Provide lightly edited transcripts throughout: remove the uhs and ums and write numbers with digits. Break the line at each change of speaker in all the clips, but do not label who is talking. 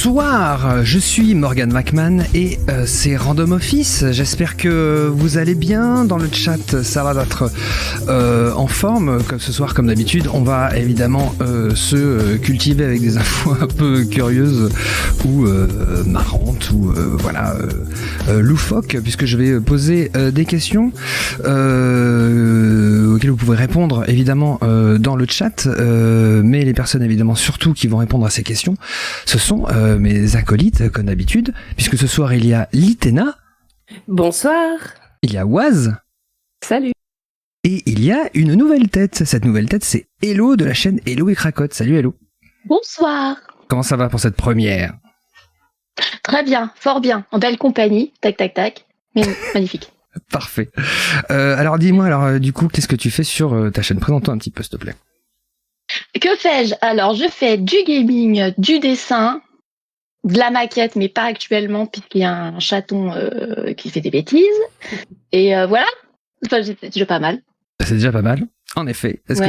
Bonsoir, je suis Morgan McMahon et c'est Random Office. J'espère que vous allez bien dans le chat. Ça va d'être en forme comme ce soir, comme d'habitude. On va évidemment se cultiver avec des infos un peu curieuses ou marrantes ou loufoques, puisque je vais poser des questions auxquelles vous pouvez répondre évidemment dans le chat, mais les personnes évidemment surtout qui vont répondre à ces questions, ce sont mes acolytes comme d'habitude, puisque ce soir il y a Litena.
Bonsoir.
Il y a Waz.
Salut.
Et il y a une nouvelle tête. Cette nouvelle tête, c'est Hello de la chaîne Hello et Cracotte. Salut Hello.
Bonsoir.
Comment ça va pour cette première?
Très bien, fort bien, en belle compagnie, tac tac tac, mais magnifique.
Parfait. Alors dis-moi, du coup, qu'est-ce que tu fais sur ta chaîne? Présente-toi un petit peu, s'il te plaît.
Que fais-je? Alors, je fais du gaming, du dessin, de la maquette, mais pas actuellement, puisqu'il y a un chaton qui fait des bêtises. Et voilà, enfin, c'est déjà pas mal.
C'est déjà pas mal, en effet. Est-ce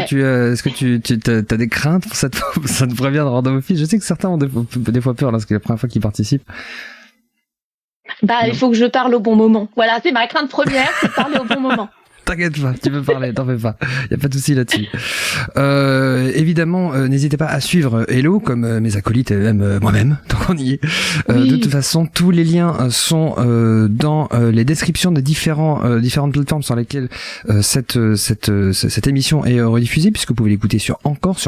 que tu as des craintes pour ça te prévient de Random Office? Je sais que certains ont des fois peur lorsque c'est la première fois qu'ils participent.
Bah, il faut que je parle au bon moment. Voilà, c'est ma crainte première, c'est de parler au bon moment.
T'inquiète pas, tu peux parler, t'en fais pas. Y a pas de souci là-dessus. Évidemment, n'hésitez pas à suivre Hello, comme mes acolytes et même moi-même, tant qu'on y est.
Oui.
De toute façon, tous les liens sont dans les descriptions des différentes plateformes sur lesquelles cette émission est rediffusée, puisque vous pouvez l'écouter sur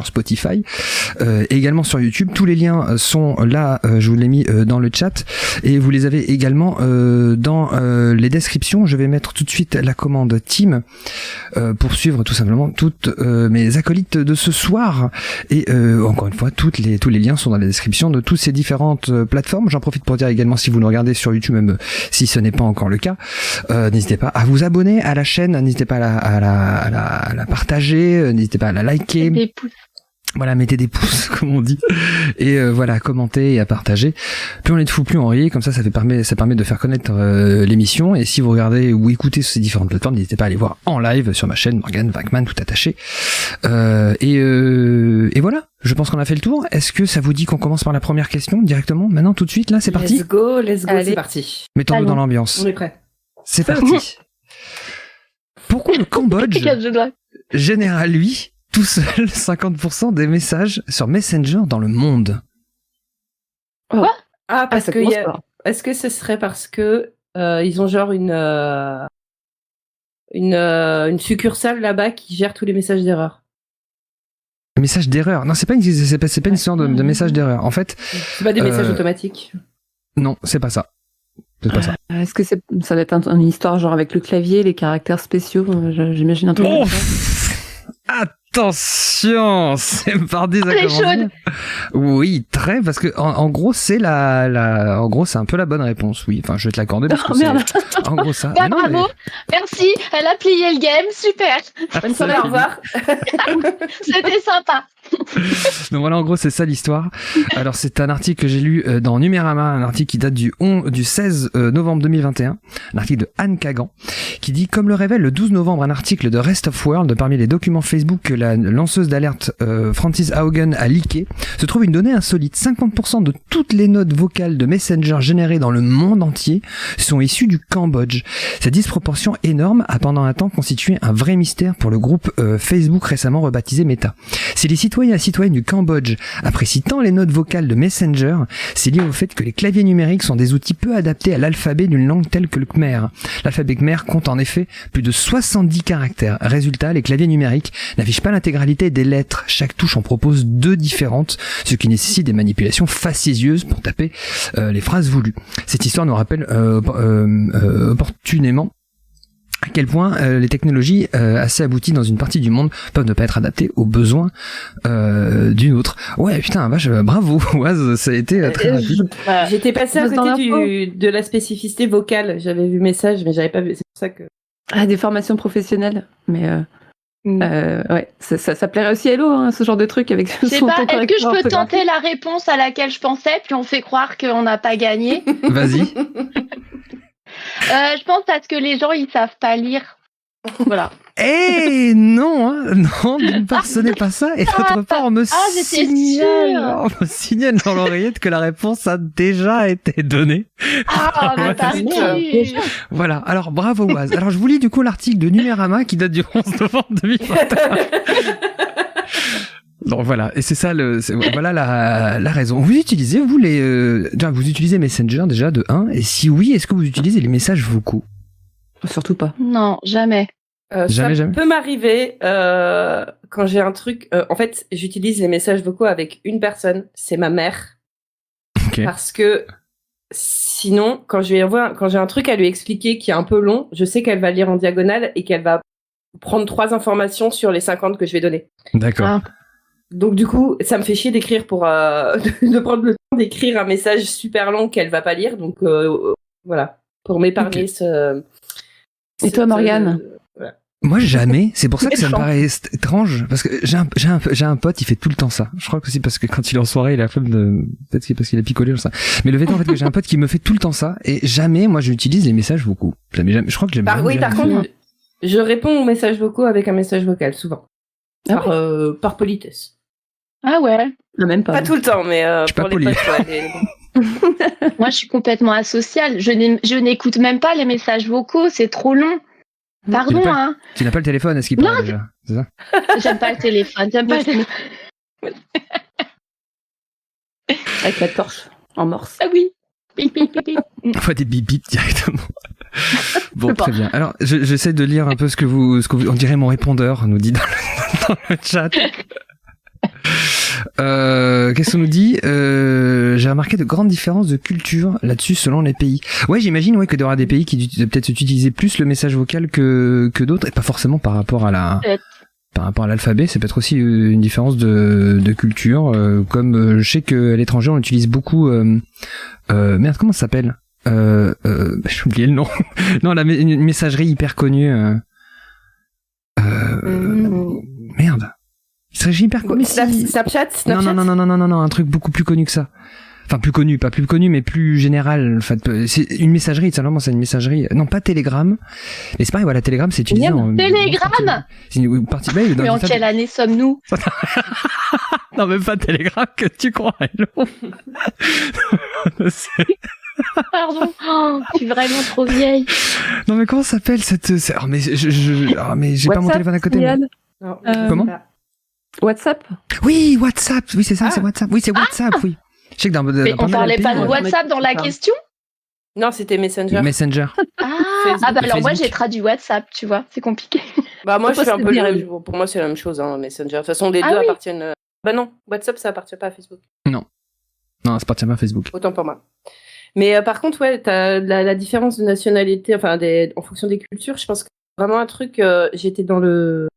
Spotify, également sur YouTube. Tous les liens sont là, je vous l'ai mis dans le chat, et vous les avez également dans les descriptions. Je vais mettre tout de suite la commande Team pour suivre tout simplement toutes mes acolytes de ce soir, et encore une fois tous les liens sont dans la description de toutes ces différentes plateformes. J'en profite pour dire également, si vous nous regardez sur YouTube, même si ce n'est pas encore le cas, n'hésitez pas à vous abonner à la chaîne, n'hésitez pas à la partager, n'hésitez pas à la liker.
Des pouces.
Voilà, mettez des pouces, comme on dit, et voilà, à commenter et à partager. Plus on est de fous, plus on rit, comme ça permet de faire connaître l'émission. Et si vous regardez ou écoutez sur ces différentes plateformes, n'hésitez pas à aller voir en live sur ma chaîne Morgan McMahon, tout attaché. Et voilà, je pense qu'on a fait le tour. Est-ce que ça vous dit qu'on commence par la première question directement, maintenant, tout de suite, là, c'est parti?
Let's go,
Allez.
c'est parti.
Mettons-nous dans l'ambiance.
On est prêt.
C'est parti. Pourquoi le Cambodge génère lui tout seul 50% des messages sur Messenger dans le monde?
Quoi?
Ah, parce
ça
que
commence pas.
est-ce que ce serait parce que ils ont genre une succursale là-bas qui gère tous les messages d'erreur?
Message d'erreur. Non, c'est pas une histoire de message d'erreur. En fait,
C'est pas des messages automatiques.
non, c'est pas ça. C'est pas ça.
Est-ce que ça doit être une histoire genre avec le clavier, les caractères spéciaux? J'imagine un truc comme ça.
Attention, c'est parti, ça
Elle est
commence
chaude.
bien. Oui, très, parce que en gros c'est en gros c'est un peu la bonne réponse. Oui, enfin je vais te l'accorder parce que
merde.
c'est en gros ça.
Bah,
Mais non,
bravo, merci, elle a plié le game, super.
Bonne soirée, au revoir.
C'était sympa.
Donc voilà, en gros, c'est ça l'histoire. Alors, c'est un article que j'ai lu dans Numérama, un article qui date du 16 novembre 2021, un article de Anne Kagan, qui dit, comme le révèle le 12 novembre un article de Rest of World, parmi les documents Facebook que la lanceuse d'alerte Frances Haugen a leaké, se trouve une donnée insolite. 50% de toutes les notes vocales de Messenger générées dans le monde entier sont issues du Cambodge. Cette disproportion énorme a pendant un temps constitué un vrai mystère pour le groupe Facebook récemment rebaptisé Meta. Si les citoyens et citoyennes du Cambodge apprécient tant les notes vocales de Messenger, c'est lié au fait que les claviers numériques sont des outils peu adaptés à l'alphabet d'une langue telle que le Khmer. L'alphabet Khmer compte en effet plus de 70 caractères. Résultat, les claviers numériques n'affichent pas l'intégralité des lettres. Chaque touche en propose 2 différentes, ce qui nécessite des manipulations fastidieuses pour taper les phrases voulues. Cette histoire nous rappelle opportunément à quel point les technologies assez abouties dans une partie du monde peuvent ne pas être adaptées aux besoins d'une autre. Ouais, putain, vache, bravo, Oise, ça a été très rapide.
J'étais passée à
Juste dans
côté de la spécificité vocale. J'avais vu message, mais j'avais pas vu. C'est pour ça que.
Ah, des formations professionnelles, mais ouais, ça plairait aussi à Hello, hein, ce genre de truc avec
Je sais pas, est-ce que je peux tenter la réponse à laquelle je pensais, puis on fait croire qu'on n'a pas gagné?
Vas-y.
Je pense parce que les gens, ils savent pas lire. Voilà.
Eh non, hein, non, d'une part ce n'est pas ça, et d'autre part on me signale dans l'oreillette que la réponse a déjà été donnée.
Ah, mais t'as reçu.
Voilà, alors bravo Oise. Alors je vous lis du coup l'article de Numérama qui date du 11 novembre 2021. Donc voilà, et c'est ça voilà la raison. Vous utilisez vous vous utilisez Messenger déjà de 1, et si oui, est-ce que vous utilisez les messages vocaux?
Surtout pas.
Non, jamais.
Jamais.
Ça peut m'arriver quand j'ai un truc. En fait, j'utilise les messages vocaux avec une personne, c'est ma mère,
Ok.
parce que sinon, quand j'ai un truc à lui expliquer qui est un peu long, je sais qu'elle va lire en diagonale et qu'elle va prendre 3 informations sur les 50 que je vais donner.
D'accord.
Ah.
Donc du coup, ça me fait chier d'écrire de prendre le temps d'écrire un message super long qu'elle va pas lire. Donc voilà, pour m'épargner
Et toi, Morgane?
Moi jamais, c'est pour ça que ça me paraît étrange, parce que j'ai un pote, il fait tout le temps ça. Je crois que c'est parce que quand il est en soirée, il a la flemme peut-être que c'est parce qu'il a picolé, je sais. Mais le fait en fait que j'ai un pote qui me fait tout le temps ça, et jamais, moi j'utilise les messages vocaux. Jamais, je crois que j'aime
Par contre, je réponds aux messages vocaux avec un message vocal, souvent. Par politesse.
Ah ouais.
Non, même pas.
Pas tout le temps, mais
suis
pour
pas
les
poli.
potes, ouais,
Moi, je suis complètement asociale. Je n'écoute même pas les messages vocaux, c'est trop long. Pardon,
pas-
hein.
Tu n'as pas le téléphone, est-ce qu'il parle déjà? C'est ça?
J'aime pas le téléphone.
Avec la torche en morse.
Ah oui. Bip, bip, bip, bip.
On voit des bip directement. Bon,
Je sais pas.
très bien. Alors, j'essaie de lire un peu ce que vous, on dirait mon répondeur, nous dit dans le chat. Qu'est-ce qu'on nous dit? J'ai remarqué de grandes différences de culture là-dessus selon les pays. Ouais, j'imagine que il y aura des pays qui peut-être utiliser plus le message vocal que d'autres, et pas forcément par rapport à l'alphabet. C'est peut-être aussi une différence de culture. Comme je sais qu'à l'étranger on utilise beaucoup. Merde, comment ça s'appelle? J'ai oublié le nom. Non, une messagerie hyper connue. Merde. Messagerie hyper connue.
Snapchat.
Non, un truc beaucoup plus connu que ça. Enfin, pas plus connu, mais plus général. En fait, c'est une messagerie, simplement, c'est une messagerie. Non, pas Telegram. Mais c'est pareil, voilà, Telegram, c'est utilisé en...
Telegram!
C'est une partie...
Mais en quelle année sommes-nous?
Non, même pas Telegram, que tu crois, hello.
Pardon. Oh, je suis vraiment trop vieille.
Non, mais comment s'appelle cette... Oh, mais mais j'ai pas mon téléphone à côté. Comment?
WhatsApp?
Oui, WhatsApp. Oui, c'est ça, c'est WhatsApp. Oui, c'est WhatsApp, oui. Je sais que
Mais on parlait pas de WhatsApp dans la question?
Non, c'était Messenger.
Messenger.
Ah bah alors moi j'ai traduit WhatsApp, tu vois, c'est compliqué.
Bah moi je fais un peu
bien.
pour moi c'est la même chose, hein, Messenger. De toute façon les deux
oui.
appartiennent. Bah non, WhatsApp ça appartient pas à Facebook.
Non, ça appartient pas à Facebook.
Autant pour moi. Mais par contre ouais, t'as la différence de nationalité, enfin en fonction des cultures. Je pense que vraiment un truc. J'étais dans le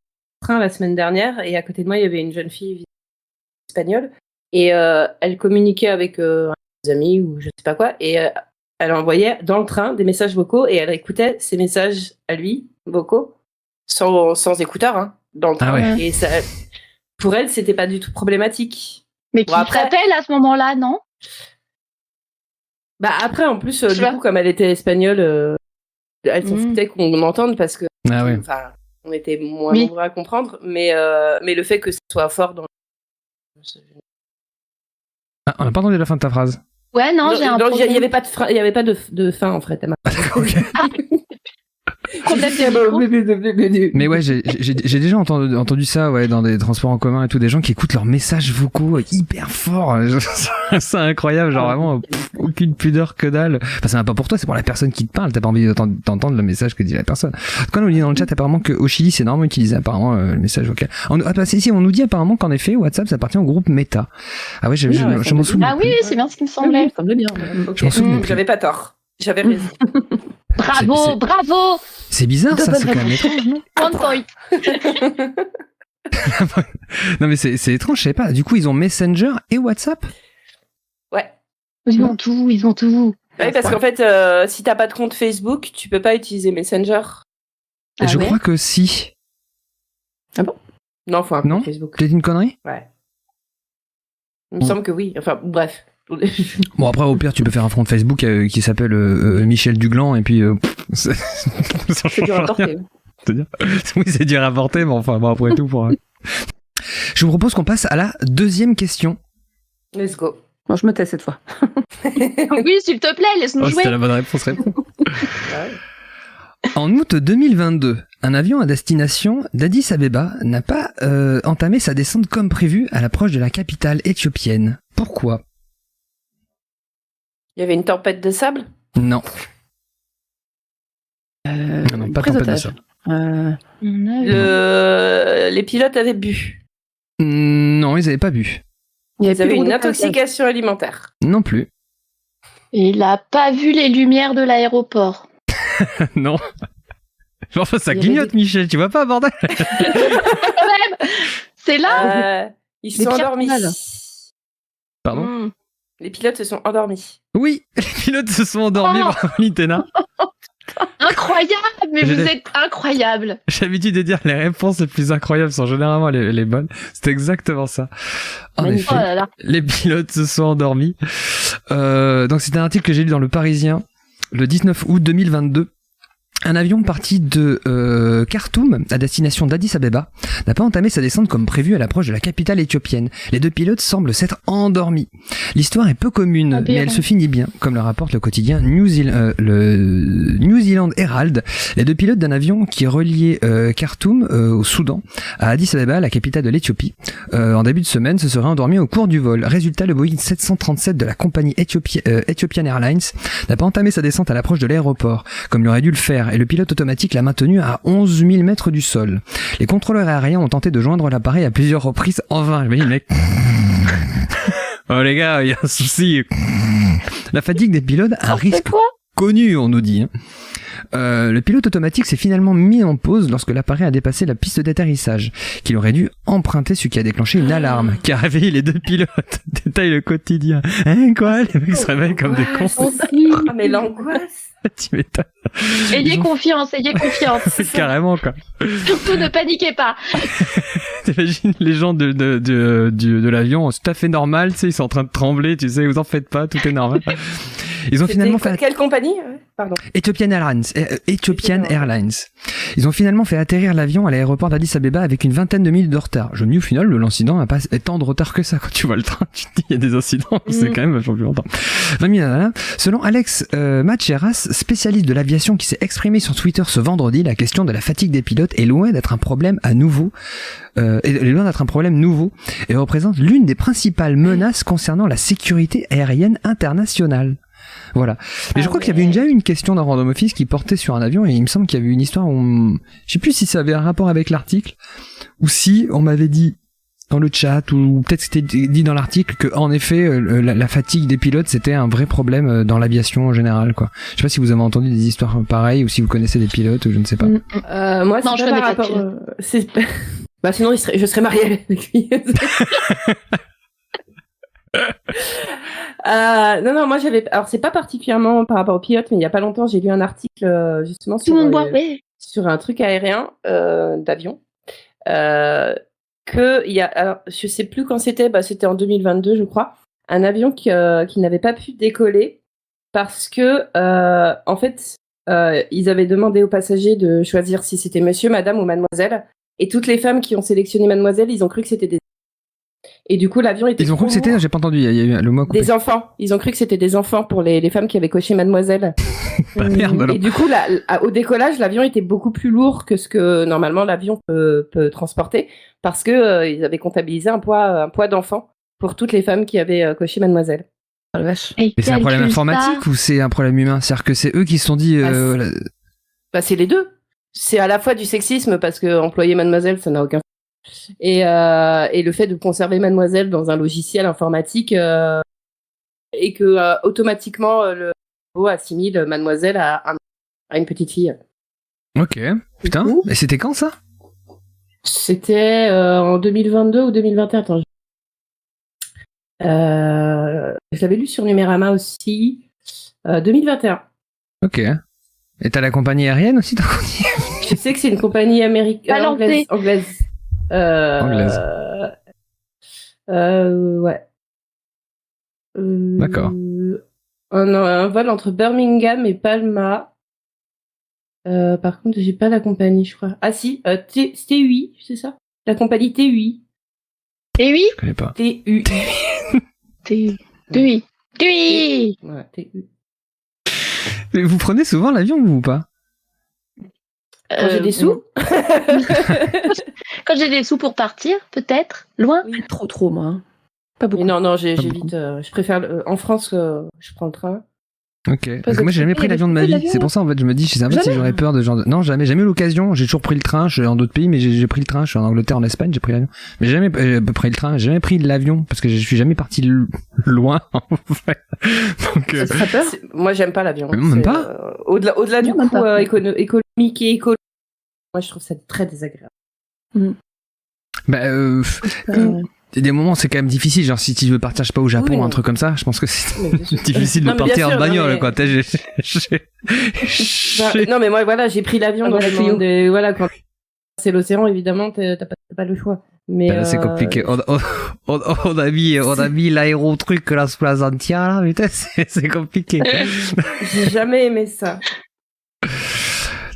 train la semaine dernière et à côté de moi il y avait une jeune fille espagnole et elle communiquait avec des amis ou je sais pas quoi et elle envoyait dans le train des messages vocaux et elle écoutait ses messages à lui, vocaux, sans écouteur, hein, dans le train.
Ah ouais.
Et ça, pour elle, c'était pas du tout problématique.
Mais qui t'appelle à ce moment-là, non?
Bah après, en plus,
Tu
du
vois
coup, comme elle était espagnole, elle s'en foutait qu'on entende parce que,
Ah ouais.
on était moins nombreux à comprendre, mais le fait que ce soit fort dans
Ah, on n'a pas entendu la fin de ta phrase.
Ouais, non, j'ai un problème.
Il n'y avait pas de fin, en fait.
Ok.
Problème de micro.
Mais ouais, j'ai déjà entendu ça, ouais, dans des transports en commun et tout, des gens qui écoutent leurs messages vocaux hyper forts. C'est incroyable, genre vraiment, aucune pudeur que dalle. Enfin, c'est pas pour toi, c'est pour la personne qui te parle. T'as pas envie d'entendre le message que dit la personne. En tout cas, on nous dit dans le chat apparemment qu'au Chili, c'est énormément utilisé, apparemment, le message vocal. On nous dit apparemment qu'en effet, WhatsApp, ça appartient au groupe Meta. Ah ouais, je m'en souviens.
Ah oui, c'est bien ce qui me semblait.
Ça semblait bien.
Je m'en souviens plus.
J'avais pas tort. J'avais raison.
Bravo.
C'est bizarre, ça, c'est quand même étrange, non?
One point.
Non, mais c'est étrange, je savais pas. Du coup, ils ont Messenger et WhatsApp?
Ouais.
Ils ont tout.
Ouais, parce qu'en fait, si t'as pas de compte Facebook, tu peux pas utiliser Messenger.
Je crois que si.
Ah bon?
Non, faut un compte Facebook.
C'est une connerie?
Ouais. Il me semble que oui. Enfin, bref.
Bon, après, au pire, tu peux faire un compte Facebook qui s'appelle Michel Duglan, et puis ça
C'est dur à
change rien.
porter.
C'est-à-dire, oui, c'est dur à porter, mais enfin, bon, après tout, Je vous propose qu'on passe à la deuxième question.
Let's go.
Bon, je me tais cette fois.
Oui, s'il te plaît, laisse-nous jouer.
C'était la bonne réponse. En août 2022, un avion à destination d'Addis Abeba n'a pas entamé sa descente comme prévu à l'approche de la capitale éthiopienne. Pourquoi ?
Il y avait une tempête de sable.
Non. Non, pas tempête de sable.
Les pilotes avaient bu.
Non, ils n'avaient pas bu.
Ils avaient une intoxication alimentaire.
Non plus.
Il a pas vu les lumières de l'aéroport.
Non. Enfin, ça clignote, Michel, tu vois pas, bordel?
C'est là
ils se sont endormis.
Pardon?
Les pilotes se sont endormis.
Oui, les pilotes se sont endormis, bravo, Litena.
Incroyable, mais vous êtes incroyable.
J'ai l'habitude de dire les réponses les plus incroyables sont généralement les bonnes. C'est exactement ça. En effet, les pilotes se sont endormis. Donc c'était un article que j'ai lu dans Le Parisien le 19 août 2022. Un avion parti de Khartoum à destination d'Addis Abeba n'a pas entamé sa descente comme prévu à l'approche de la capitale éthiopienne. Les deux pilotes semblent s'être endormis. L'histoire est peu commune, mais elle se finit bien, comme le rapporte le quotidien le New Zealand Herald. Les deux pilotes d'un avion qui reliait Khartoum au Soudan à Addis Abeba, la capitale de l'Éthiopie, en début de semaine, se seraient endormis au cours du vol. Résultat, le Boeing 737 de la compagnie Ethiopian Airlines n'a pas entamé sa descente à l'approche de l'aéroport, comme il aurait dû le faire, et le pilote automatique l'a maintenu à 11 000 mètres du sol. Les contrôleurs aériens ont tenté de joindre l'appareil à plusieurs reprises en vain. Je me dis, mec... oh les gars, il y a un souci. La fatigue des pilotes a un risque connu, on nous dit. Le pilote automatique s'est finalement mis en pause lorsque l'appareil a dépassé la piste d'atterrissage, qu'il aurait dû emprunter, ce qui a déclenché une alarme qui a réveillé les deux pilotes. Détaille le quotidien. Hein, quoi? Les mecs se réveillent comme des cons.
Ah, mais l'angoisse.
Tu m'étonnes.
Ayez confiance.
Carrément, quoi.
Surtout ne paniquez pas.
T'imagines les gens de l'avion, c'est tout à fait normal, tu sais, ils sont en train de trembler, tu sais, vous en faites pas, tout est normal. Ils ont finalement fait...
Quelle compagnie? Pardon.
Ethiopian Airlines. Ils ont finalement fait atterrir l'avion à l'aéroport d'Addis Abeba avec une vingtaine de minutes de retard. Je me dis au final, l'incident n'a pas tant de retard que ça. Quand tu vois le train, tu te dis il y a des incidents, c'est quand même vachement plus longtemps. 20 minutes, selon Alex Macheras, spécialiste de l'aviation qui s'est exprimé sur Twitter ce vendredi, la question de la fatigue des pilotes est loin d'être un problème nouveau et représente l'une des principales menaces concernant la sécurité aérienne internationale. Voilà. Mais je crois qu'il y avait déjà eu une question dans Random Office qui portait sur un avion et il me semble qu'il y avait une histoire où je sais plus si ça avait un rapport avec l'article ou si on m'avait dit dans le chat ou peut-être c'était dit dans l'article que en effet la fatigue des pilotes c'était un vrai problème dans l'aviation en général, quoi. Je sais pas si vous avez entendu des histoires pareilles ou si vous connaissez des pilotes ou je ne sais pas.
Moi c'est pas par rapport bah sinon je serais mariée avec lui. Non, moi j'avais. Alors c'est pas particulièrement par rapport aux pilotes, mais il y a pas longtemps j'ai lu un article justement sur un truc aérien d'avion. Que il y a. Alors je sais plus quand c'était. Bah c'était en 2022 je crois. Un avion qui n'avait pas pu décoller parce que en fait ils avaient demandé aux passagers de choisir si c'était monsieur, madame ou mademoiselle. Et toutes les femmes qui ont sélectionné mademoiselle, ils ont cru que c'était des... Et du coup, l'avion était...
Ils ont cru que c'était... J'ai pas entendu, il y a eu le mot coupé.
Des enfants. Ils ont cru que c'était des enfants pour les femmes qui avaient coché mademoiselle.
Bah merde, alors.
Et du coup, au décollage, l'avion était beaucoup plus lourd que ce que normalement l'avion peut transporter parce que ils avaient comptabilisé un poids d'enfant pour toutes les femmes qui avaient coché mademoiselle.
Oh la vache.
Mais c'est un problème informatique ou c'est un problème humain? C'est-à-dire que c'est eux qui se sont dit...
Bah c'est les deux. C'est à la fois du sexisme parce que employer mademoiselle, ça n'a aucun sens. Et le fait de conserver mademoiselle dans un logiciel informatique et que automatiquement le robot assimile mademoiselle à une petite fille.
Ok, putain. Mais c'était quand ça?
C'était en 2022 ou 2021. Attends. Je l'avais lu sur Numérama aussi. 2021.
Ok. Et t'as la compagnie aérienne aussi, t'as dit?
Je sais que c'est une compagnie américaine, anglaise.
Anglaise.
Ouais.
D'accord.
Un vol entre Birmingham et Palma. Par contre, j'ai pas la compagnie, je crois. Ah si, TUI, c'est ça? La compagnie TUI.
Et oui,
Je connais pas.
TUI.
TUI. TUI.
Ouais, TUI.
Mais vous prenez souvent l'avion ou pas?
Quand j'ai des sous.
Quand j'ai des sous pour partir, peut-être, loin.
Oui.
Trop, moi. Hein. Pas beaucoup.
Mais non,
Pas
j'évite. Je préfère. En France, je prends le train.
Ok. Parce que moi j'ai jamais pris l'avion de ma vie. C'est pour ça en fait je me dis, en fait, si j'aurais peur de genre. Non, jamais eu l'occasion. J'ai toujours pris le train. Je suis en d'autres pays, mais j'ai pris le train. Je suis en Angleterre, en Espagne, j'ai pris l'avion. Mais jamais pris le train. J'ai jamais pris l'avion parce que je suis jamais parti loin. En fait. Donc.
Ça te ferait peur?
Moi, j'aime pas l'avion.
Même pas.
Au-delà du
Non, même
coût
pas.
économique et écologique, moi, je trouve ça très désagréable.
Bah, il y a des moments c'est quand même difficile. Genre si tu veux partir, je sais pas, au Japon,
Oui,
un
non.
truc comme ça, je pense que c'est
Mais bien sûr.
difficile de
Non, mais bien
partir
sûr,
en bagnole,
non, mais-
quoi.
Non, mais moi, voilà, j'ai pris l'avion dans
la
le
Clio.
monde des- Voilà, quand c'est l'océan, évidemment, t'as pas le choix. Mais
Bah, là, c'est compliqué. On a mis l'aéro-truc là sous la Zantia, là, putain, c'est compliqué.
j'ai jamais aimé ça.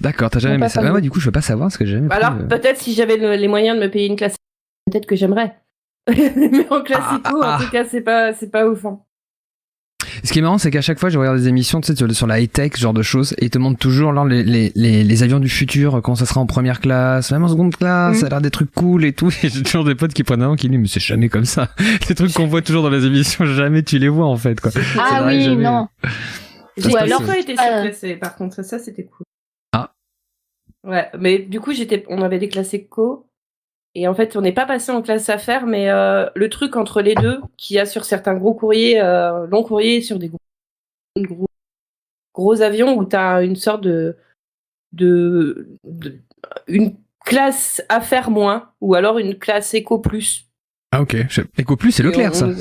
D'accord, t'as jamais
Non,
aimé
pas
ça.
fameux.
Moi, du coup, je veux pas savoir parce que j'ai jamais pris,
Alors, peut-être si j'avais les moyens de me payer une classe, peut-être que j'aimerais. Mais en classico, en tout cas, c'est pas ouf. Hein.
Ce qui est marrant, c'est qu'à chaque fois, je regarde des émissions, tu sais, sur la high-tech, ce genre de choses, et ils te montrent toujours là, les avions du futur, quand ça sera en première classe, même en seconde classe, ça a l'air des trucs cool et tout. Et j'ai toujours des potes qui prennent un qui disent, mais c'est jamais comme ça. Les trucs qu'on voit toujours dans les émissions, jamais tu les vois, en fait, quoi.
Ah
vrai,
oui,
jamais.
non.
J'ai
Ou
alors
alors,
été surclassée, par contre, ça c'était cool.
Ah.
Ouais, mais du coup, on avait des classes éco. Et en fait, on n'est pas passé en classe affaires, mais le truc entre les deux, qu'il y a sur certains gros courriers, longs courriers, sur des gros avions, où tu as une sorte une classe affaires moins, ou alors une classe éco plus.
Ah, ok. Eco Plus, c'est
Et
Leclerc, ça.
on-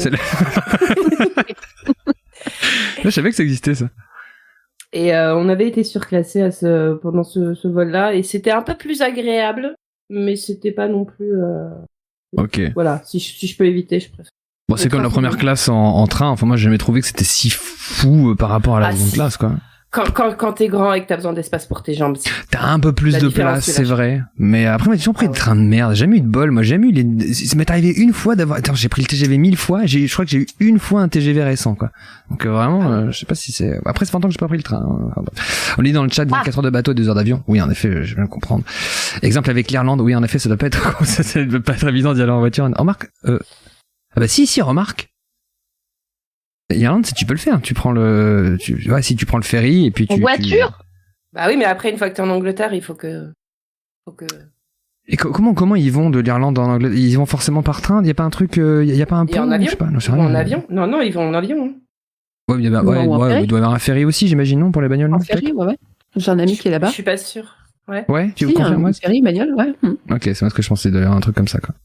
Là, je savais que ça existait, ça.
Et on avait été surclassé pendant ce vol-là, et c'était un peu plus agréable, mais c'était pas non plus.
Ok.
Voilà, si je peux éviter, je préfère.
Bon, c'est
Le
comme la
train,
première
c'est
classe en train. Enfin, moi, j'ai jamais trouvé que c'était si fou par rapport à la
Ah,
seconde
si.
classe, quoi.
Quand t'es grand et que t'as besoin d'espace pour tes jambes,
T'as un peu plus
La
de
différence,
place,
c'est
c'est
vachement.
vrai. Mais après, j'ai toujours pris
Ah
des
ouais.
trains de merde. J'ai jamais eu de bol. Moi, j'ai jamais eu les. Ça m'est arrivé une fois d'avoir. Attends, j'ai pris le TGV 1000 fois. Je crois que j'ai eu une fois un TGV récent, quoi. Donc vraiment, je sais pas si c'est. Après, c'est 20 ans que j'ai pas pris le train. Hein. Enfin, bref. On lit dans le chat 24 heures de bateau, 2 heures d'avion. Oui, en effet, je viens de comprendre. Exemple avec l'Irlande. Oui, en effet, ça doit pas être. Ça doit pas être évident d'y aller en voiture. Remarque. Ah bah si, remarque. Irlande, si tu peux le faire. Tu prends ouais, si tu prends le ferry et puis
En voiture?
Bah oui, mais après, une fois que t'es en Angleterre, il faut que.
Et comment ils vont de l'Irlande en Angleterre? Ils vont forcément par train? Il y a pas un truc, il y a pas un
Et en
pont?
avion?
Je sais pas, non,
Ils vont en avion? Non, ils vont en avion. Hein.
Ouais, il
Ou en ferry.
il doit y avoir un ferry aussi, j'imagine, non, pour les bagnoles, non,
En ferry, ouais. J'ai un ami qui est là-bas.
Je suis pas sûre. Ouais.
Ouais, tu
Si,
confirmes,
un
ouais.
ferry, bagnole, ouais.
Ok, c'est moi ce que je pensais, il doit y avoir un truc comme ça, quoi.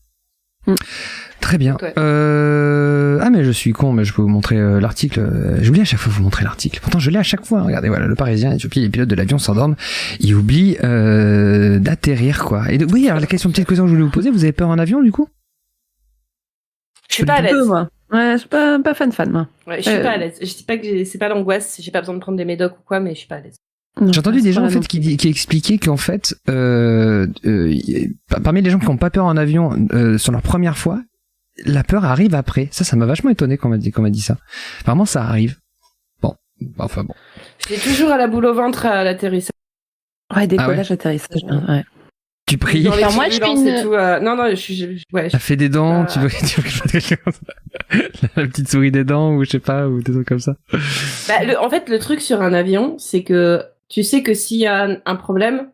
Très bien.
Ouais.
Ah, mais je suis con, mais je peux vous montrer l'article. J'oublie à chaque fois de vous montrer l'article. Pourtant, je l'ai à chaque fois. Regardez, voilà, le Parisien, Éthiopie, les pilotes de l'avion s'endorment. Ils oublient d'atterrir, quoi. Et oui, alors la petite question que je voulais vous poser, vous avez peur en avion, du coup?
Je suis pas à
Un peu,
l'aise.
moi. Ouais, je suis pas fan, moi.
Ouais, je suis pas à l'aise. Je dis pas que c'est pas l'angoisse, j'ai pas besoin de prendre des médocs ou quoi, mais je suis pas à l'aise.
Non,
J'ai entendu
c'est
des
pas
gens en
la
fait
même
qui expliquaient qu'en fait parmi les gens qui n'ont pas peur en avion sur leur première fois, la peur arrive après. Ça m'a vachement étonné qu'on m'a dit ça. Vraiment, ça arrive. Bon, enfin bon.
J'ai toujours à la boule au ventre à l'atterrissage.
Ouais, décollage, atterrissage. Ouais.
Tu pries,
Dans les
Alors moi, je
turbulences
suis
et
une-
tout, non, ouais,
t'as fait des dents,
Ah.
tu veux la petite souris des dents ou je sais pas, ou des trucs comme ça.
Bah, en fait, le truc sur un avion, c'est que tu sais que s'il y a un problème,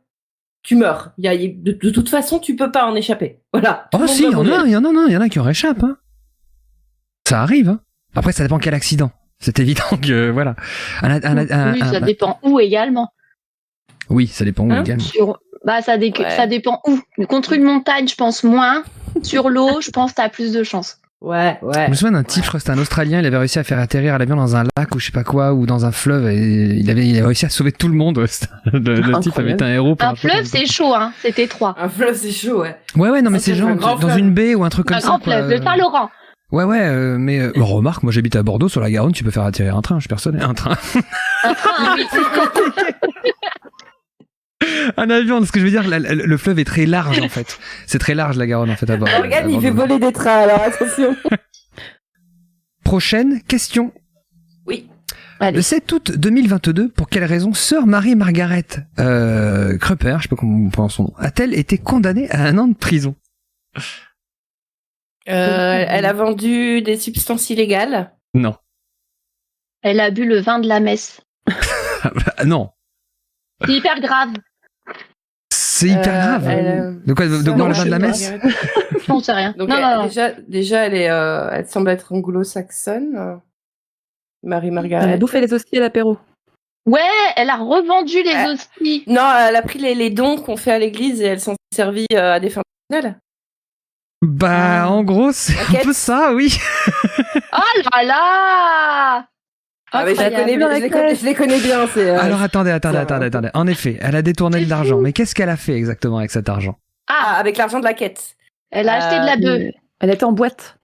tu meurs. De toute façon, tu peux pas en échapper. Voilà. Tout
Oh
le monde
si,
va
il
mourir.
y en a qui en réchappent. Hein. Ça arrive. Hein. Après, ça dépend quel accident. C'est évident que voilà.
Oui, ça dépend où également.
Oui, ça dépend où
Hein
également.
Ça
Ouais.
dépend où. Contre une montagne, je pense moins. Sur l'eau, je pense que t'as plus de chance.
Ouais.
Je me souviens d'un type, je crois que c'était un Australien, il avait réussi à faire atterrir à l'avion dans un lac ou je sais pas quoi, ou dans un fleuve, et il avait réussi à sauver tout le monde. Le type avait été un héros.
Un fleuve, c'est chaud, hein. C'était 3.
Un fleuve, c'est chaud, ouais.
Ouais, non, mais
Ça,
c'est
c'est
genre
un grand
dans
fleuve.
une baie ou un truc comme
Un
ça.
grand
quoi.
fleuve, le Saint-Laurent.
Ouais, mais remarque, moi j'habite à Bordeaux, sur la Garonne, tu peux faire atterrir un train, je suis persuadé. Un train.
Un train, oui.
Un avion, ce que je veux dire, le fleuve est très large en fait. C'est très large la Garonne en fait à bord.
Regarde, il fait voler des trains, alors attention.
Prochaine question.
Oui.
Allez.
Le 7 août 2022, pour quelle raison sœur Marie-Margaret Krupper, je sais pas comment on prononce son nom, a-t-elle été condamnée à 1 an de prison?
Elle a vendu des substances illégales.
Non.
Elle a bu le vin de la messe.
Non.
C'est hyper grave.
C'est hyper grave. De quoi? De boire le vin de la messe?
J'en sais rien.
Donc,
non.
déjà, elle semble être anglo-saxonne.
Elle a
Marie-Margaret.
bouffé les hosties à l'apéro.
Ouais, elle a revendu les hosties.
Non, elle a pris les dons qu'on fait à l'église et elle s'en est servie à des fins personnelles.
Bah, en gros, c'est un peu ça, oui.
Oh là là.
Ah, mais je les connais bien.
Alors, attendez. En effet, elle a détourné de l'argent. Mais qu'est-ce qu'elle a fait exactement avec cet argent?
Avec l'argent de la quête.
Elle a acheté de la bœuf.
Elle était en boîte.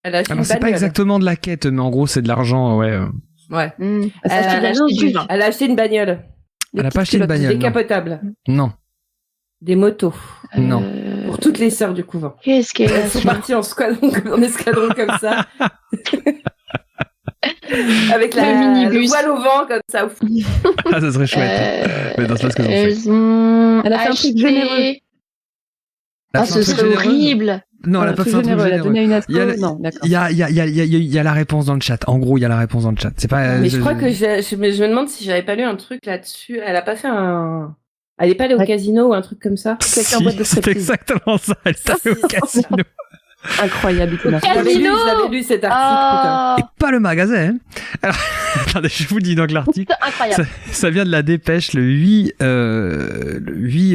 Elle a acheté
Alors,
une
c'est pas
bagnole.
exactement de la quête, mais en gros, c'est de l'argent, ouais.
Ouais.
Elle
Elle
a acheté du vin.
Elle a acheté une bagnole.
Elle a pas acheté une bagnole. Non.
Décapotable.
Non.
Des motos.
Non.
Pour toutes les sœurs du couvent.
Qu'est-ce qu'elle a
Elles sont
fait?
parties en escadron comme ça. Avec
Le
le
minibus.
voile au vent comme ça. Ouf.
Ah, ça serait chouette. Mais non, c'est pas ce que j'en fais.
Elles ont
Elle a fait un truc généreux.
Elle a
Ah,
fait un
ce
truc
serait
généreux?
horrible.
Non, elle a pas fait un truc
Elle a
généreux.
donné à une asso.
Il y a-
Non, d'accord.
Il y a la réponse dans le chat. En gros, il y a la réponse dans le chat. C'est pas.
Mais je crois que je me demande si j'avais pas lu un truc là-dessus. Elle a pas fait un. Elle est pas allée au
Ouais.
casino ou un truc comme ça.
Si,
en boîte de
c'est
striptease.
exactement ça. Elle est allée au casino.
Incroyable, Itana.
Je l'avais lu cet article.
Ah,
Et pas le magasin. Hein. Alors, attendez, je vous dis donc l'article.
c'est incroyable.
Ça vient de la dépêche le 8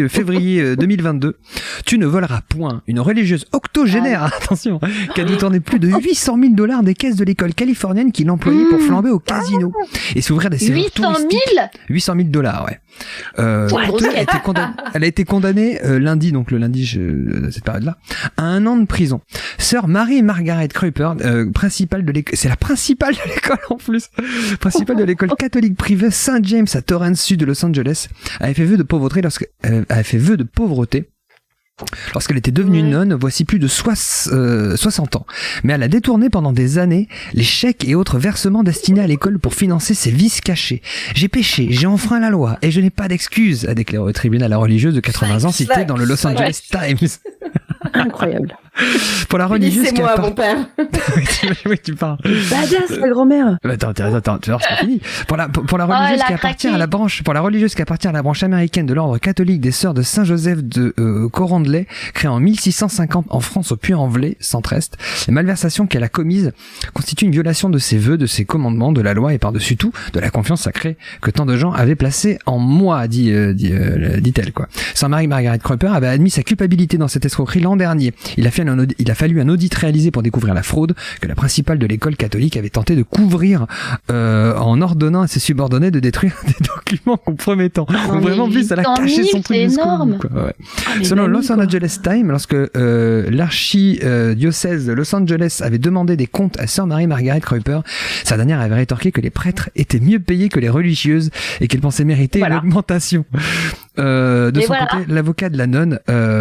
février 2022. Tu ne voleras point. Une religieuse octogénaire, attention, qui a détourné plus de 800 000 $ des caisses de l'école californienne qui l'employait pour flamber au casino et s'ouvrir des séjours
800 000
touristiques. 800 000 $, ouais.
C'est une grosse
Elle a été elle a été condamnée lundi, donc le lundi cette période-là, à 1 an de prison. Sœur Marie-Margaret Krupper, principale de l'école, c'est la principale de l'école en plus, principale de l'école catholique privée Saint James à Torrance Sud de Los Angeles, avait fait vœu de pauvreté lorsqu'elle était devenue nonne, voici plus de 60 ans. Mais elle a détourné pendant des années les chèques et autres versements destinés à l'école pour financer ses vices cachés. J'ai péché, j'ai enfreint la loi et je n'ai pas d'excuse, a déclaré au tribunal la religieuse de 80 ans citée dans le Los Angeles Times.
Incroyable.
Pour la religieuse qui
Punissez-moi, mon père.
Oui, tu parles.
Badass, la grand-mère.
Attends, tu vois, c'est pas fini. Pour la religieuse
elle a
qui appartient
craqué.
à la branche, pour la religieuse qui appartient à la branche américaine de l'ordre catholique des Sœurs de Saint-Joseph de Corandlay, créée en 1650 en France au Puy-en-Velay, centre-est, les malversations qu'elle a commises constituent une violation de ses vœux, de ses commandements, de la loi et par-dessus tout de la confiance sacrée que tant de gens avaient placée en moi, dit-elle, quoi. Sœur Marie-Margaret Krupper avait admis sa culpabilité dans cette escroquerie l'an dernier. Il a fallu un audit réalisé pour découvrir la fraude que la principale de l'école catholique avait tenté de couvrir en ordonnant à ses subordonnés de détruire des documents compromettants.
Non,
Donc vraiment, en plus, elle a
800 000,
caché son truc
c'est
jusqu'au bout,
énorme.
quoi. Ouais.
mais
Selon
mamie,
Los
quoi.
Angeles Times, lorsque l'archidiocèse de Los Angeles avait demandé des comptes à Sœur Marie-Margaret Krupper, sa dernière avait rétorqué que les prêtres étaient mieux payés que les religieuses et qu'elle pensait mériter une augmentation. De
Et
son
voilà.
côté, l'avocat de la nonne,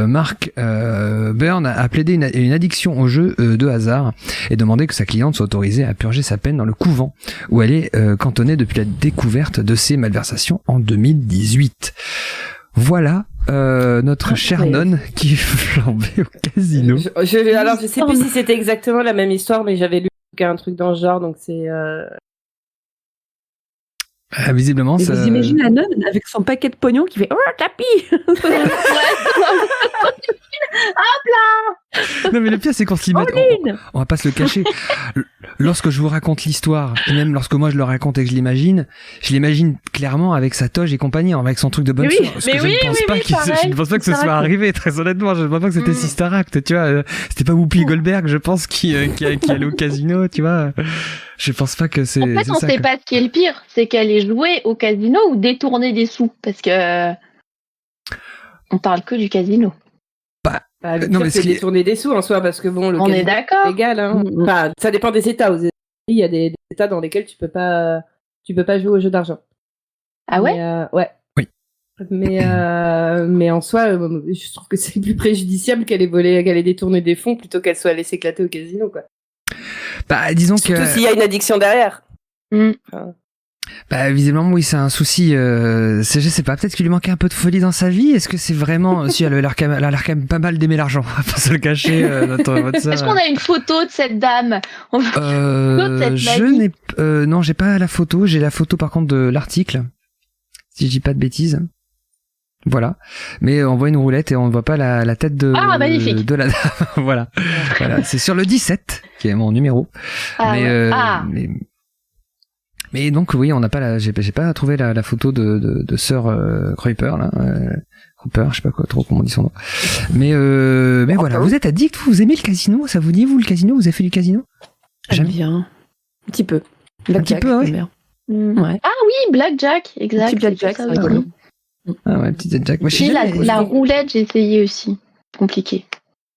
Mark Byrne, a plaidé une addiction au jeu de hasard et demandé que sa cliente soit autorisée à purger sa peine dans le couvent où elle est cantonnée depuis la découverte de ses malversations en 2018. Voilà notre chère nonne qui flambait au casino.
Alors, je sais plus si c'était exactement la même histoire, mais j'avais lu un truc dans ce genre, donc c'est.
Visiblement,
Et
ça...
vous imaginez la nonne avec son paquet de pognon qui fait oh tapis.
Non mais le pire c'est qu'on se limite.
Pauline.
On va pas se le cacher. Lorsque je vous raconte l'histoire, et même lorsque moi je le raconte et que je l'imagine clairement avec sa toge et compagnie, avec son truc de bonne
Oui,
sœur. Parce que je ne pense pas que ce soit arrivé, très honnêtement. Je ne pense pas que c'était Sister Act, tu vois. C'était pas Whoopi Goldberg, je pense, qui allait au casino, tu vois. Je pense pas que c'est.
En fait, on sait pas ce qui est le pire, c'est qu'elle est jouée au casino ou détourner des sous, parce que on parle que du casino.
Non, mais c'est détourner des sous en soi, parce que bon, le
on est d'accord.
légal, hein. Enfin, ça dépend des États. Aux États-Unis, il y a des États dans lesquels tu peux pas jouer aux jeux d'argent.
Ah ouais.
Mais, ouais.
Oui.
Mais en soi, je trouve que c'est plus préjudiciable qu'elle ait détourné des fonds plutôt qu'elle soit allée s'éclater au casino, quoi.
Bah, disons que.
Surtout s'il y a une addiction derrière.
Bah, visiblement, oui, c'est un souci. Je sais pas, peut-être qu'il lui manquait un peu de folie dans sa vie. Est-ce que c'est vraiment. Si, elle a l'air quand même pas mal d'aimer l'argent. On va pas se le cacher, votre sœur.
Est-ce qu'on a une photo de cette dame?
Non, j'ai pas la photo. J'ai la photo, par contre, de l'article. Si je dis pas de bêtises. Voilà. Mais on voit une roulette et on ne voit pas la tête de la dame. Voilà. C'est sur le 17, qui est mon numéro. Mais donc oui, on n'a pas j'ai pas trouvé la photo de sœur Kruiper là, Cooper, je sais pas comment on dit son nom. Mais voilà, vous êtes addict, vous aimez le casino, ça vous dit vous le casino, vous avez fait du casino?
J'aime bien. Un petit peu.
Un petit peu, ouais.
Ouais. Ah oui, Blackjack, exact.
Petit Blackjack, c'est rigolo.
Ah ouais, petit Blackjack. Moi,
la roulette, j'ai essayé aussi. Compliqué.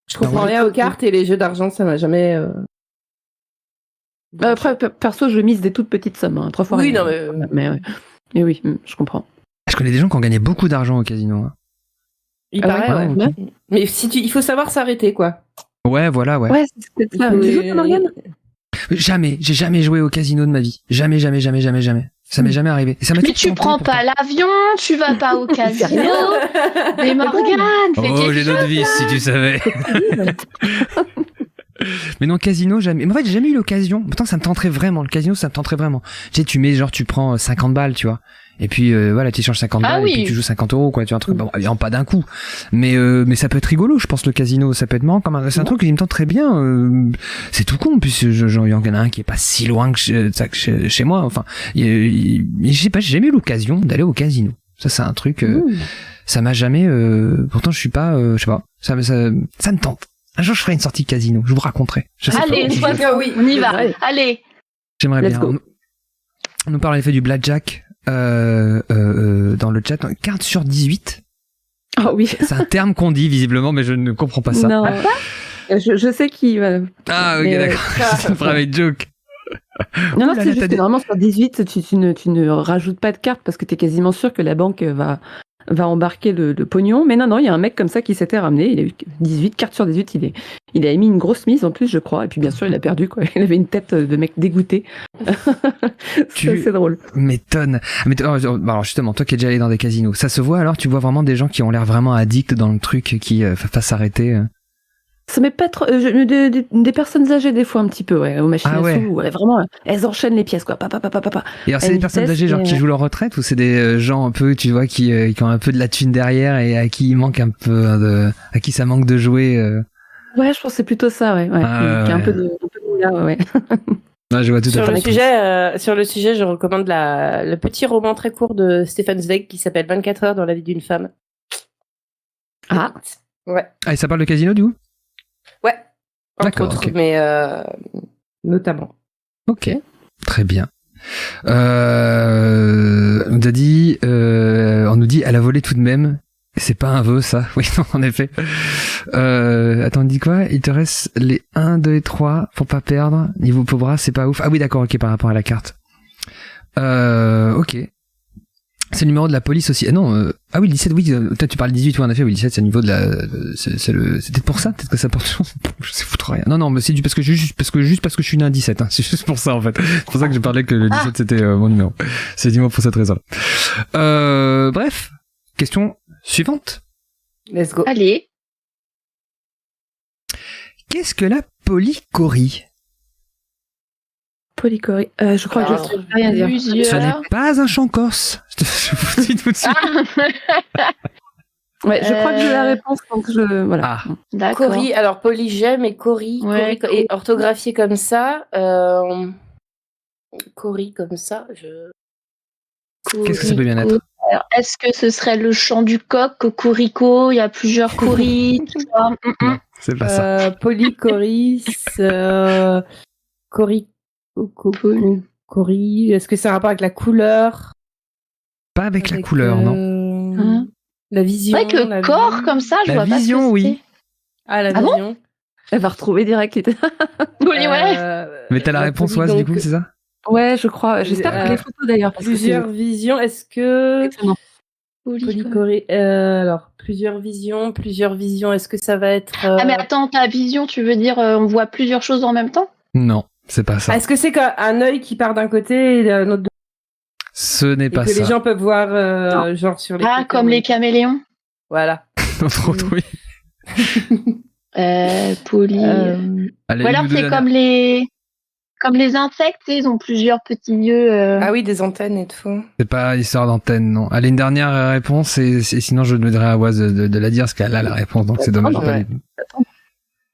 Je comprends rien aux cartes et les jeux d'argent, ça m'a jamais.
Après, perso, je mise des toutes petites sommes, hein, 3 fois.
Oui,
rien.
non,
mais oui, je comprends.
Je connais des gens qui ont gagné beaucoup d'argent au casino. Hein.
Il paraît, ouais. Mais il faut savoir s'arrêter, quoi.
Ouais, voilà, ouais.
Ouais, c'est ça. Tu joues, Morgane ?
Jamais, j'ai jamais joué au casino de ma vie. Jamais. Ça m'est jamais arrivé. Ça
mais tu prends pas l'avion, tu vas pas au casino. Mais Morgane,
oh, j'ai d'autres vies, si tu savais. Mais non, casino, jamais. Mais en fait, j'ai jamais eu l'occasion. Pourtant, ça me tenterait vraiment. Le casino, ça me tenterait vraiment. Tu sais, tu prends 50 balles, tu vois. Et puis, voilà, tu échanges 50 balles, et puis tu joues 50 €, quoi. Tu vois, un truc, bon, évidemment, pas d'un coup. Mais ça peut être rigolo, je pense, le casino. Ça peut être marrant c'est un truc qui me tente très bien. C'est tout con, puis il y en a un qui est pas si loin que chez moi. Enfin, je sais pas, j'ai jamais eu l'occasion d'aller au casino. Ça, c'est un truc, ça m'a jamais, pourtant, je suis pas, je sais pas. Ça me tente. Un jour, je ferai une sortie casino. Je vous raconterai.
Allez, une fois que oui, on y va. Allez.
J'aimerais bien. On nous parle en effet du blackjack dans le chat. Carte sur 18.
Ah oui.
C'est un terme qu'on dit visiblement, mais je ne comprends pas ça.
Non. Je sais qui.
Ah ok, d'accord. C'est un private joke.
Non, c'est juste que normalement sur 18, tu ne rajoutes pas de carte parce que tu es quasiment sûr que la banque va embarquer le pognon. Mais non, il y a un mec comme ça qui s'était ramené. Il a eu 18 cartes sur 18. Il a émis une grosse mise en plus, je crois. Et puis bien sûr, il a perdu, quoi. Il avait une tête de mec dégoûté. C'est drôle.
M'étonne. Alors justement, toi qui es déjà allé dans des casinos, ça se voit alors? Tu vois vraiment des gens qui ont l'air vraiment addicts dans le truc, qui fassent s'arrêter?
Ça m'est pas trop. Des personnes âgées, des fois, un petit peu, ouais, aux machines à sous. Ouais, vraiment, elles enchaînent les pièces, quoi. Papa.
Et alors, c'est des personnes âgées, genre, qui jouent leur retraite, ou c'est des gens un peu, tu vois, qui ont un peu de la thune derrière et à qui il manque un peu à qui ça manque de jouer
Ouais, je pense que c'est plutôt ça, ouais. Qui a un peu de là, ouais.
Ah, je vois tout à fait.
Sur le sujet, je recommande le petit roman très court de Stefan Zweig qui s'appelle 24 heures dans la vie d'une femme.
Ah.
Ouais.
Ah, et ça parle de casino, du coup?
Ouais.
D'accord,
autres,
ok.
Mais notamment.
Ok. Très bien. On nous dit, elle a volé tout de même. C'est pas un vœu, ça. Oui, non, en effet. Attends, on dit quoi? Il te reste les 1, 2 et 3 pour pas perdre. Niveau pauvre, c'est pas ouf. Ah oui, d'accord, ok, par rapport à la carte. Ok. C'est le numéro de la police aussi. Ah non, ah oui, le 17, oui, peut-être tu parles 18, oui, en effet, oui, le 17, c'est le niveau de la, c'est peut-être pour ça, peut-être que ça porte, je sais foutre rien. Non, mais c'est parce que juste parce que je suis né un 17, hein. C'est juste pour ça, en fait. C'est pour ça que je parlais que le 17 c'était mon numéro. C'est dis-moi pour cette raison. Bref. Question suivante.
Let's go.
Allez.
Qu'est-ce que la polychorie?
Polychorie. Je crois que je sais rien dire.
Ce n'est pas un chant corse. Je vous dis tout de suite.
Ouais, je crois que j'ai la réponse, donc voilà.
Ah.
D'accord.
Cory, alors polygème et Cory,
Ouais,
et orthographié comme ça. Cory comme ça,
Qu'est-ce que ça peut bien être?
Alors, est-ce que ce serait le chant du coq, cocorico? Il y a plusieurs coris, tu vois.
Non, c'est pas ça.
Polychoris, Cory, est-ce que c'est un rapport avec la couleur?
Pas avec la couleur, non.
La vision.
C'est vrai que corps comme ça, je
La
vois pas.
vision, oui.
Ah, la
Ah bon
vision.
Elle va retrouver direct.
Ouais.
Mais t'as la réponse, Oise, du coup, c'est ça?
Ouais, je crois. J'espère que les photos d'ailleurs.
Plusieurs visions. Est-ce que.
Excellent.
Polychorie. Alors, plusieurs visions. Est-ce que ça va être...
Ah, mais attends, ta vision, tu veux dire on voit plusieurs choses en même temps?
Non, c'est pas ça.
Est-ce que c'est qu'un œil qui part d'un côté et un autre de
Ce n'est pas
que
ça.
les gens peuvent voir genre sur les
Ah,
côtés,
comme les caméléons?
Voilà.
Trop, oui. Allez,
Ou alors
nous deux
c'est
dernières.
comme les insectes, tu sais, ils ont plusieurs petits yeux.
Ah oui, des antennes et tout.
C'est pas histoire d'antenne, non. Allez, une dernière réponse, et sinon je demanderai à Waz de la dire, parce qu'elle a la réponse, donc c'est dommage.
Ouais.
Pas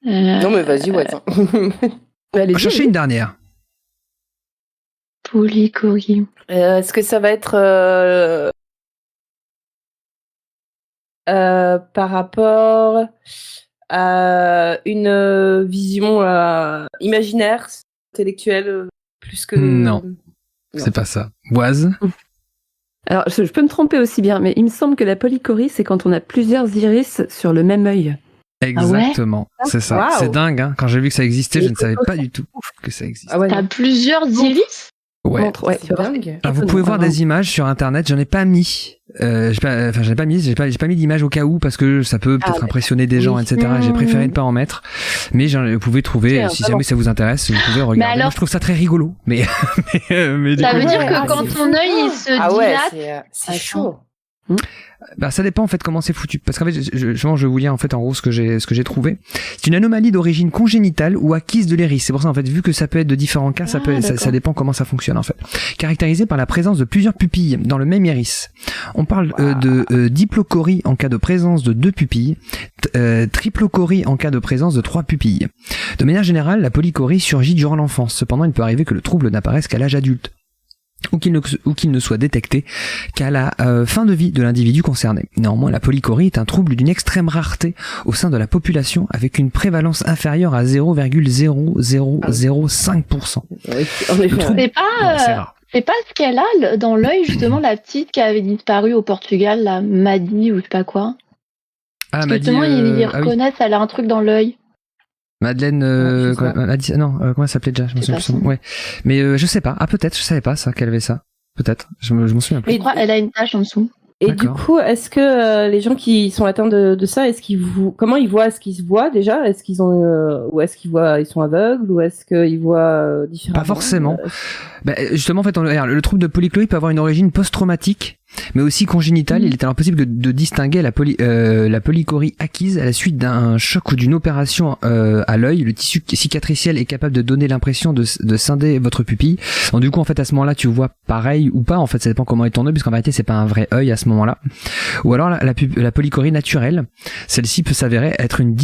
Non mais vas-y, ouais.
On va chercher une dernière.
Polychorie.
Est-ce que ça va être par rapport à une vision imaginaire, intellectuelle, plus que...
Non. C'est pas ça. Waz?
Alors, je peux me tromper aussi bien, mais il me semble que la polychorie, c'est quand on a plusieurs iris sur le même œil.
Exactement, c'est ça.
Wow.
C'est dingue, hein. Quand j'ai vu que ça existait, je ne savais pas du tout que ça existait.
Ah ouais,
T'as plusieurs iris?
Ouais.
Montre, ouais,
c'est
tu vois.
dingue.
Alors, vous pouvez voir des images sur internet, j'en ai pas mis. J'ai pas mis d'image au cas où parce que ça peut peut-être impressionner des gens, etc. J'ai préféré ne pas en mettre. Mais vous pouvez trouver, si jamais ça vous intéresse, vous pouvez regarder.
alors...
Moi, je trouve ça très rigolo. Mais du
Ça
coup,
veut dire que quand ton œil il se dilate,
c'est chaud.
bah, ça dépend en fait comment c'est foutu. Parce qu'en fait, je vais vous lire en fait en gros ce que j'ai trouvé. C'est une anomalie d'origine congénitale ou acquise de l'iris. C'est pour ça en fait, vu que ça peut être de différents cas, ça dépend comment ça fonctionne en fait. Caractérisé par la présence de plusieurs pupilles dans le même iris. On parle de diplochorie en cas de présence de 2 pupilles, triplochorie en cas de présence de 3 pupilles. De manière générale, la polychorie surgit durant l'enfance. Cependant, il peut arriver que le trouble n'apparaisse qu'à l'âge adulte, ou qu'il ne soit détecté qu'à la fin de vie de l'individu concerné. Néanmoins, la polychorie est un trouble d'une extrême rareté au sein de la population, avec une prévalence inférieure à 0,0005%.
C'est pas ce qu'elle a dans l'œil, justement, la petite qui avait disparu au Portugal, la Maddy ou je sais pas quoi.
Ah,
Maddy, justement, ils reconnaissent, elle a un truc dans l'œil.
Madeleine, comment elle s'appelait déjà? Je me souviens plus. Ouais. Mais je sais pas. Ah, peut-être, je savais pas ça, qu'elle avait ça. Peut-être. Je m'en souviens plus.
Je crois qu'elle a une tache en dessous.
Et du coup, est-ce que les gens qui sont atteints de ça, comment ils voient? Est-ce qu'ils se voient déjà? Est-ce qu'ils ont, ou est-ce qu'ils voient, ils sont aveugles, ou est-ce qu'ils voient différemment?
Pas forcément. Bah, justement, en fait, le trouble de polychorie peut avoir une origine post-traumatique, mais aussi congénitale. Il est alors possible de distinguer la polychorie acquise à la suite d'un choc ou d'une opération à l'œil. Le tissu cicatriciel est capable de donner l'impression de scinder votre pupille. Donc du coup, en fait, à ce moment-là, tu vois pareil ou pas. En fait, ça dépend comment est ton œil, puisqu'en vérité, c'est pas un vrai œil à ce moment-là. Ou alors la polychorie naturelle, celle-ci peut s'avérer être une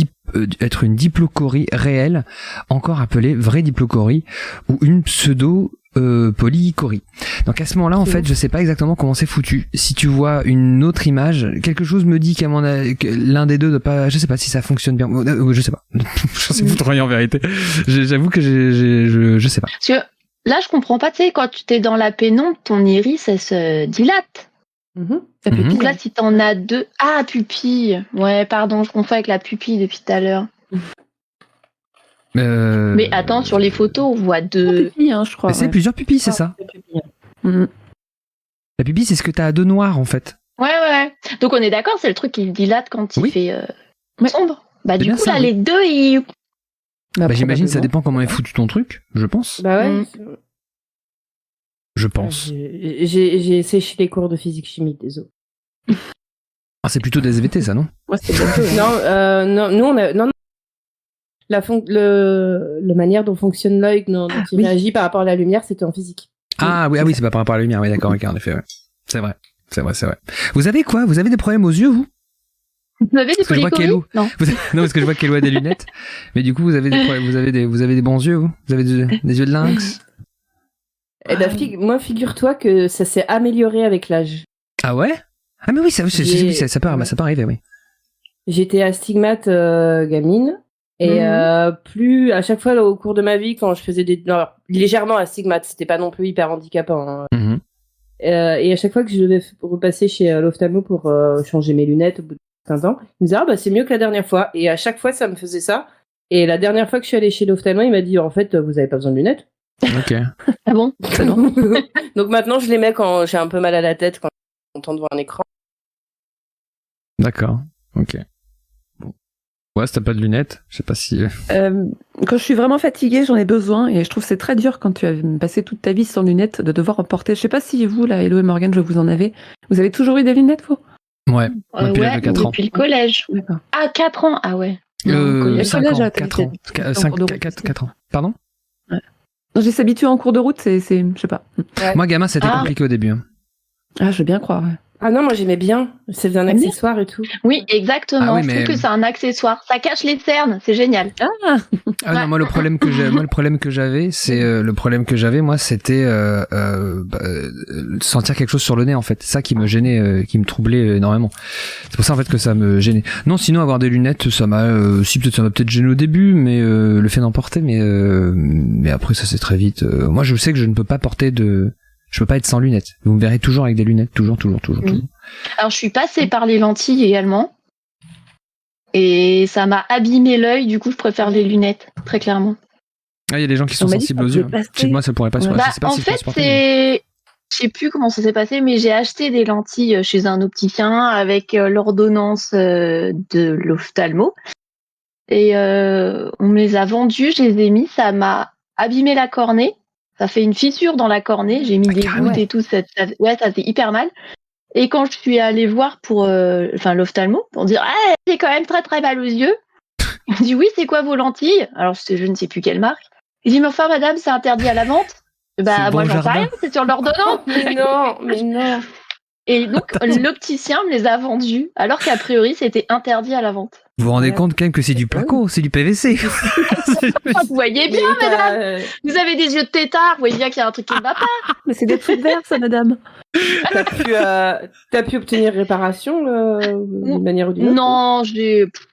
diplochorie réelle, encore appelée vraie diplochorie, ou une pseudo polychorie. Donc à ce moment-là, en fait, je sais pas exactement comment c'est foutu. Si tu vois une autre image, quelque chose me dit que l'un des deux doit pas. Je sais pas si ça fonctionne bien. Je sais pas. Je sais foutre rien en vérité. J'avoue que je sais pas.
Parce que là, je comprends pas. Tu sais, quand tu t'es dans la pénombre, ton iris, elle se dilate. Donc là, si t'en as 2, pupille. Ouais, pardon, je confonds avec la pupille depuis tout à l'heure. Mais attends, sur les photos, on voit 2
pupilles, je crois.
C'est plusieurs pupilles, c'est ça. La pupille, c'est ce que t'as à 2 noirs, en fait.
Ouais. Donc on est d'accord, c'est le truc qui dilate quand il fait sombre. Bah du coup,
ça,
là, les 2, ils...
j'imagine que ça dépend comment est foutu ton truc, je pense.
Bah ouais.
Je pense.
J'ai séché les cours de physique-chimie, désolé.
Ah, c'est plutôt des SVT, ça, non?
Ouais,
non, nous, on a... Non. La manière dont fonctionne l'œil, dont il réagit par rapport à la lumière, c'était en physique.
Ah oui, c'est pas par rapport à la lumière. Oui, d'accord, en effet, ouais. C'est vrai. Vous avez quoi? Vous avez des problèmes aux yeux, vous?
Vous avez des polychories? Non.
Non, parce que je vois qu'Elo a des lunettes. Mais du coup, vous avez des problèmes, vous avez des bons yeux, vous? Vous avez des yeux de lynx?
Eh ben, moi, figure-toi que ça s'est amélioré avec l'âge.
Ah ouais? Ah mais oui, ça peut arriver, oui.
J'étais astigmate gamine. Et plus à chaque fois là, au cours de ma vie, quand je faisais légèrement astigmate, c'était pas non plus hyper handicapant. Et à chaque fois que je devais repasser chez l'ophtalmo pour changer mes lunettes au bout d'un temps, il me disait c'est mieux que la dernière fois. Et à chaque fois ça me faisait ça. Et la dernière fois que je suis allée chez l'ophtalmo, il m'a dit en fait vous avez pas besoin de lunettes.
Ok.
Ah bon?
Donc maintenant je les mets quand j'ai un peu mal à la tête, quand je suis content devant un écran.
D'accord. Ok. Bon. Ouais, si t'as pas de lunettes, je sais pas si.
Quand je suis vraiment fatiguée, j'en ai besoin et je trouve que c'est très dur quand tu as passé toute ta vie sans lunettes de devoir en porter. Je sais pas si vous, là, Hello et Morgane, vous en avez. Vous avez toujours eu des lunettes, vous?
Ouais. Depuis l'âge de 4 ans.
Depuis le collège.
D'accord.
Ah, 4 ans. Ah ouais. Non, collège.
5
collège,
ans.
t'as
4 ans.
dit,
4 ans. Pardon?
Non, j'ai s'habituer en cours de route, c'est, je sais pas.
Ouais.
Moi, gamin, c'était
Ah.
compliqué au début. Hein.
Ah, je veux bien croire. Ouais.
Ah non, moi j'aimais bien. C'est un accessoire et tout.
Oui, exactement.
Ah oui,
Je
mais-
trouve que c'est un accessoire. Ça cache les cernes. C'est génial.
Ah,
Ah
Ouais.
non, moi le problème que j'avais, moi, c'était sentir quelque chose sur le nez en fait. C'est ça qui me gênait, qui me troublait énormément. C'est pour ça en fait que ça me gênait. Non, sinon avoir des lunettes, ça m'a peut-être gêné au début, mais le fait d'en porter, mais après ça c'est très vite. Moi je sais que je ne peux pas je peux pas être sans lunettes. Vous me verrez toujours avec des lunettes, toujours.
Alors, je suis passée par les lentilles également. Et ça m'a abîmé l'œil. Du coup, je préfère les lunettes, très clairement.
Ah, il y a des gens qui sont
On m'a dit
sensibles
que
aux
ça
yeux.
pouvait passer.
Je sais que moi ça pourrait pas.
Ouais.
Je sais pas
En
si je peux
fait,
supporter, mais-
je sais plus comment ça s'est passé, mais j'ai acheté des lentilles chez un opticien avec l'ordonnance de l'ophtalmo. Et on me les a vendues, je les ai mis, ça m'a abîmé la cornée. Ça fait une fissure dans la cornée, j'ai mis des
carrément.
gouttes et tout, ça fait hyper mal. Et quand je suis allée voir pour l'ophtalmo, pour dire ah, j'ai quand même très très mal aux yeux, il me dit oui, c'est quoi vos lentilles? Alors je ne sais plus quelle marque. Il dit mais enfin madame, c'est interdit à la vente. Bah
C'est
moi
Bon
j'en sais
Jardin.
rien, c'est sur l'ordonnance.
Mais non.
Et donc l'opticien me les a vendus, alors qu'a priori c'était interdit à la vente.
Vous vous rendez
Ouais.
compte quand même que c'est du placo, c'est du PVC.
Ah, vous voyez bien,
Mais
madame, vous avez des yeux de tétard, vous voyez bien qu'il y a un truc qui ne va pas.
mais c'est des trucs verts, ça, madame.
t'as pu obtenir réparation d'une manière ou d'une autre?
Non,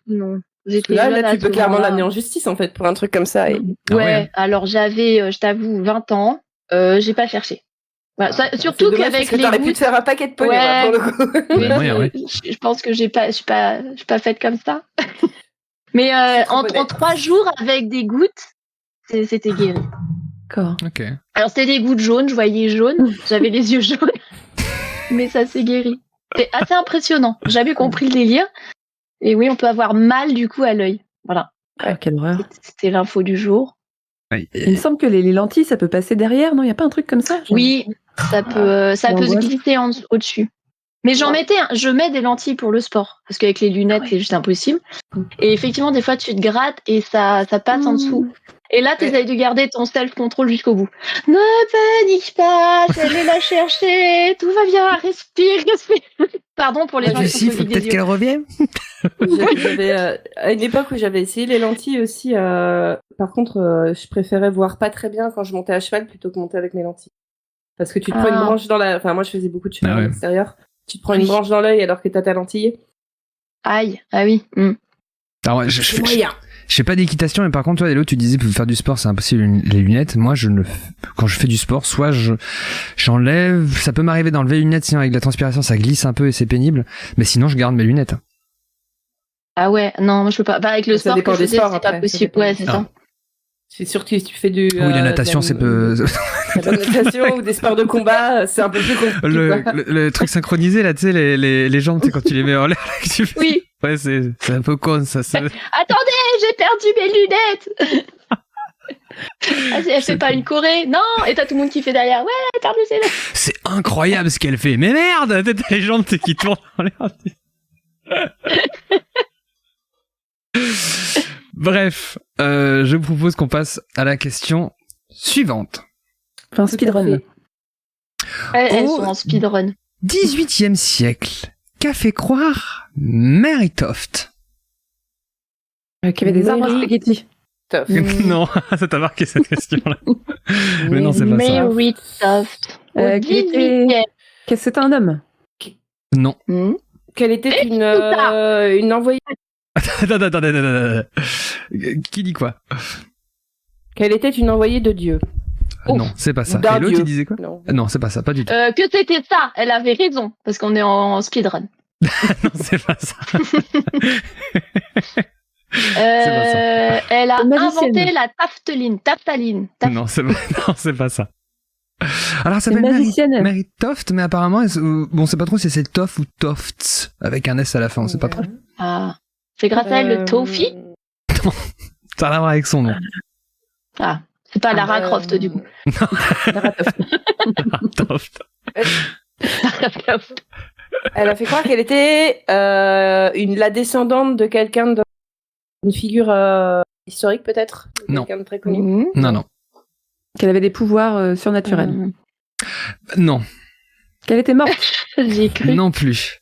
non.
Parce
J'étais
que là,
jeune à
tu
ce
peux clairement
moment-là.
l'amener en justice en fait pour un truc comme ça. Et...
Ah
Ouais,
ouais.
alors j'avais, je t'avoue, 20 ans. J'ai pas cherché. Voilà, surtout
C'est dommage
qu'avec
parce que
les
t'aurais pu
gouttes,
te faire un paquet de pognon
Ouais.
là, pour le coup.
Ouais, moyen, ouais.
je pense que je suis pas faite comme ça. Mais
C'est trop
en
honnête.
3 jours avec des gouttes, c'était guéri.
D'accord.
Ok.
Alors c'était des gouttes jaunes, je voyais jaune, j'avais les yeux jaunes, mais ça s'est guéri. C'est assez impressionnant. J'avais compris le délire. Et oui, on peut avoir mal du coup à l'œil. Voilà.
Ah, quelle horreur.
C'était l'info du jour.
Il me semble que les lentilles, ça peut passer derrière, non? Il n'y a pas un truc comme ça?
Oui, ça peut se
l'angoisse.
glisser au-dessus. Mais je mets des lentilles pour le sport, parce qu'avec les lunettes, c'est juste impossible. Et effectivement, des fois, tu te grattes et ça passe en dessous. Et là, tu essayes de garder ton self-control jusqu'au bout. Ne panique pas, allez la chercher, tout va bien, respire. Pardon pour les gens qui
Lucie,
sont
faut
solides
peut-être
des yeux.
qu'elle revienne.
J'avais, à une époque où j'avais essayé les lentilles aussi, par contre, je préférais voir pas très bien quand je montais à cheval plutôt que monter avec mes lentilles. Parce que tu te prends une branche dans la... Enfin, moi, je faisais beaucoup de cheval
Ah ouais.
à l'extérieur. Tu te prends une branche dans l'œil alors que t'as ta lentille.
Aïe, ah oui.
Alors,
C'est moyen.
je fais pas d'équitation, mais par contre, toi, Hello, tu disais pour faire du sport, c'est impossible les lunettes. Moi, quand je fais du sport, soit j'enlève, ça peut m'arriver d'enlever les lunettes, sinon avec la transpiration, ça glisse un peu et c'est pénible. Mais sinon, je garde mes lunettes.
Ah ouais, non, moi je peux pas. Bah, avec le
Ça
sport
dépend
que je
des
faisais,
sports,
c'est pas
après, ça
possible.
dépend
Ouais,
des
c'est
sports.
ça.
C'est sûr que si tu fais du...
Oui, la natation, c'est peu...
La natation ou des sports de combat, c'est un peu plus compliqué. quoi.
le truc synchronisé, là, tu sais, les jambes, tu sais, quand tu les mets en l'air, que tu fais...
Oui.
Ouais, c'est un peu con, ça.
Attendez, j'ai perdu mes lunettes. Elle fait pas une choré, non. Et t'as tout le monde qui fait derrière. Ouais, elle a perdu ses lunettes.
C'est incroyable ce qu'elle fait. Mais merde, t'as les jambes qui tournent en l'air. Bref, je vous propose qu'on passe à la question suivante.
Enfin, speedrun.
Elles
Oh.
sont en speedrun.
18e siècle. Qu'a fait croire Mary Toft?
Qui avait des arbres à
Mary-
spaghetti.
Tough.
Non, ça t'a marqué cette question-là. Mais non, c'est pas ça.
Mary Toft. Au
Qui était-
18e.
Qu'est-ce que c'est un homme?
Non.
Quelle était une envoyée...
Attends. Qui dit quoi?
Quelle était une envoyée de Dieu?
Non, c'est pas ça.
D'un
Et l'autre,
dieu.
il disait quoi?
Non.
Non, c'est pas ça, pas du tout.
Que c'était ça. Elle avait raison, parce qu'on est en speedrun.
Non, c'est pas ça.
Elle a
Une magicienne.
inventé la taftaline.
Non, c'est pas ça. Alors, ça
C'est
s'appelle
magicienne, elle.
Mary Toft, mais apparemment, bon, on sait pas trop si c'est Toff ou Tofts, avec un S à la fin, on sait pas trop.
Ah. C'est grâce à elle le Tofi.
Ça a à voir avec son nom.
Ah. C'est pas Lara Croft, du coup.
Toft.
Lara Croft.
Elle a fait croire qu'elle était la descendante de quelqu'un, une figure historique peut-être,
Non.
quelqu'un de très connu.
Non.
Qu'elle avait des pouvoirs surnaturels.
Non.
Qu'elle était morte.
J'y ai cru.
Non plus.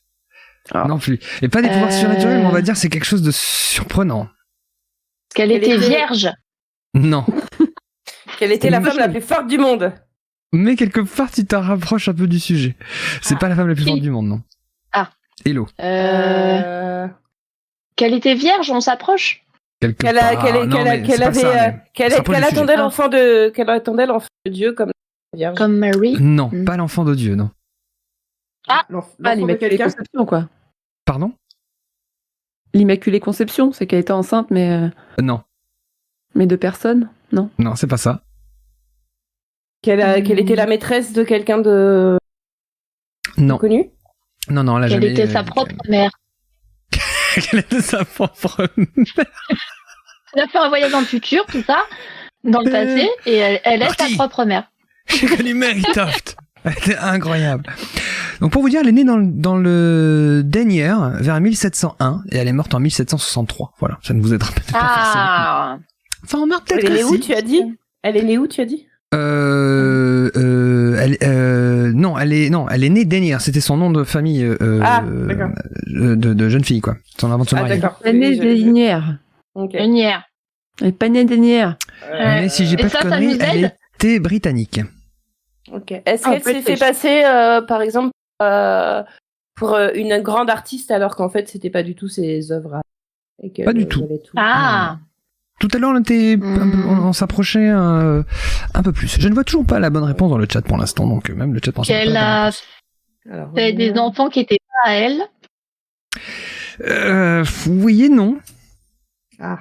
Ah.
Non plus. Et pas des pouvoirs surnaturels, mais on va dire c'est quelque chose de surprenant.
Qu'elle était vierge.
Non.
Qu'elle était la femme la plus forte du monde.
Mais quelque part, tu t'en rapproches un peu du sujet. C'est pas la femme la plus forte du monde, non.
Ah.
Hello.
Qu'elle était vierge, on s'approche.
Qu'elle attendait l'enfant de Dieu comme vierge.
Comme Marie.
Non, pas l'enfant de Dieu, non.
L'enfant de
l'Immaculée
quelqu'un.
Conception, quoi.
Pardon?
L'Immaculée Conception, c'est qu'elle était enceinte, mais
Non.
de personne, non.
Non, c'est pas ça.
Qu'elle était la maîtresse de quelqu'un de
Non.
connu.
Non, là,
Qu'elle
jamais.
était sa propre mère.
Qu'elle était sa propre.
Elle a fait un voyage dans le futur, tout ça, dans le passé, et elle est sa
Marty.
propre mère.
J'ai connu Mary Toft. Elle était incroyable. Donc pour vous dire, elle est née dans le Denier vers 1701 et elle est morte en 1763. Voilà, ça ne vous aidera peut-être pas forcément.
Ah.
Enfin, on meurt peut-être
Elle est née
que
où,
si.
tu as dit? Elle est née où, tu as dit?
Elle est née Denier. C'était son nom de famille
d'accord.
de jeune fille, quoi. Son avant de se marier.
d'accord.
Elle est née des Linières.
Ok.
Lumière.
Elle est pas née des Linières.
Mais si j'ai
Et
pas
ça,
de
ça
conneries,
nous
elle
aide
était britannique.
Ok. Est-ce qu'elle s'est
peut-être.
fait passer, par exemple, pour une grande artiste alors qu'en fait c'était pas du tout ses œuvres et que,
Pas du tout.
valait tout.
Ah.
Tout à l'heure, on s'approchait un peu plus. Je ne vois toujours pas la bonne réponse dans le chat pour l'instant, donc même le chat pense
Qu'elle
pas.
a
Alors,
fait des enfants qui étaient pas à elle.
Oui et non.
Ah.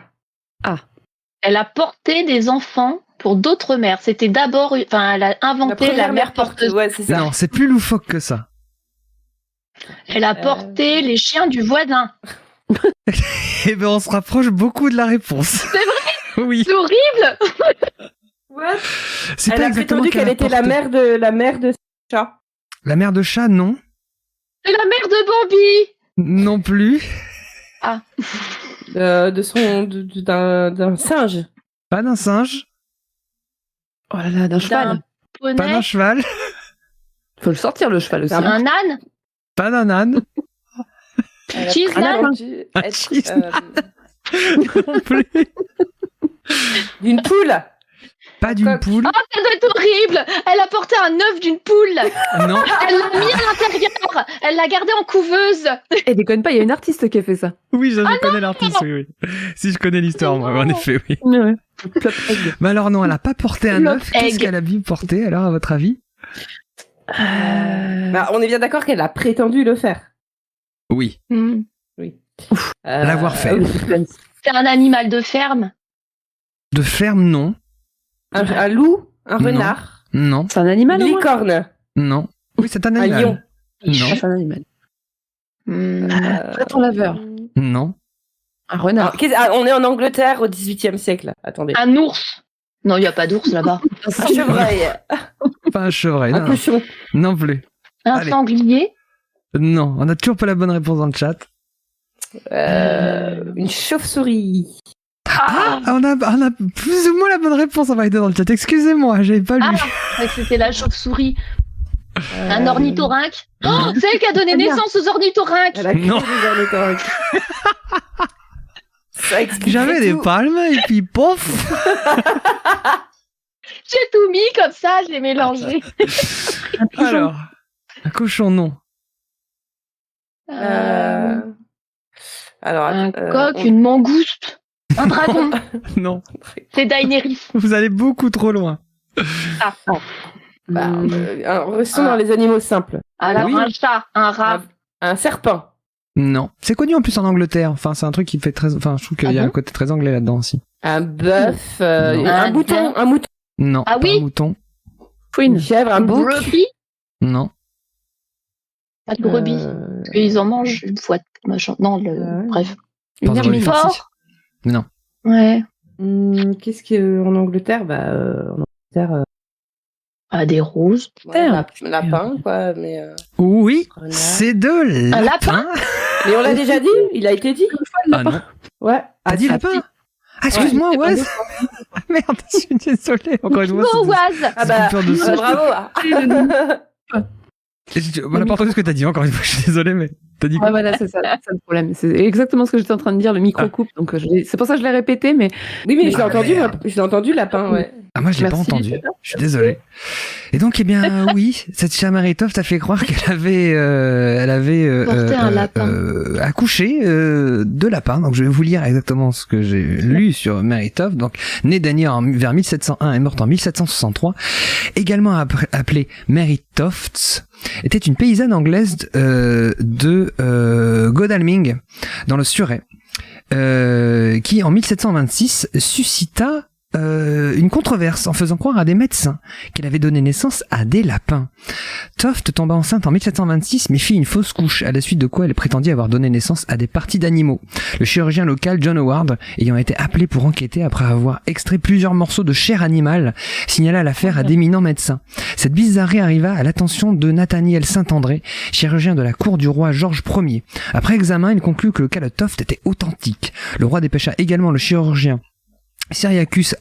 Elle a porté des enfants pour d'autres mères. C'était d'abord, elle a inventé la mère porteuse.
Ouais, c'est ça.
Non, c'est plus loufoque que ça.
Elle a porté les chiens du voisin.
Eh ben, on se rapproche beaucoup de la réponse.
C'est vrai?
Oui.
C'est horrible.
What?
C'est
Elle
pas
a
exactement
prétendu qu'elle
a
était la
porté.
mère de chat.
La mère de chat, non.
C'est la mère de Bambi.
Non plus.
D'un singe.
Pas d'un singe.
Oh là là, d'un cheval.
Poney.
Pas d'un cheval.
Faut le sortir, le cheval aussi.
Un âne.
Pas d'un âne.
Cheese-âne.
Un cheese-âne. Non plus.
D'une poule.
Pas d'une poule.
Ah, ça doit être horrible. Elle a porté un œuf d'une poule.
Non.
Elle l'a mis à l'intérieur. Elle l'a gardé en couveuse.
Eh, déconne pas, il y a une artiste qui a fait ça.
Oui, je connais l'artiste, oui. Si je connais l'histoire, moi, en effet, oui.
Ouais. Plop egg.
Mais alors non, elle a pas porté un
Plop
œuf. Qu'est-ce
egg.
qu'elle a bien porté, alors, à votre avis?
Bah, on est bien d'accord qu'elle a prétendu le faire.
Oui. L'avoir fait.
C'est un animal de ferme.
De ferme, non.
Un loup, un
Non.
renard,
Non.
C'est un animal,
une
au moins
licorne,
Non. Oui, c'est un
un
animal.
lion.
Ah,
Non.
c'est un animal.
Hmm.
Raton laveur.
Non.
Un renard.
On est en Angleterre au XVIIIe siècle. Attendez.
Un ours. Non, il n'y a pas d'ours là-bas.
Un chevreuil.
Pas un chevreuil.
Un
Non,
cochon.
non plus.
Un
Allez.
sanglier.
Non. On a toujours pas la bonne réponse dans le chat.
Une chauve-souris.
Ah, on a plus ou moins la bonne réponse en vérité dans le chat. Excusez-moi, j'avais pas lu.
C'était la chauve-souris. Un ornithorynque. Oh, c'est elle qui a donné
bien.
naissance aux ornithorynques.
Elle a créé
Non.
des ornithorynques. Ça explique
J'avais des
tout.
palmes et puis pof.
J'ai tout mis comme ça, je l'ai mélangé.
Alors, un cochon, non.
Alors,
Un coq, une mangouste. Un dragon.
Non.
C'est Daenerys.
Vous allez beaucoup trop loin.
restons dans les animaux simples.
Alors,
Oui.
un chat, un rat.
Un serpent.
Non. C'est connu en plus en Angleterre. Enfin, c'est un truc qui fait très. Enfin, je trouve qu'il y a
bon
un côté très anglais là-dedans aussi.
Un bœuf.
Non.
Un mouton. Un mouton.
Non.
Ah
pas
oui.
un mouton.
Une chèvre, un bouc.
Brebis.
Non.
Pas de brebis. Parce qu'ils en mangent une fois. Machin. Non, bref.
Une
hermine
fort. Non.
Ouais.
Qu'est-ce qu'en Angleterre en Angleterre,
des roses.
lapin, quoi. Mais,
oui,
renard.
c'est de lapin.
lapin.
Mais on l'a déjà dit. Il a été dit.
Ah non.
Ouais.
T'as dit lapin? Ah, excuse-moi, ouais. Merde, je suis désolé. Encore une fois.
Oise.
Ah bah, bravo.
On n'a pas entendu ce que t'as dit, encore une fois, je suis désolé, mais t'as dit quoi?
Ouais, voilà, c'est ça le problème. C'est exactement ce que j'étais en train de dire, le micro coupe. Donc, c'est pour ça que je l'ai répété, mais.
Oui, mais je l'ai entendu, lapin, ouais.
Ah, moi, je l'ai pas
Merci.
entendu. Je suis désolé. Et donc, eh bien, oui, cette chère Mary Toft a fait croire qu'elle avait,
Porté un lapin.
accouché de lapin. Donc, je vais vous lire exactement ce que j'ai lu sur Mary Toft. Donc, née d'Annie vers 1701 et morte en 1763, également appelée Mary Tofts, était une paysanne anglaise de Godalming, dans le Surrey, qui en 1726 suscita une controverse en faisant croire à des médecins qu'elle avait donné naissance à des lapins. Toft tomba enceinte en 1726 mais fit une fausse couche, à la suite de quoi elle prétendit avoir donné naissance à des parties d'animaux. Le chirurgien local John Howard, ayant été appelé pour enquêter après avoir extrait plusieurs morceaux de chair animale, signala l'affaire à d'éminents médecins. Cette bizarrerie arriva à l'attention de Nathaniel Saint-André, chirurgien de la cour du roi Georges Ier. Après examen, il conclut que le cas de Toft était authentique. Le roi dépêcha également le chirurgien Cyriacus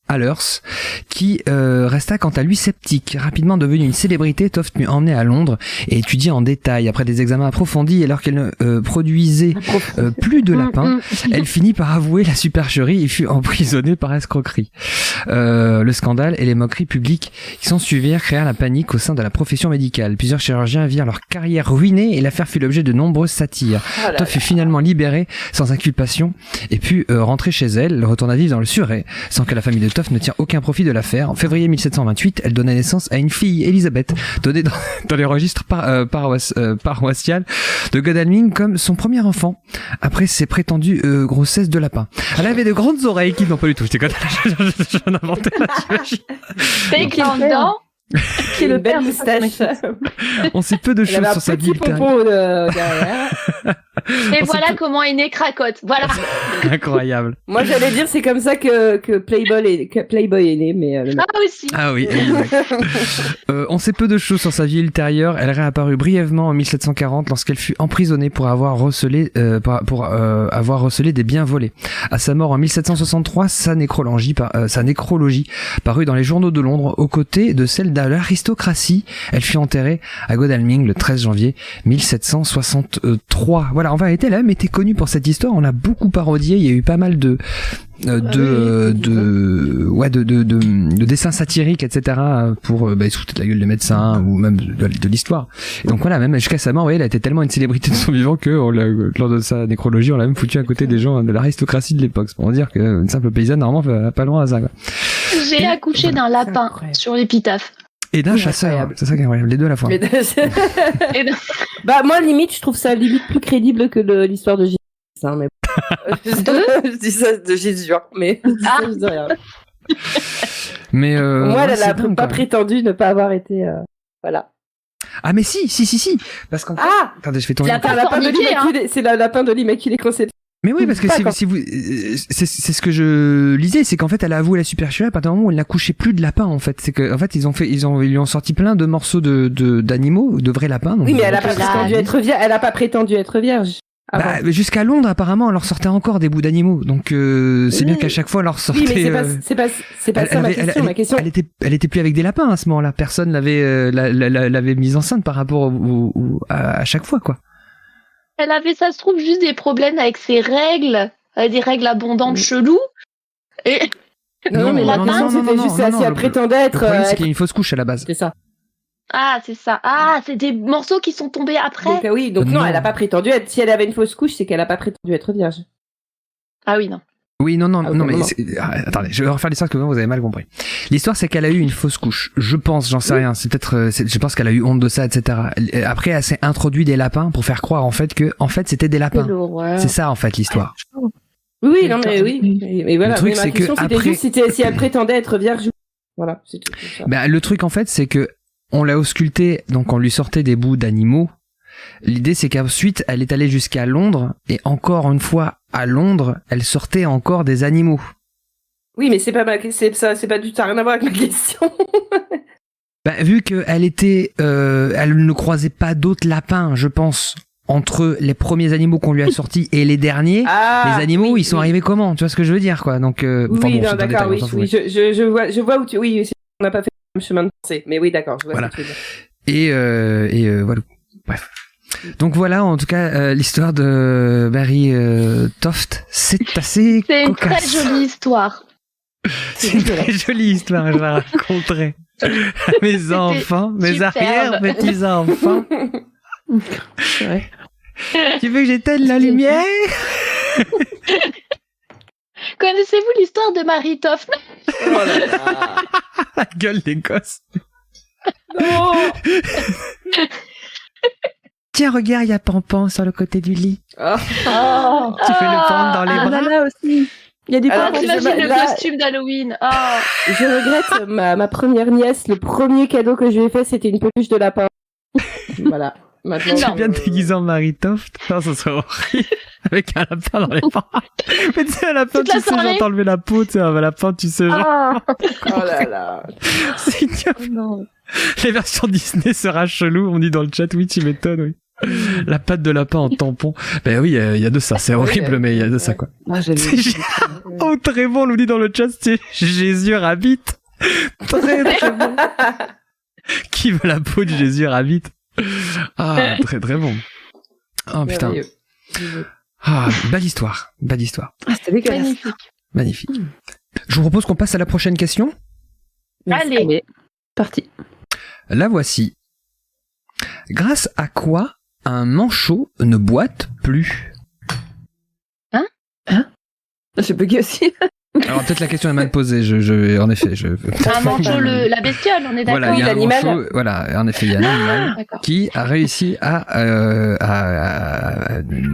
Allers, qui resta quant à lui sceptique. Rapidement devenu une célébrité, Toft fut emmené à Londres et étudié en détail. Après des examens approfondis, alors qu'elle ne produisait plus de lapins, elle finit par avouer la supercherie et fut emprisonnée par escroquerie. Le scandale et les moqueries publiques qui s'en suivirent créèrent la panique au sein de la profession médicale. Plusieurs chirurgiens virent leur carrière ruinée et l'affaire fit l'objet de nombreuses satires. Toft fut finalement libérée sans inculpation et put rentrer chez elle. Elle retourna vivre dans le Surrey sans que la famille de Toft ne tire aucun profit de l'affaire. En février 1728, elle donna naissance à une fille, Elisabeth, donnée dans les registres paroissiales de Godalming comme son premier enfant, après ses prétendues grossesses de lapin. Elle avait de grandes oreilles qui n'ont pas du tout. J'étais j'en inventais là, j'imagine.
T'es dedans.
C'est le belle moustache.
On sait peu de choses sur sa vie.
Derrière.
Et voilà comment est née Cracotte. Voilà.
Incroyable.
Moi, j'allais dire, c'est comme ça que Playboy est né, mais.
Aussi.
Ah oui, exact. On sait peu de choses sur sa vie ultérieure. Elle réapparut brièvement en 1740 lorsqu'elle fut emprisonnée pour avoir recelé des biens volés. À sa mort en 1763, sa nécrologie parut dans les journaux de Londres aux côtés de celle de l'aristocratie. Elle fut enterrée à Godalming le 13 janvier 1763. Voilà, en vérité, elle a même été connue pour cette histoire. On l'a beaucoup parodiée. Il y a eu pas mal de dessins satiriques, etc. pour se foutre de la gueule des médecins ou même de l'histoire. Et donc voilà, même jusqu'à sa mort, elle a été tellement une célébrité de son vivant que lors de sa nécrologie, on l'a même foutu à côté des gens de l'aristocratie de l'époque. C'est pour dire qu'une simple paysanne, normalement, va pas loin à ça, quoi.
J'ai accouché d'un lapin sur l'épitaphe.
Et d'un chasseur. C'est ça qui est incroyable. Les deux à la fois.
Bah, moi, limite, je trouve ça limite plus crédible que l'histoire de Jésus. Mais... je dis ça de Jésus, mais je dis rien.
Mais
moi, elle n'a pas prétendu ne pas avoir été. Voilà.
Ah, mais si. Parce qu'en fait... Attendez, je fais tourner.
C'est le lapin de l'Immaculée Conception.
Mais oui, parce que si vous, c'est ce que je lisais, c'est qu'en fait, elle a avoué la supercherie à partir du moment où elle n'accouchait plus de lapins, en fait. C'est que, en fait, ils lui ont sorti plein de morceaux d'animaux, de vrais lapins. Donc
oui, mais elle a pas prétendu être vierge. Elle a pas prétendu être vierge.
Bah, jusqu'à Londres, apparemment, elle leur sortait encore des bouts d'animaux. Donc, c'est bien qu'à chaque fois, elle leur sortait.
Oui, mais c'est pas ça ma question. Ma question.
Elle était plus avec des lapins à ce moment-là. Personne l'avait mise enceinte par rapport à chaque fois, quoi.
Elle avait, ça se trouve, juste des problèmes avec ses règles, des règles abondantes cheloues. Et...
Non, mais la question, c'était juste si elle prétendait être...
Le problème, c'est qu'il y a une fausse couche à la base.
C'est ça.
Ah, c'est ça. Ah, c'est des morceaux qui sont tombés après.
Donc, oui, donc non, elle n'a pas prétendu être... Si elle avait une fausse couche, c'est qu'elle n'a pas prétendu être vierge.
Ah oui, non.
Oui, non, mais attendez, je vais refaire l'histoire parce que vous avez mal compris. L'histoire, c'est qu'elle a eu une fausse couche. Je pense, j'en sais rien. C'est peut-être, je pense qu'elle a eu honte de ça, etc. Après, elle s'est introduit des lapins pour faire croire, en fait, c'était des lapins. C'est ça, en fait, l'histoire.
Oui, non, mais oui. Mais voilà.
Le truc,
ma
c'est
question,
que
c'était
après...
juste si elle prétendait être vierge. Voilà, c'est tout ça.
Bah, le truc, en fait, c'est que on l'a ausculté, donc on lui sortait des bouts d'animaux. L'idée, c'est qu'ensuite, elle est allée jusqu'à Londres, et encore une fois, à Londres, elle sortait encore des animaux.
Oui, mais c'est pas c'est pas du tout, ça n'a rien à voir avec ma question.
Bah, vu qu'elle était, elle ne croisait pas d'autres lapins, je pense, entre les premiers animaux qu'on lui a sortis et les derniers. Les animaux, ils sont arrivés comment? Tu vois ce que je veux dire, quoi. Donc,
oui, non, d'accord, oui, je vois où tu, oui, on n'a pas fait le même chemin de pensée, mais oui, d'accord, je vois
voilà.
ce que tu veux dire.
Et voilà. Bref. Donc voilà, en tout cas, l'histoire de Barry Toft, c'est assez
C'est une
cocasse.
très jolie histoire.
C'est une très jolie histoire, je la raconterai à mes enfants, mes
superbe.
arrière-petits-enfants.
C'est vrai.
Tu veux que j'éteigne la lumière?
Connaissez-vous l'histoire de Marie Toff?
Oh là là.
La gueule des gosses.
Non.
Tiens, regarde, il y a Pampan sur le côté du lit.
Oh.
Tu fais le prendre dans les
Ah,
bras.
Nana aussi. Il y a du
Alors,
pain.
T'imagines le
là-
costume d'Halloween? Ah.
Je regrette ma première nièce, le premier cadeau que je lui ai fait, c'était une peluche de lapin. Voilà. Maintenant,
Tu viens de déguiser en Marie Toft? Non, ça serait horrible. Avec un lapin dans les bras. Mais tu sais, un lapin,
Toute
tu
la
sais,
soirée.
genre t'enlever la peau, tu sais, un lapin, tu sais, genre.
Ah.
Oh là là.
C'est ignoble.
Non.
Les versions Disney sera chelou, on dit dans le chat, oui, tu m'étonnes, oui. La patte de lapin en tampon. Ben oui, il y a de ça, c'est horrible, mais il y a de ça, quoi.
Ah, j'avais
Oh, très bon, on nous dit dans le chat, c'est Jésus Rabbit. Très, très bon. Qui veut la peau de Jésus Rabbit? Ah, très, très bon. Oh, putain.
Merveilleux.
Ah, belle histoire. Belle histoire.
Ah, c'était dégueulasse.
Magnifique.
Magnifique. Je vous propose qu'on passe à la prochaine question.
Allez.
Allez, parti.
La voici. Grâce à quoi un manchot ne boite plus?
J'ai bugué aussi.
Alors peut-être la question est mal posée. En effet,
Un manchot, la bestiole, on est d'accord.
Voilà, il y a un
l'animal.
manchot. Voilà, en effet, il y a un animal
D'accord.
qui a réussi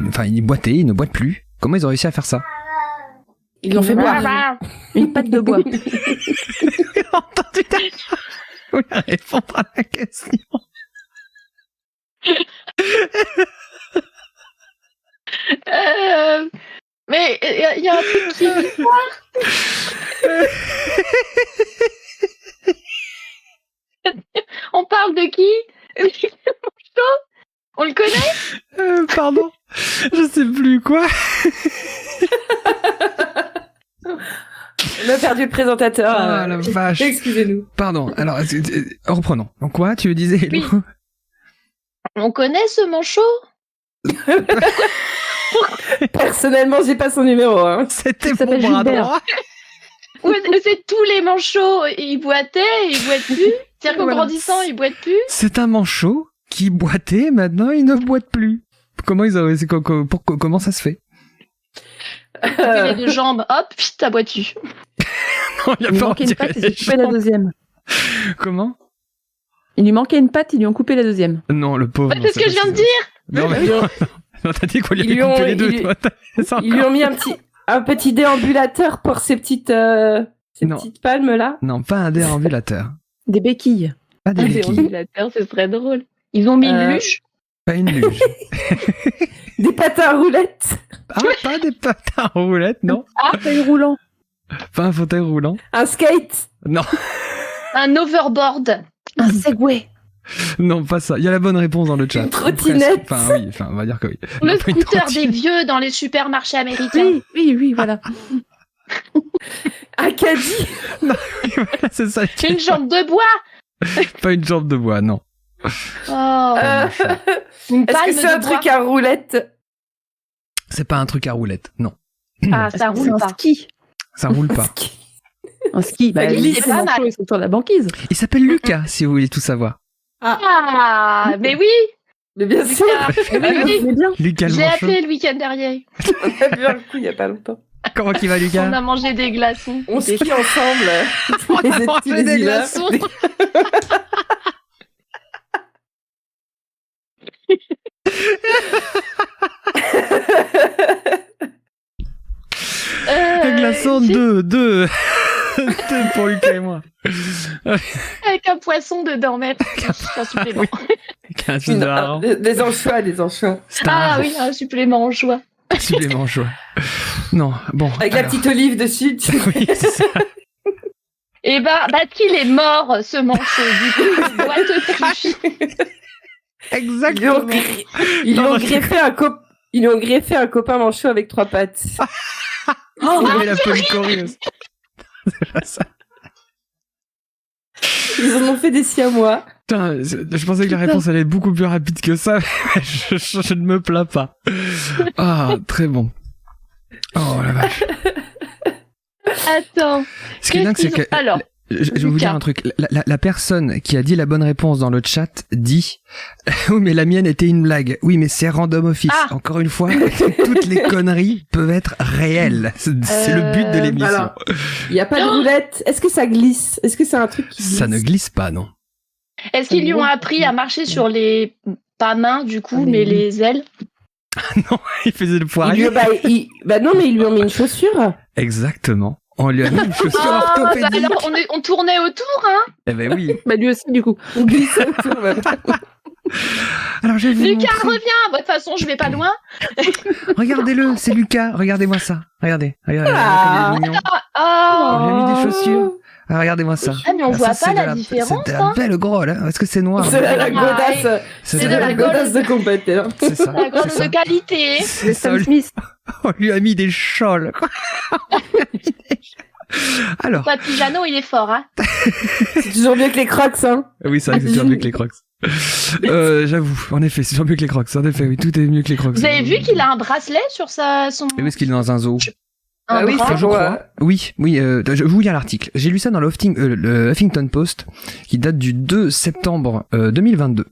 enfin, il boitait, il ne boite plus. Comment ils ont réussi à faire ça?
Ils l'ont fait boire.
Une patte de bois.
Entendu Oui, répondre à la question.
Mais il y a un truc qui est bizarre. On parle de qui? On le connaît?
Pardon, je sais plus quoi.
On a perdu le présentateur.
Ah la vache.
Excusez-nous.
Pardon. Alors, reprenons. Donc quoi, tu disais Hello?
Oui. On connaît ce manchot?
Personnellement, j'ai pas son numéro. Hein.
C'était
Il
mon
s'appelle
bras
Gilbert.
droit.
Ouais, c'est tous les manchots, ils boitaient, ils boitent plus. C'est-à-dire qu'en
Voilà.
grandissant, ils boitent plus.
C'est un manchot qui boitait, maintenant il ne boite plus. Comment ils ont, comment ça se fait?
Il a deux jambes, hop, pfft, t'as boitu.
Non, il y a
Il lui
pas
manquait
on
une
dirait
patte, ils
les
ont coupé la
jambes.
deuxième.
Comment?
Il lui manquait une patte, ils lui ont coupé la deuxième.
Non, le pauvre.
Bah,
non,
c'est ce que je viens de dire.
Non, mais non, t'as dit qu'on lui
Ils
avait
lui ont-
coupé les deux,
ils-
toi. C'est
Ils lui
encore-
ont mis un petit déambulateur pour ces petites
Non.
palmes là.
Non, pas un déambulateur.
Des béquilles.
Pas des
Un
béquilles.
déambulateur, ce serait drôle. Ils ont mis une luche.
Pas une luge.
Des patins à roulettes.
Ah, pas des patins à roulettes, non.
Fauteuil roulant.
Pas un fauteuil roulant.
Un skate.
Non,
Un overboard.
Un Segway.
non, pas ça. Il y a la bonne réponse dans le chat.
Une trottinette.
Presque. Enfin, oui, on va dire que oui.
Le
Non, pas une
scooter des
trottinette.
vieux dans les supermarchés américains.
Oui, voilà.
Un caddie.
Voilà, c'est ça.
Une jambe de bois.
Pas une jambe de bois, non.
Oh.
Pas
Une
Est-ce
palme
que c'est un
de
truc
bois.
à roulettes?
C'est pas un truc à roulette, non.
Ah,
Est-ce
ça
que c'est
roule
un
pas.
ski.
Ça roule pas.
Un ski. Bah,
Ça glisse,
lui,
c'est
c'est
pas
un
mal.
manchot, ils sont sur la banquise.
Il s'appelle Lucas, si vous voulez tout savoir.
Ah, mais oui.
Mais bien sûr.
Ah oui.
C'est bien.
Lucas le
Je l'ai
manchot.
appelé le week-end dernier.
On a bu un coup il y a pas longtemps.
Comment qu'il va,
On
Lucas?
a mangé des glaçons.
On skie ensemble.
On a
Les
mangé
petits
des
hivers.
glaçons.
Euh,
Un glaçon,
si-
deux pour Lucas et moi.
Avec un poisson dedans, même. C'est un supplément.
Un truc de hareng.
Des anchois.
C'est un
Ah oui, un supplément en choix.
supplément en choix. Non, bon.
Avec la petite olive dessus.
Oui, c'est ça.
Et parce qu'il est mort, ce manchot. Du coup, il doit te plus.
Exactement.
Ils lui ont greffé un copain manchot avec 3 pattes.
La polychoriose. C'est pas ça.
Ils en ont fait des siamois.
Putain, je pensais que la réponse allait être beaucoup plus rapide que ça, mais je ne me plains pas. Ah, très bon. Oh la vache.
Attends.
Ce qui est dingue, c'est que...
Alors,
je vais vous dire un truc. La personne qui a dit la bonne réponse dans le chat dit « Oui, mais la mienne était une blague. Oui, mais c'est Random Office. Encore une fois, toutes les conneries peuvent être réelles. C'est le but de l'émission.
Il n'y a pas de roulette. Est-ce que ça glisse? Est-ce que c'est un truc qui glisse?
Ça ne glisse pas, non.
est-ce qu'ils lui ont appris à marcher sur les... Pas mains, du coup, mais les ailes?
Non, il faisait le poirier.
Non, mais ils lui ont mis une chaussure.
Exactement. On lui a mis une chaussure orthopédique.
Alors, on tournait autour, hein?
Eh ben oui.
Lui aussi, du coup.
On glissait autour, même.
Alors, je vais vous
Lucas,
montrer.
reviens! De toute façon, je vais pas loin.
Regardez-le, c'est Lucas. Regardez-moi ça. Regardez. Comme il est mignon.
Oh!
On lui a mis des chaussures. Ah, regardez-moi ça.
Ah, mais on voit
ça,
pas
c'est
la différence,
C'est de la belle grolle. Hein. Est-ce que c'est noir?
C'est la godasse.
C'est
de
de
la
godasse de compétence.
C'est ça.
La grande
c'est ça.
de qualité.
C'est ça.
Sam Smith.
On lui a mis des choles. Alors.
Papy Jeannot, il est fort, hein?
C'est toujours mieux que les crocs, hein.
Oui, c'est vrai que c'est toujours mieux que les crocs. J'avoue, en effet, c'est toujours mieux que les crocs. En effet, oui, tout est mieux que les crocs.
Vous avez vu qu'il a un bracelet sur son...
Et où est-ce qu'il est dans un zoo?
Ah oui,
bras?
c'est
Je crois. Oui, je vous lis l'article. J'ai lu ça dans le Huffington Post, qui date du 2 septembre 2022.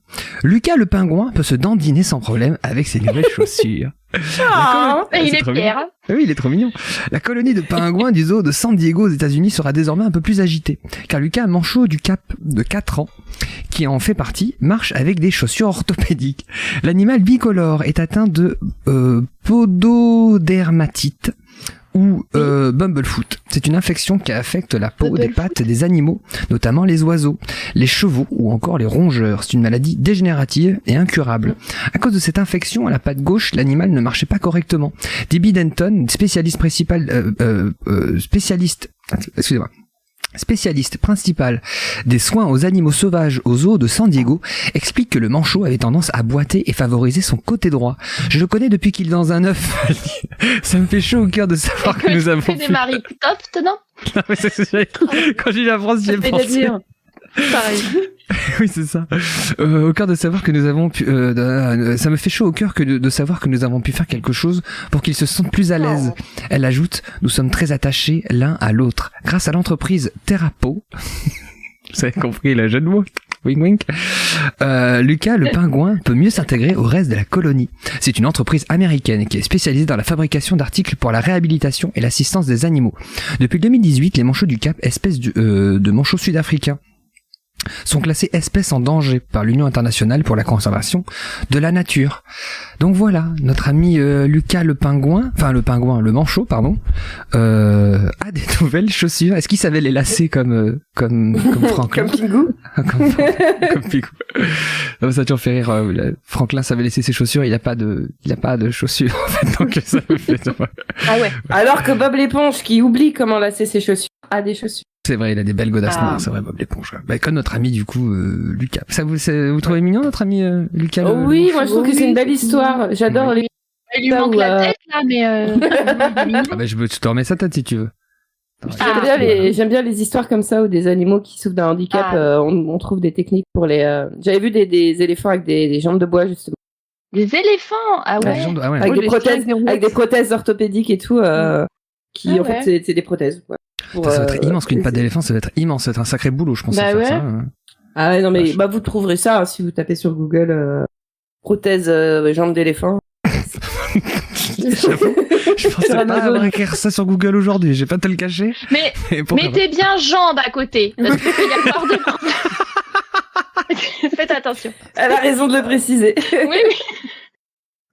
Lucas le pingouin peut se dandiner sans problème avec ses nouvelles chaussures.
Et il est
trop
fier.
mignon. Oui, il est trop mignon. La colonie de pingouins du zoo de San Diego aux États-Unis sera désormais un peu plus agitée, car Lucas, un manchot du Cap de 4 ans, qui en fait partie, marche avec des chaussures orthopédiques. L'animal bicolore est atteint de pododermatite ou bumblefoot. C'est une infection qui affecte la peau des pattes des animaux, notamment les oiseaux, les chevaux ou encore les rongeurs. C'est une maladie dégénérative et incurable. À cause de cette infection à la patte gauche, l'animal ne marchait pas correctement. Debbie Denton, spécialiste principal des soins aux animaux sauvages au zoo de San Diego, explique que le manchot avait tendance à boiter et favoriser son côté droit. Je le connais depuis qu'il est dans un œuf. Ça me fait chaud au cœur de savoir que nous avons
fait des maris Toft, non?
Non, mais quand j'ai eu la France, j'y ai pensé.
Pareil.
Oui, c'est ça. Au cœur de savoir que nous avons pu, ça me fait chaud au cœur que de savoir que nous avons pu faire quelque chose pour qu'ils se sentent plus à l'aise. Elle ajoute, nous sommes très attachés l'un à l'autre. Grâce à l'entreprise Therapo, vous avez compris le jeu de mots. Wink wink. Lucas le pingouin peut mieux s'intégrer au reste de la colonie. C'est une entreprise américaine qui est spécialisée dans la fabrication d'articles pour la réhabilitation et l'assistance des animaux. Depuis 2018, les manchots du Cap, espèce de manchots sud-africains, sont classés espèces en danger par l'Union internationale pour la conservation de la nature. Donc voilà, notre ami Lucas le manchot, pardon, a des nouvelles chaussures. Est-ce qu'il savait les lacer comme Franklin?
Comme Pingou.
Comme Pingou. Ça m'a toujours fait rire. Franklin savait laisser ses chaussures, il a pas de chaussures en fait, donc ça me fait.
Ah ouais.
Alors que Bob l'éponge, qui oublie comment lasser ses chaussures, a des chaussures.
C'est vrai, il a des belles godasses noires, c'est vrai, Bob l'éponge. Bah, comme notre ami, du coup, Lucas. Ça, vous trouvez mignon, notre ami Lucas?
Oui, moi je trouve que c'est une belle histoire. J'adore les...
Il lui manque la tête, là, mais...
Ah bah, je te remets sa tête, si tu veux.
J'aime bien les histoires comme ça où des animaux qui souffrent d'un handicap, on trouve des techniques pour les... J'avais vu des éléphants avec des jambes de bois, justement.
Des éléphants? Ah ouais.
Avec des prothèses orthopédiques et tout, qui en fait c'est des prothèses. Ouais.
Ça va être immense qu'une patte d'éléphant, ça va être immense, ça va être un sacré boulot, je pense.
Bah ouais.
Ça.
Ah ouais, non mais vous trouverez ça hein, si vous tapez sur Google prothèse jambes d'éléphant.
Je pensais pas avoir écrire ça sur Google aujourd'hui, j'ai pas te le cacher.
Mais mettez bien jambes à côté, parce qu'il y a peur de... Faites attention.
Elle a raison de le préciser.
Oui.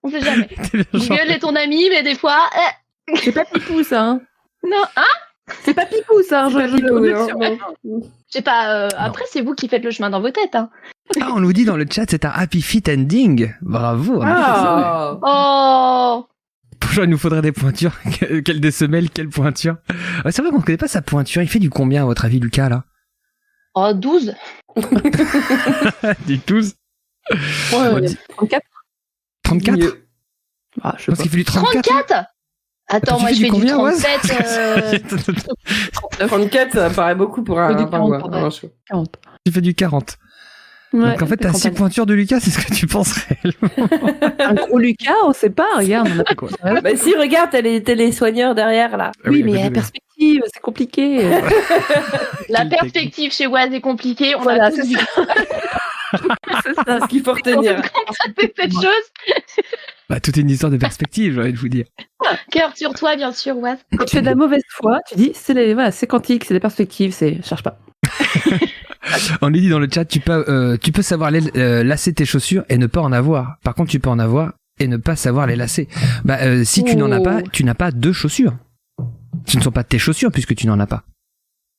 On sait jamais. Google est ton ami, mais des fois...
C'est pas Pipou, ça, hein?
Non, hein?
C'est pas Pipou, ça,
C'est pas Pipou,
Je sais pas, après, c'est vous qui faites le chemin dans vos têtes. Hein.
Ah, on nous dit dans le chat, c'est un happy feet ending. Bravo. on a fait ça.
Oh
Prochain, il nous faudrait des pointures. Quelle des semelles, quelle pointure. Ouais, c'est vrai qu'on ne connaît pas sa pointure. Il fait du combien, à votre avis, Lucas, là?
Oh, 12.
Du 12.
Ouais,
On dit
34.
34?
Mieux.
Ah,
Je
je sais
pense
pas.
qu'il fait du 34.
34 Attends, moi,
tu
je
fais
fais
du
du
combien, Oise
37.
34, ça paraît beaucoup pour
Oui, du
un
40,
pingouin.
ouais. 40.
Tu fais du 40.
Ouais,
Donc en fait, t'as 6
campagne.
pointures de Lucas, c'est ce que tu penses réellement.
Un gros Lucas, on sait pas, regarde, on a fait quoi.
Bah si, regarde, t'as les soigneurs derrière, là.
Ah
Oui, mais
oui,
la perspective, c'est compliqué.
La
Quelle
perspective chez Oise est compliquée. On
Voilà,
a tous
c'est
vu
C'est ça.
C'est ce qu'il faut retenir.
constater cette chose.
Bah, tout est une histoire de perspective, j'ai envie de vous dire.
Cœur sur toi, bien sûr, Oise.
Quand tu fais de la mauvaise foi, tu dis, c'est quantique, c'est des perspectives, cherche pas.
On lui dit dans le chat, tu peux savoir lasser tes chaussures et ne pas en avoir. Par contre, tu peux en avoir et ne pas savoir les lasser. Bah, si tu n'en as pas, tu n'as pas de chaussures. Ce ne sont pas tes chaussures puisque tu n'en as pas.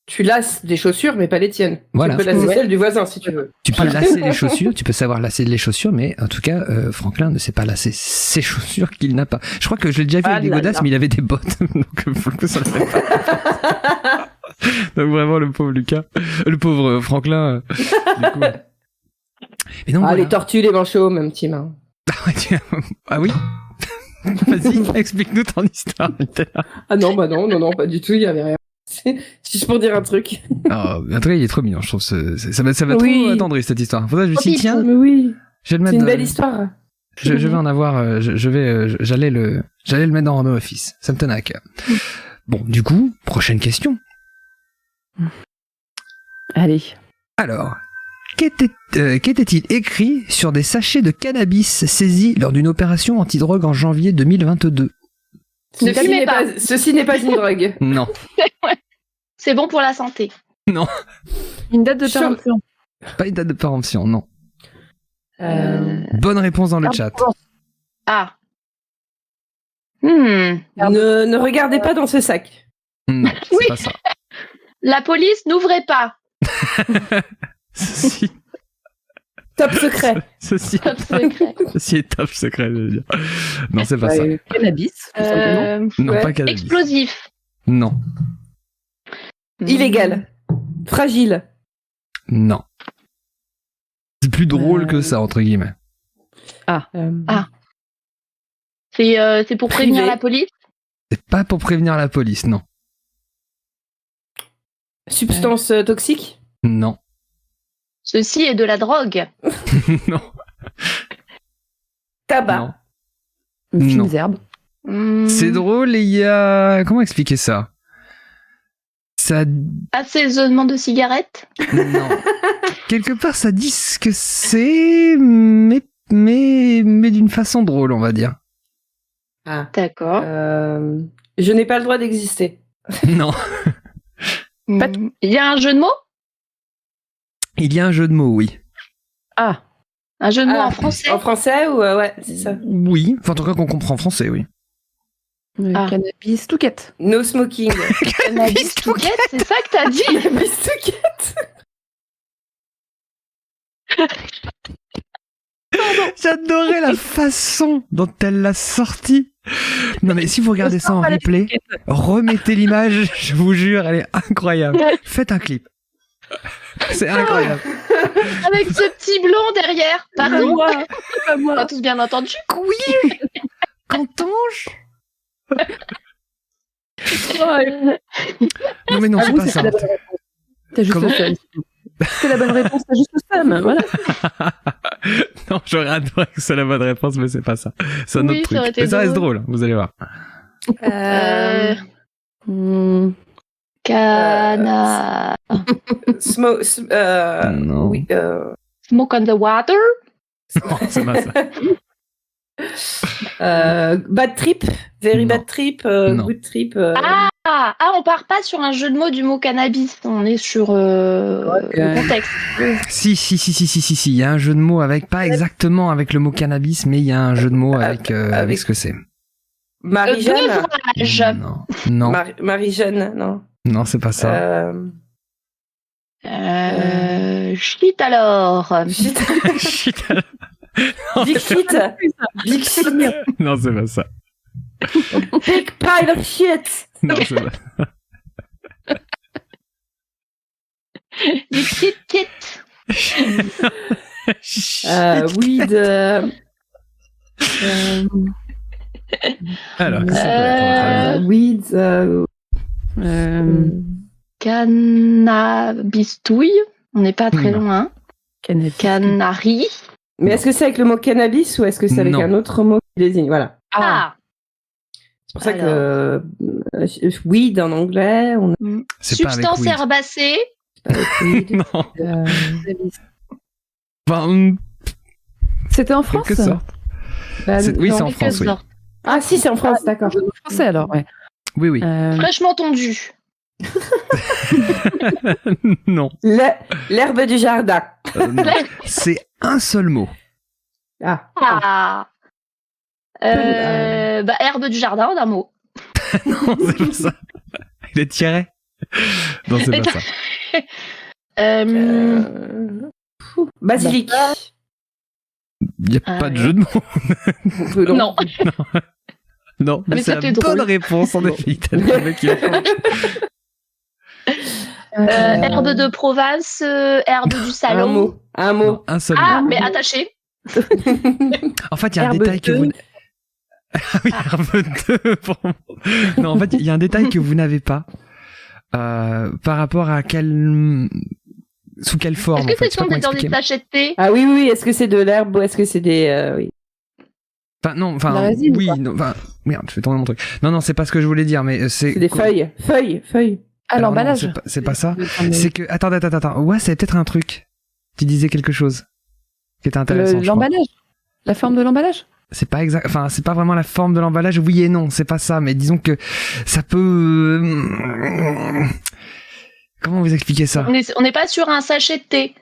Tu lasses des chaussures, mais pas les tiennes.
Voilà.
Tu peux lasser
Ouais.
celles du voisin, si tu veux.
Tu peux lasser les chaussures, tu peux savoir lasser les chaussures, mais en tout cas, Franklin ne sait pas lasser ses chaussures qu'il n'a pas. Je crois que je l'ai déjà vu
Ah
avec des
là
godasses,
là.
mais il avait des bottes. Donc, pour le coup, ça le fait pas. Donc vraiment, le pauvre Lucas. Le pauvre Franklin. Du coup, ouais. Mais donc,
Ah,
voilà.
les tortues, les manchots, même team. Hein.
Ah oui. Vas-y, explique-nous ton histoire.
Ah non, bah non, pas du tout, il y avait rien. C'est juste pour dire un truc.
Oh, en tout cas, il est trop mignon, je trouve. Ça va
Oui.
trop attendrir cette histoire. Faudrait que je me
Trop
dis, tiens,
Mais oui,
je vais le
c'est
mettre.
une belle histoire.
Je vais en avoir. J'allais le mettre dans Random Office. Ça me tenait à cœur. Bon, du coup, prochaine question.
Allez.
Alors, qu'était-il écrit sur des sachets de cannabis saisis lors d'une opération antidrogue en janvier 2022?
Ceci n'est pas une drogue.
Non,
C'est bon pour la santé.
non,
Une date de
Sur-
péremption.
pas une date de péremption, non.
Euh,
Bonne réponse dans le chat.
Ah.
Ne regardez pas dans ce sac.
Non, c'est
Oui.
pas ça.
La police n'ouvrait pas.
Ceci,
Top secret.
ceci,
Top secret.
ceci est top secret, je veux dire. Non, c'est pas ça.
Cannabis, tout simplement.
Non,
ouais.
pas cannabis.
Explosif.
Non,
Illégal. Fragile.
non. C'est plus drôle que ça, entre guillemets.
Ah. C'est pour prévenir
Privé.
la police.
C'est pas pour prévenir la police, non.
Substance toxique.
Non.
Ceci est de la drogue.
Non.
Tabac.
Non.
Fines
Non.
herbes.
C'est drôle et il y a... Comment expliquer ça? Ça...
Assaisonnement de cigarettes.
Non. Quelque part, ça dit ce que c'est, mais d'une façon drôle, on va dire.
Ah.
D'accord.
Je n'ai pas le droit d'exister.
Non.
Pas
Il y a un jeu de mots.
Il y a un jeu de mots, oui.
Ah,
Un jeu de mots
Ah,
en français.
En français ou ouais, c'est ça.
Oui. Enfin, en tout cas, qu'on comprend en français, oui.
Ah.
cannabis, touquette.
No smoking.
Cannabis touquette, c'est ça que t'as dit.
Cannabis touquette.
J'adorais la façon dont elle l'a sorti. Non mais si vous regardez ça en replay, remettez l'image, je vous jure, elle est incroyable. Faites un clip. C'est incroyable.
Avec ce petit blond derrière. Pardon.
Pas
On
moi.
a tous bien entendu.
Oui. Qu'entends-je? Non mais non, c'est
Avoue,
pas ça.
la bonne réponse. T'as juste
Comment
le seum. C'est la bonne réponse, t'as juste le seum. Voilà.
Non, j'aurais adoré que ce soit la bonne réponse, mais c'est pas ça. C'est un
Oui,
autre
ça aurait
truc.
été
Mais ça reste
drôle.
drôle, vous allez voir.
Cana.
Non.
Oui,
Smoke on the water.
Non, c'est pas ça.
bad trip, very
Non.
bad trip,
Non.
good trip.
On part pas sur un jeu de mots du mot cannabis. On est sur le contexte.
Si, il y a un jeu de mots avec, pas exactement avec le mot cannabis, mais il y a un jeu de mots avec ce que c'est.
Marie-Jeanne.
Beuvage.
Non,
Marie-Jeanne, non.
non, c'est pas ça.
Shit alors.
Shit.
Shit.
Big shit. Big shit.
Non, c'est pas ça.
Big pile of shit.
Non, c'est pas ça.
Big shit kit.
Weed.
Alors, qu'est-ce que ça peut être, votre avis?
Weeds.
Cannabistouille. On n'est pas très
Non.
loin. Canari.
Mais est-ce que c'est avec le mot cannabis ou est-ce que c'est avec
Non.
un autre mot qui désigne? Voilà.
Ah.
C'est pour ça que weed en anglais, on
C'est pas avec
Substance
weed.
herbacée.
a avec weed.
Non.
Euh,
Enfin,
C'était en France.
quelque sorte.
bah,
Oui,
non.
c'est en France, oui.
Ah si, c'est en France, d'accord.
Français alors, ouais.
Oui, oui.
Fraîchement tondu.
Non.
L'herbe du jardin.
Non. C'est un seul mot.
Ah.
Ah. Herbe du jardin, d'un mot.
Non, c'est pas ça. Il est tiré. Non, c'est pas ça.
Basilic.
Il n'y a pas de jeu de mots.
Non.
Non,
Mais
c'est
ça
la
fait
bonne
drôle.
réponse en effet. Le mec, il est-
Herbe de Provence, herbe du
Un
salon.
mot. Un
Non,
mot.
un seul
Ah,
mot.
mais attaché.
En fait, il y a un
Herbe
détail que
de-
vous. Ah oui, herbe de. pour moi. Non, en fait, il y a un détail que vous n'avez pas. Par rapport à sous quelle forme.
Est-ce que
en fait,
c'est
je sais pas
tombé
comment
dans des
expliquer.
sachets de thé?
Ah oui, oui, est-ce que c'est de l'herbe ou est-ce que c'est des... oui.
Enfin, non,
La
enfin,
résine,
oui,
quoi.
non, enfin, merde, je fais tomber mon truc. Non, non, c'est pas ce que je voulais dire, mais c'est.
C'est des feuilles. Feuilles.
Ah,
Alors non,
l'emballage.
c'est pas ça. C'est que. Attends. Ouais, c'est peut-être un truc. Tu disais quelque chose qui était intéressant. je crois.
L'emballage. La forme de l'emballage.
C'est pas exact. Enfin, c'est pas vraiment la forme de l'emballage. Oui et non, c'est pas ça. Mais disons que ça peut. Comment vous expliquer ça?
On n'est pas sur un sachet de thé.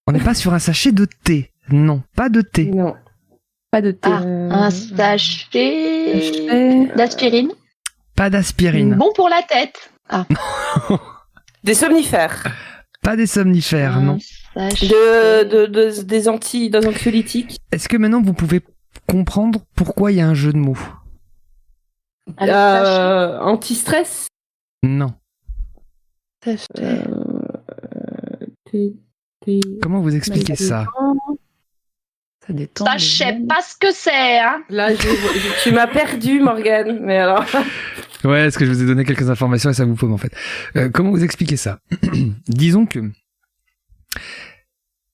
On n'est pas sur un sachet de thé. Non, pas de thé.
Non.
Pas de thé.
Ah, un sachet d'aspirine.
Pas d'aspirine.
Bon pour la tête. Ah.
Des somnifères.
Pas des somnifères, non.
Sachet.
Des anxiolytiques.
Est-ce que maintenant vous pouvez comprendre pourquoi il y a un jeu de mots?
Anti-stress.
Non. Comment vous expliquez ça?
Ça détend.
Ça, je sais pas ce que c'est. Hein.
Là, tu m'as perdu, Morgane. Mais alors...
Ouais, est-ce que je vous ai donné quelques informations et ça vous paume en fait. Comment vous expliquez ça? Disons que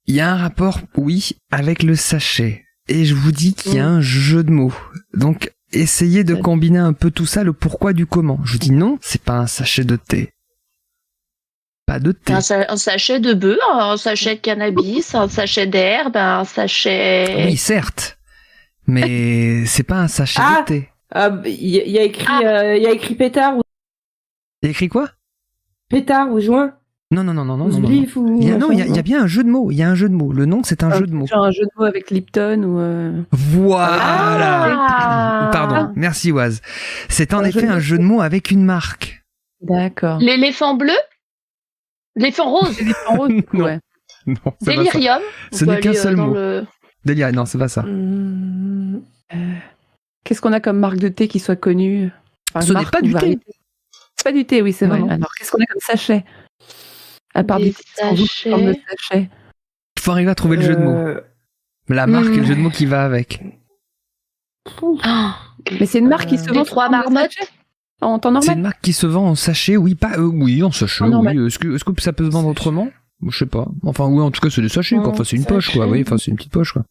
il y a un rapport, oui, avec le sachet. Et je vous dis qu'il y a un jeu de mots. Donc, essayez de combiner un peu tout ça, le pourquoi du comment. Je vous dis non, c'est pas un sachet de thé. Pas de thé.
Un sachet de bœuf, un sachet de cannabis, un sachet d'herbe, un sachet.
Oui, certes. Mais c'est pas un sachet
Ah
de thé.
Il y a écrit pétard ou
Il y a écrit quoi?
joint.
Non.
Ouzblif ou...
Il y a bien un jeu de mots. Il y a un jeu de mots. Le nom, c'est un jeu de mots.
Genre un jeu de mots avec Lipton ou.
Voilà.
Ah.
Pardon. Merci, Oise. C'est en
Un jeu
effet
de
un
mots.
jeu de mots avec une marque.
D'accord.
L'éléphant bleu? L'éléphant rose?
En rose, du coup,
Non.
ouais.
Non, c'est pas ça.
Délirium?
Ce
On peut
n'est qu'un
aller,
seul
dans
mot.
le-
Délire, non, c'est pas ça.
Qu'est-ce qu'on a comme marque de thé qui soit connue? Enfin,
Ce n'est
marque
pas
ou
du thé.
variété. C'est pas du thé, oui, c'est vrai.
Non.
Alors, qu'est-ce qu'on a comme sachet? À part
Des
du thé, sans doute,
sachets.
forme de sachet.
Il faut arriver à trouver le jeu de mots. La marque et le jeu de mots qui va avec.
Ah.
Mais c'est une marque qui se
Les
vend
trois
sous forme de
marmottes?
sachet en temps
C'est
normal.
une marque qui se vend en sachet, oui, pas, oui, en sachet,
En normal.
oui. Est-ce que ça peut se vendre autrement? Je sais pas. Enfin, oui, en tout cas, c'est des sachets, quoi. Enfin, c'est une poche, quoi.
Sachet.
Oui, enfin, c'est une petite poche, quoi.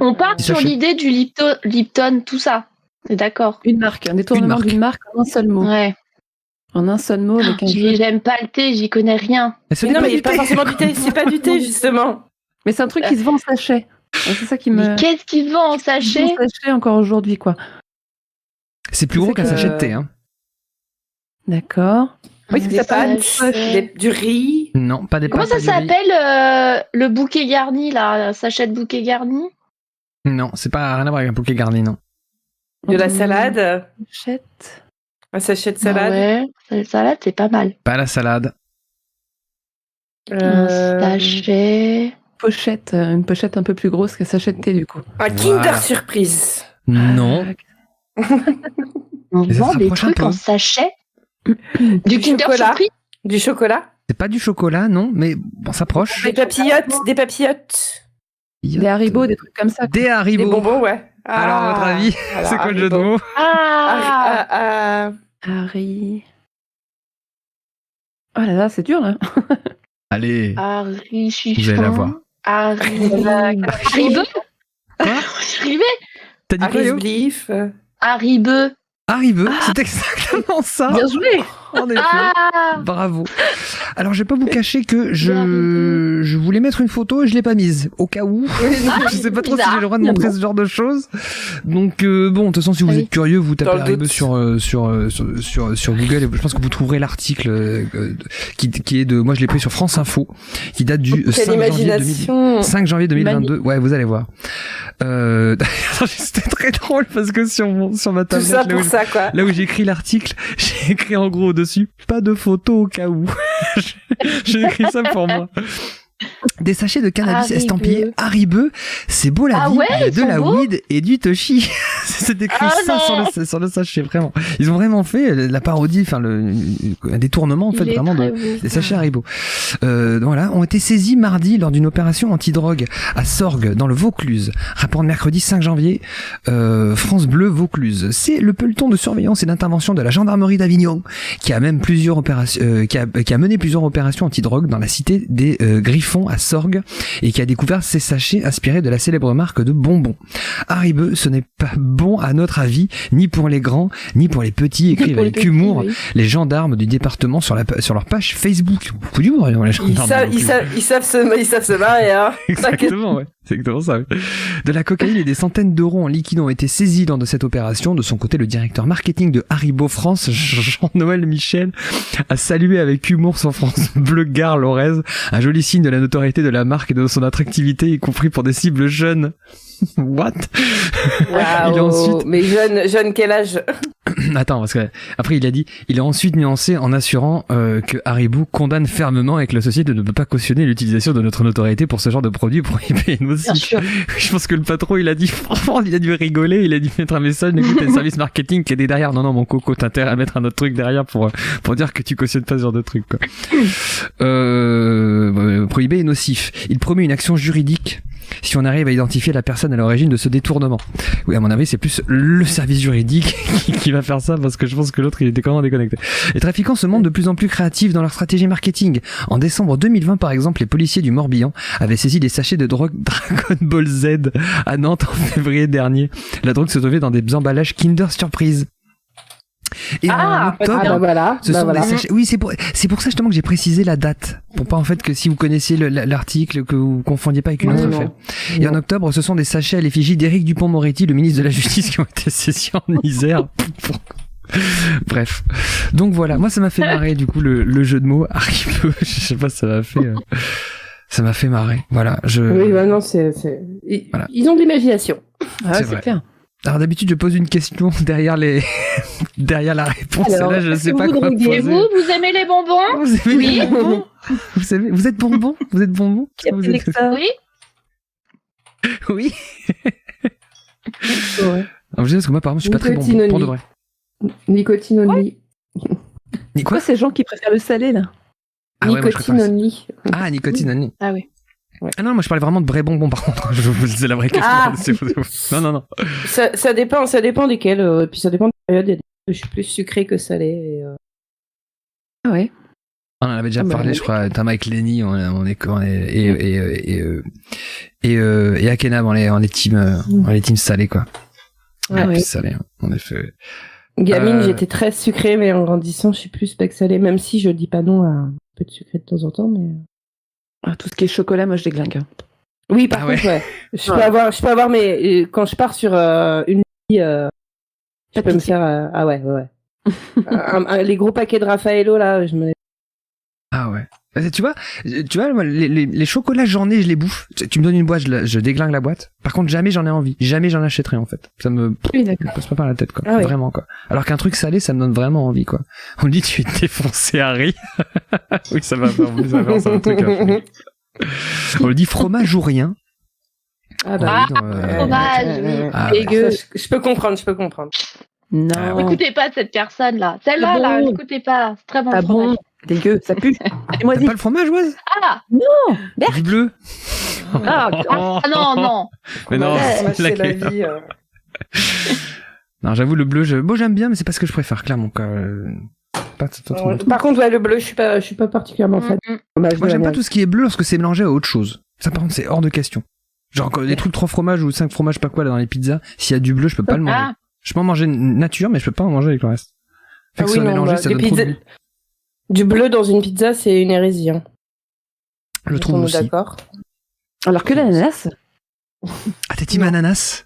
On part
Des
sur
sachets.
l'idée du Lipton, tout ça. C'est d'accord.
Une marque, un détournement
marque.
d'une marque en un seul mot.
Ouais.
En un seul mot avec un jeu.
J'aime pas le thé, j'y connais rien.
Mais ce
Mais
n'est
non,
pas
mais
du
pas
thé.
forcément du thé. C'est pas du thé, justement.
Mais c'est un truc qui se vend en sachet. Et c'est ça qui me.
Mais qu'est-ce qu'ils vendent en
Qui se vend
sachet?
en sachet encore aujourd'hui, quoi.
C'est plus gros
C'est
qu'un
que-
sachet de thé, hein.
D'accord. Oui, c'est que
Des
ça peut être
sachets.
Du riz.
Non, pas des
Comment
pâtes,
ça
pas du riz.
s'appelle le bouquet garni, là? Un sachet de bouquet garni?
Non, c'est pas rien à voir avec un bouquet garni, non.
De la salade.
Sachette.
Un sachet de
Ah
salade.
ouais, la salade, c'est pas mal.
Pas la salade.
Un sachet.
Une pochette un peu plus grosse qu'un sachet de thé, du coup.
Un Kinder Surprise.
Non.
On
Mais ça
vend
se
des
rapproche un
trucs
peu.
en sachet. Du Kinder
chocolat.
Surprise.
Du chocolat.
C'est pas du chocolat, non, mais on s'approche.
Des papillotes. Des papillotes.
Des Haribo, des trucs comme ça.
Des
Des
Haribo.
bonbons, ouais.
Alors, à votre avis,
alors,
c'est quoi le jeu de
Haribo.
mots
Ah,
Harry. Oh là là, c'est dur, là.
Allez,
Harry Chiffon.
vous allez la voir.
Haribo. Haribo.
T'as dit quoi,
Harris
Yo
Beef.
Haribo.
Haribo, c'est exactement ça.
Bien joué.
En effet.
Ah.
Bravo. Alors, je vais pas vous cacher que
Haribo.
je voulais mettre une photo et je l'ai pas mise. Au cas où. Je sais pas trop si j'ai le droit de montrer ce genre de choses. Donc, bon, de toute façon, si vous
Oui.
êtes curieux, vous tapez
Dans le
Haribo
doute.
sur Google et je pense que vous trouverez l'article qui est de, moi je l'ai pris sur France Info, qui date du
Quelle
5 janvier,
imagination.
5 janvier 2022. Ouais, vous allez voir. C'était très drôle parce que sur ma
Tout
tablette,
ça
là où
pour
je-
ça, quoi.
là où j'ai écrit l'article, j'ai écrit en gros au-dessus, pas de photo au cas où. J'ai écrit ça pour moi. Des sachets de cannabis
Haribo.
estampillés Haribo, c'est beau la
Ah
vie,
ouais,
il y a
ils
de
sont
la
beaux.
weed et du toshi. C'est écrit
Ah
ça
non.
sur le sachet, vraiment. Ils ont vraiment fait la parodie, enfin un détournement en fait
Il est
vraiment
très
de,
beau.
des sachets Haribo. Voilà, ont été saisis mardi lors d'une opération antidrogue à Sorgues, dans le Vaucluse. Rapport de mercredi 5 janvier, France Bleu Vaucluse. C'est le peloton de surveillance et d'intervention de la gendarmerie d'Avignon qui a même plusieurs opérations, qui a mené plusieurs opérations antidrogue dans la cité des Griffons à Sorgues et qui a découvert ces sachets inspirés de la célèbre marque de bonbons. Haribo, ce n'est pas bon à notre avis, ni pour les grands, ni pour les petits, écrivent
Pour les
avec
petits,
humour
oui.
les gendarmes du département sur leur page Facebook. Beaucoup d'humour, les
Ils
gendarmes.
savent,
donc,
ils savent se marrer, hein. T'inquiète.
Exactement, ouais. C'est exactement ça. Oui. De la cocaïne et des centaines d'euros en liquide ont été saisis lors de cette opération. De son côté, le directeur marketing de Haribo France, Jean-Noël Michel, a salué avec humour son France Bleu Gare Lorraise, un joli signe de la notoriété de la marque et de son attractivité, y compris pour des cibles jeunes. What? Il a
Waouh.
ensuite-
Mais jeune, quel âge?
Attends, parce que après il a dit, il a ensuite nuancé en assurant que Haribo condamne fermement et que la société ne peut pas cautionner l'utilisation de notre notoriété pour ce genre de produits prohibés et
Bien
nocifs.
sûr.
Je pense que le patron, il a dit, franchement, il a dû rigoler, il a dû mettre un message, écoute, t'as le service marketing qui est derrière. Non, mon coco, t'as intérêt à mettre un autre truc derrière pour dire que tu cautionnes pas ce genre de truc, quoi. Prohibé et nocif. Il promet une action juridique si on arrive à identifier la personne à l'origine de ce détournement. Oui, à mon avis, c'est plus le service juridique qui va faire ça parce que je pense que l'autre, il était quand même déconnecté. Les trafiquants se montrent de plus en plus créatifs dans leur stratégie marketing. En décembre 2020, par exemple, les policiers du Morbihan avaient saisi des sachets de drogue Dragon Ball Z à Nantes en février dernier. La drogue se trouvait dans des emballages Kinder Surprise. Et en octobre,
voilà.
ce sont des sachets. Oui, c'est pour ça justement que j'ai précisé la date. Pour pas en fait que si vous connaissiez l'article, que vous confondiez pas avec une autre affaire. Et en octobre, ce sont des sachets à l'effigie d'Éric Dupond-Moretti, le ministre de la Justice, qui ont été saisis en Isère. Bref. Donc voilà, moi ça m'a fait marrer du coup le jeu de mots. Haribo, je sais pas, ça m'a fait marrer. Voilà,
Oui, bah non,
Voilà.
Ils ont de l'imagination.
Ah ouais,
C'est
c'est
vrai.
clair.
Alors d'habitude je pose une question derrière derrière la réponse.
Alors,
Et là je
est-ce
sais
que
pas
vous
quoi
Et
poser.
vous aimez les bonbons?
Vous aimez
Oui.
les bonbons? Vous êtes bonbons? Vous êtes bonbons?
Qui a
Vous
fait
êtes-
que ça?
Oui.
Oui.
Ouais.
Alors, je sais parce que moi, par exemple, je suis pas très bon
Nicotine
pour de
only.
vrai.
Nicotine only.
Ni
Quoi, ces gens qui préfèrent le salé, là?
Ah ouais, moi, je
Nicotine
préfère ça.
only.
Ah, nicotine only.
Ah oui.
Ah non, moi je parlais vraiment de vrais bonbons par contre. C'est la vraie question.
Ah.
C'est faux. Non.
Ça dépend desquels. Et puis ça dépend de la période. Il y a des je suis plus sucré que salé.
Ah ouais.
On en avait déjà
Ah bah,
parlé,
oui.
je crois, Tama avec Lenny, et Akena, on est team salé quoi.
Ouais.
Plus salé, en effet.
Gamine, j'étais très sucrée, mais en grandissant, je suis plus spec salé, même si je dis pas non à un peu de sucré de temps en temps. Mais
Ah, tout ce qui est chocolat, moi, je déglingue.
oui, par
Ah
contre, ouais. Je
Ouais.
peux avoir, mais quand je pars sur une nuit, je peux me
Pâtisserie.
faire. Ah ouais. Les gros paquets de Raffaello là, je me.
Ah ouais. Tu vois, moi, les chocolats journée, je les bouffe. Tu me donnes une boîte, je déglingue la boîte. Par contre, jamais j'en ai envie. Jamais j'en achèterai, en fait. Ça me passe pas par la tête, quoi.
Ah oui.
Vraiment, quoi. Alors qu'un truc salé, ça me donne vraiment envie, quoi. On me dit, tu es défoncé, Harry. Oui, ça va faire un truc à faire. On me dit fromage ou rien.
Ah bah
fromage, oui.
Ah,
dégueu. Je peux comprendre.
Non.
Ah ouais.
N'écoutez pas cette personne-là. Celle-là,
C'est
là,
bon.
n'écoutez pas. C'est très bon.
Ah
le fromage.
bon, dégueu, ça pue. Dis-moi,
T'aimes
dis.
pas le fromage, Oise?
Ah,
Du bleu?
Ah,
ah, non, non.
Mais non,
Fromage, c'est la
laquelle?
vie.
Non, j'avoue, le bleu, j'aime bien, mais c'est pas ce que je préfère, clairement, quoi. Pas trop.
Par contre, ouais, le bleu, je suis pas particulièrement fan.
Moi, j'aime pas tout ce qui est bleu lorsque c'est mélangé à autre chose. Ça, par contre, c'est hors de question. Genre, des trucs 3 fromages ou 5 fromages, pas quoi, là, dans les pizzas. S'il y a du bleu, je peux pas le manger.
Ah,
Je peux en manger nature, mais je peux pas en manger avec le reste. Fait que
Ah
ça
oui, non,
mélangé,
bah,
ça
des
donne trop de
pizzas-
goût.
Du bleu dans une pizza, c'est une hérésie. Hein.
Je trouve
On est
aussi.
d'accord.
Alors que l'ananas,
Ah, t'es team ananas?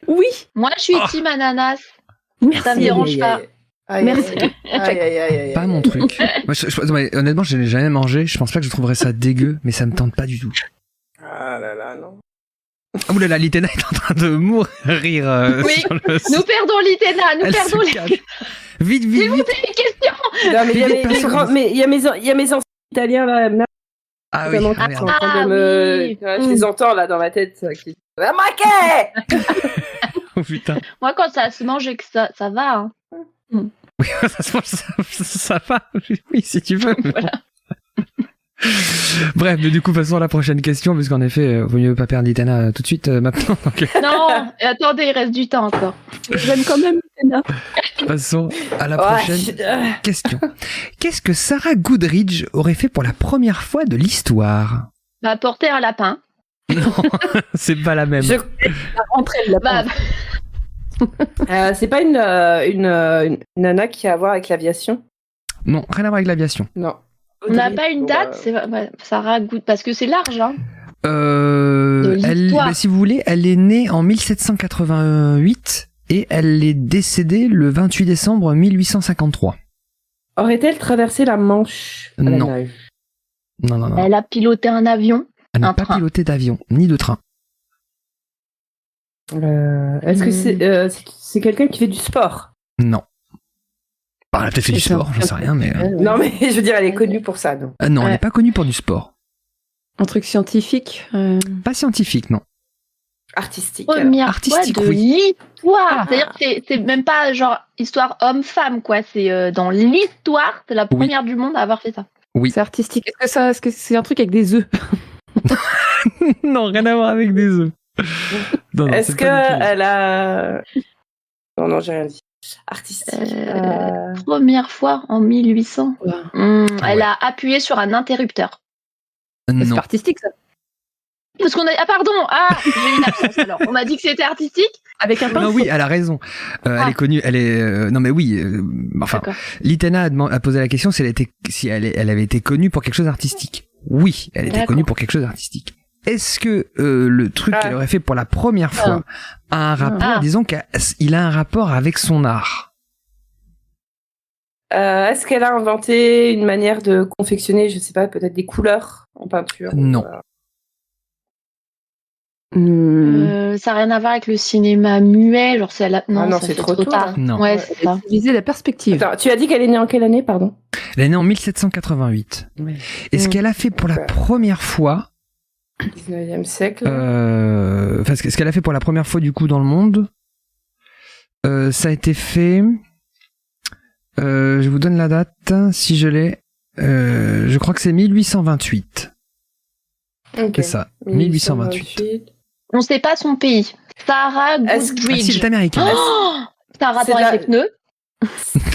oui,
moi, je suis
Ah.
team ananas.
merci.
Ça me dérange pas.
Merci.
Aïe.
Pas mon truc. Moi, non, mais honnêtement, je n'ai jamais mangé. Je pense pas que je trouverais ça dégueu, mais ça me tente pas du tout.
Ah là là, non.
Ah, oulala, Litena est en train de mourir
Oui,
sur le
Nous perdons l'Itena, nous
Elle
perdons
se
les...
cache. Vite,
S'il
vite,
vous
vite.
plaît, des questions.
Non, mais il y a
Vite,
mes
personne.
grands, mais il y a mes anciens italiens là,
Ah oui,
notamment,
ah,
qui sont
merde.
en train de
Ah
me,
oui.
je les entends là dans ma tête, qui. Ah, maquet.
Oh putain.
Moi, quand ça se mange et que ça va. Hein.
Oui, ça se mange, ça va. Oui, si tu veux.
Voilà.
Bref, mais du coup, passons à la prochaine question, parce qu'en effet, vaut mieux pas perdre Litena tout de suite maintenant. Donc,
Non, et attendez, il reste du temps encore.
J'aime quand même Litena.
passons à la
Ouais,
prochaine question. Qu'est-ce que Sarah Goodridge aurait fait pour la première fois de l'histoire?
Bah, porter un lapin.
Non, c'est pas la même.
je-
Rentrer le lapin.
Bah,
c'est pas une nana qui a à voir avec l'aviation.
Non, rien à voir avec l'aviation.
Non.
on n'a pas une date, c'est Sarah Good, parce que c'est large, hein. l'histoire.
Si vous voulez, elle est née en 1788 et elle est décédée le 28 décembre 1853.
Aurait-elle traversé la Manche à la
Non.
nage?
Non.
Elle a piloté un avion.
Elle n'a
un
pas
train.
piloté d'avion, ni de train.
Est-ce que c'est quelqu'un qui fait du sport?
Non. Bah, elle a peut-être fait du
C'est ça.
sport, j'en sais rien, mais...
Non, mais je veux dire, elle est connue pour ça, non?
Non, elle
Ouais.
n'est pas connue pour du sport.
Un truc scientifique.
Pas scientifique, non.
Artistique. alors.
Première
Artistique,
fois de
oui.
l'histoire.
Ah.
C'est-à-dire que c'est même pas genre histoire homme-femme, quoi. C'est dans l'histoire, c'est la
Oui.
première du monde à avoir fait ça.
Oui.
C'est artistique. Est-ce que c'est un truc avec des œufs?
Non, rien à voir avec des œufs. Non,
Est-ce
c'est pas du tout.
qu'elle a... Non, j'ai rien dit. Artistique.
Première fois en 1800.
Ouais.
Elle a appuyé sur un interrupteur.
C'est
Non.
pas artistique, ça.
Parce qu'on a... Ah pardon, j'ai eu une absence alors. On m'a dit que c'était artistique.
Avec un
Non,
pinceau.
oui, elle a raison. Elle
Ah.
est connue, elle est... non, mais oui, enfin...
D'accord.
Litena a posé la question si elle avait été connue pour quelque chose d'artistique. Oui, elle était
D'accord.
connue pour quelque chose d'artistique. Est-ce que le truc
Ah.
qu'elle aurait fait pour la première fois a un rapport,
Ah.
disons qu'il a un rapport avec son art?
Est-ce qu'elle a inventé une manière de confectionner, je sais pas, peut-être des couleurs en peinture?
Non.
Ça n'a rien à voir avec le cinéma muet. Genre, c'est
Ah non,
ça
c'est
fait
trop tôt,
tard.
là.
Non.
Ouais, c'est ça.
Utiliser la perspective.
Attends, tu as dit qu'elle est née en quelle année, pardon?
Elle est née en 1788.
Ouais.
Et ce qu'elle a fait pour la
Ouais.
première fois,
19e siècle.
enfin, ce qu'elle a fait pour la première fois du coup dans le monde, ça a été fait. Je vous donne la date si je l'ai. Je crois que c'est 1828.
Ok.
C'est ça, 1828.
On ne sait pas son pays. Sarah
Est-ce-
Ah si,
Goodridge.
elle est américaine.
Oh, c'est un rapport
C'est
avec
la-
les pneus.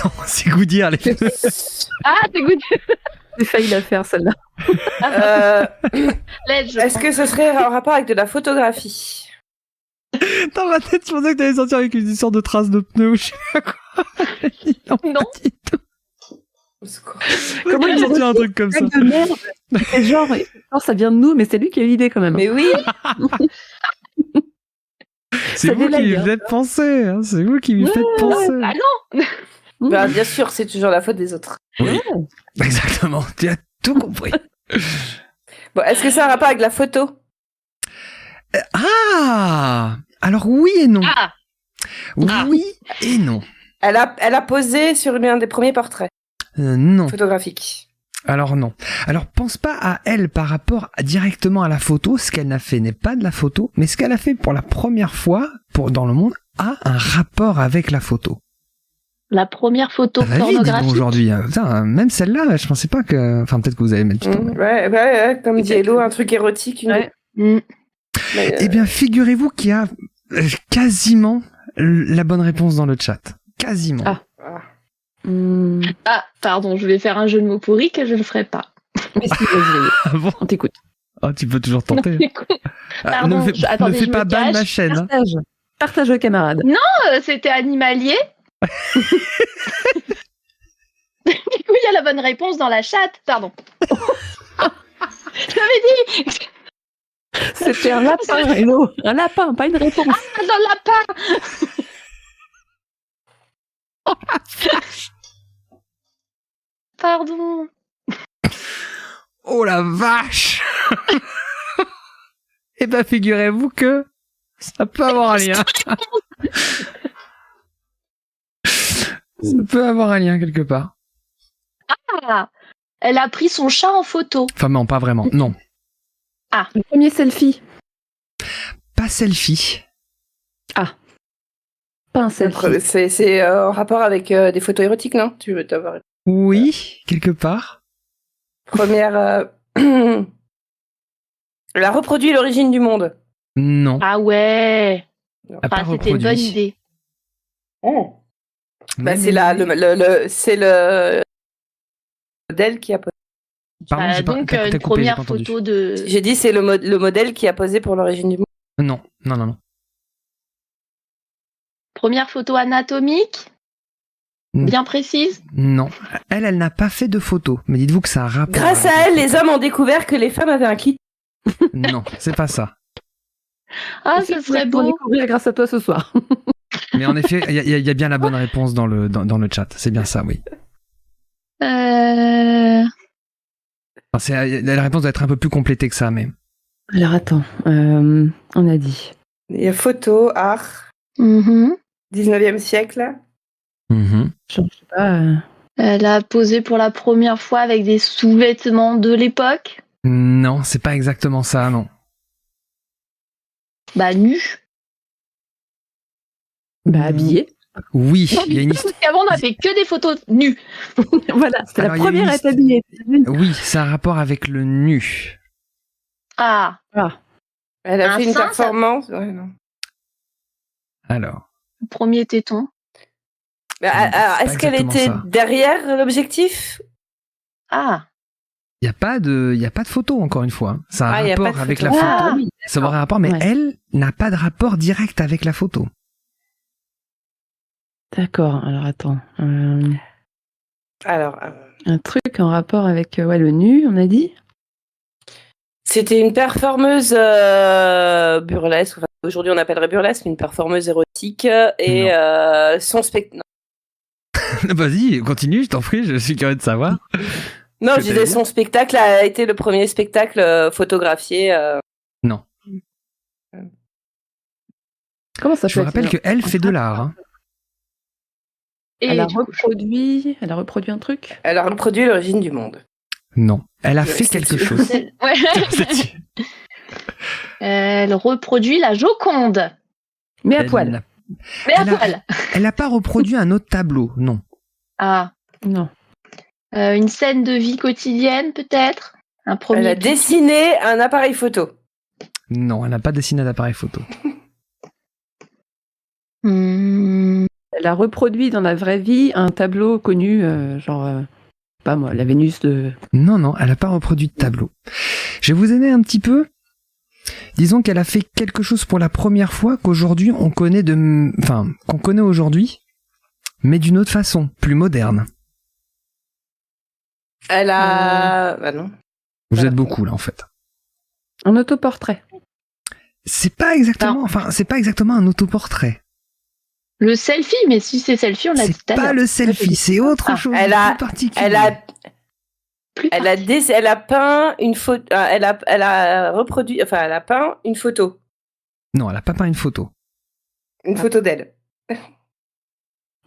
Non, c'est Goodyear les pneus.
Ah, c'est good.
J'ai failli la faire, celle-là.
Let's, je
Est-ce
crois.
que ce serait en rapport avec de la photographie?
Dans ma tête, je pensais que t'allais sortir avec une histoire de traces de pneus ou je sais pas quoi.
Non.
pas du tout.
Au secours.
Comment
Il
ils ont
sortir un
reçu
truc comme ça.
de merde. C'est genre, ça vient de nous, mais c'est lui qui a eu l'idée quand même.
Mais oui,
C'est
Ça
vous qui
délague,
lui
hein.
faites penser. Hein. C'est vous qui lui faites penser.
Ah non.
bah, bien sûr, c'est toujours la faute des autres.
Oui. Exactement. Tout compris.
Bon, est-ce que ça a un rapport avec la photo?
Ah! Alors oui et non.
Ah,
Oui et non.
Elle a posé sur l'un des premiers portraits
Non.
photographiques.
Alors non. Alors pense pas à elle par rapport directement à la photo. Ce qu'elle n'a fait n'est pas de la photo, mais ce qu'elle a fait pour la première fois dans le monde a un rapport avec la photo.
la première photo
Ça va vite, dis donc,
pornographique.
aujourd'hui. Putain, même celle-là, je pensais pas que... Enfin, peut-être que vous allez mettre du temps.
Ouais, comme dit Hello, un truc érotique.
Ouais.
Mm.
Mais,
Eh bien, figurez-vous qu'il y a quasiment la bonne réponse dans le chat. Quasiment.
Ah.
ah.
Ah, pardon, je vais faire un jeu de mots pourri que je ne ferai pas.
Mais si, vas-y,
Ah bon?
on t'écoute.
Oh, tu peux toujours tenter. Ah,
Pardon,
ne fais,
attendez,
ne fais
je
pas
me
ban
cache.
ma chaîne. Hein.
Partage aux camarades.
C'était animalier. Du coup, il y a la bonne réponse dans la chatte. Pardon. J'avais dit
C'était un lapin, Hello. Un lapin, pas une réponse.
dans le lapin. Pardon.
Oh la vache. Eh ben, figurez-vous que ça peut avoir un lien. Ça peut avoir un lien quelque part.
Ah, elle a pris son chat en photo.
Enfin, non, pas vraiment. Non.
Le premier selfie.
Pas selfie.
Pas un selfie.
C'est en rapport avec des photos érotiques, non? Tu veux t'avoir
Oui, quelque part.
première. Elle a reproduit l'origine du monde.
Non.
Ah ouais.
A pas
C'était une bonne
reproduit.
idée.
Bah, c'est le modèle qui a posé.
Pardon, j'ai pas-
Donc,
t'as
une
coupé, j'ai
première
pas entendu.
photo de...
J'ai dit c'est le modèle qui a posé pour l'origine du monde.
Non.
Première photo anatomique.
Mm.
Bien précise.
Non. Elle n'a pas fait de photo. Mais dites-vous que ça a un rapport.
Grâce
avec
à elle,
les
les hommes ont découvert que les femmes avaient un clit.
photos. Non, c'est pas ça.
Ah, ce serait
Pour
beau.
découvrir grâce à toi ce soir.
Mais en effet, il y a bien la bonne réponse dans le chat. C'est bien ça, oui. Enfin, la réponse doit être un peu plus complétée que ça, mais.
Alors attends, on a dit.
Il y a photo, art,
Mhm.
19e siècle.
Mhm.
Je sais pas.
Elle a posé pour la première fois avec des sous-vêtements de l'époque.
Non, c'est pas exactement ça, non.
Bah, nu.
Bah habillé.
Oui, il y a une histoire.
Parce qu'avant, on n'avait que des photos nues.
Voilà, c'était la
Alors, il y a une
première à être habillée.
Oui, c'est un rapport avec le nu.
Ah,
Elle a
Un
fait une
sein, ça-
performance. Ouais, non.
Alors.
le premier téton.
Mais,
Non,
alors,
c'est
est-ce
pas
qu'elle
exactement
était
ça.
derrière l'objectif?
Ah,
Il n'y a pas de photo, encore une fois. Ça a
Ah,
un
y a pas
rapport
de
avec
photo.
la photo.
Ah,
Ça aura un rapport, mais
Ouais.
elle n'a pas de rapport direct avec la photo.
D'accord, alors attends.
Alors,
Un truc en rapport avec le nu, on a dit.
c'était une performeuse burlesque. Enfin, aujourd'hui, on appellerait burlesque, mais une performeuse érotique. Et son spectacle.
Vas-y, continue, je t'en prie, je suis curieux de savoir.
Non,
que
je
t'allais
disais,
dire
son spectacle a été le premier spectacle photographié.
Non.
Comment ça
Je vous
peut
rappelle
être
qu'elle fait de l'art. Hein.
et
elle a
du coup,
reproduit un truc.
Elle a reproduit l'origine du monde.
Non. Elle a
Je
fait
reste
quelque
dessus.
chose.
ouais. Elle reproduit la Joconde.
Mais à
Elle
poil.
n'a-
Mais à
Elle a-
poil.
Elle n'a pas reproduit un autre tableau, non.
Ah,
Non.
une scène de vie quotidienne, peut-être. Un premier.
Elle a
pic.
dessiné un appareil photo.
Non, elle n'a pas dessiné d'appareil photo.
Hmm.
Elle a reproduit dans la vraie vie un tableau connu, pas moi, la Vénus de.
Non, elle n'a pas reproduit de tableau. Je vais vous aider un petit peu. Disons qu'elle a fait quelque chose pour la première fois qu'aujourd'hui on connaît qu'on connaît aujourd'hui, mais d'une autre façon, plus moderne.
Elle a. Bah non.
Vous êtes beaucoup là en fait.
Un autoportrait.
C'est pas exactement un autoportrait.
Le selfie, mais si c'est selfie, on l'a dit
C'est
tout à
pas
l'heure.
le selfie, c'est autre
Ah,
chose
elle
de
a-
plus particulier.
Elle a
plus
Elle a peint une photo. Elle a reproduit. Enfin, elle a peint une photo.
Non, elle a pas peint une photo.
Une photo d'elle.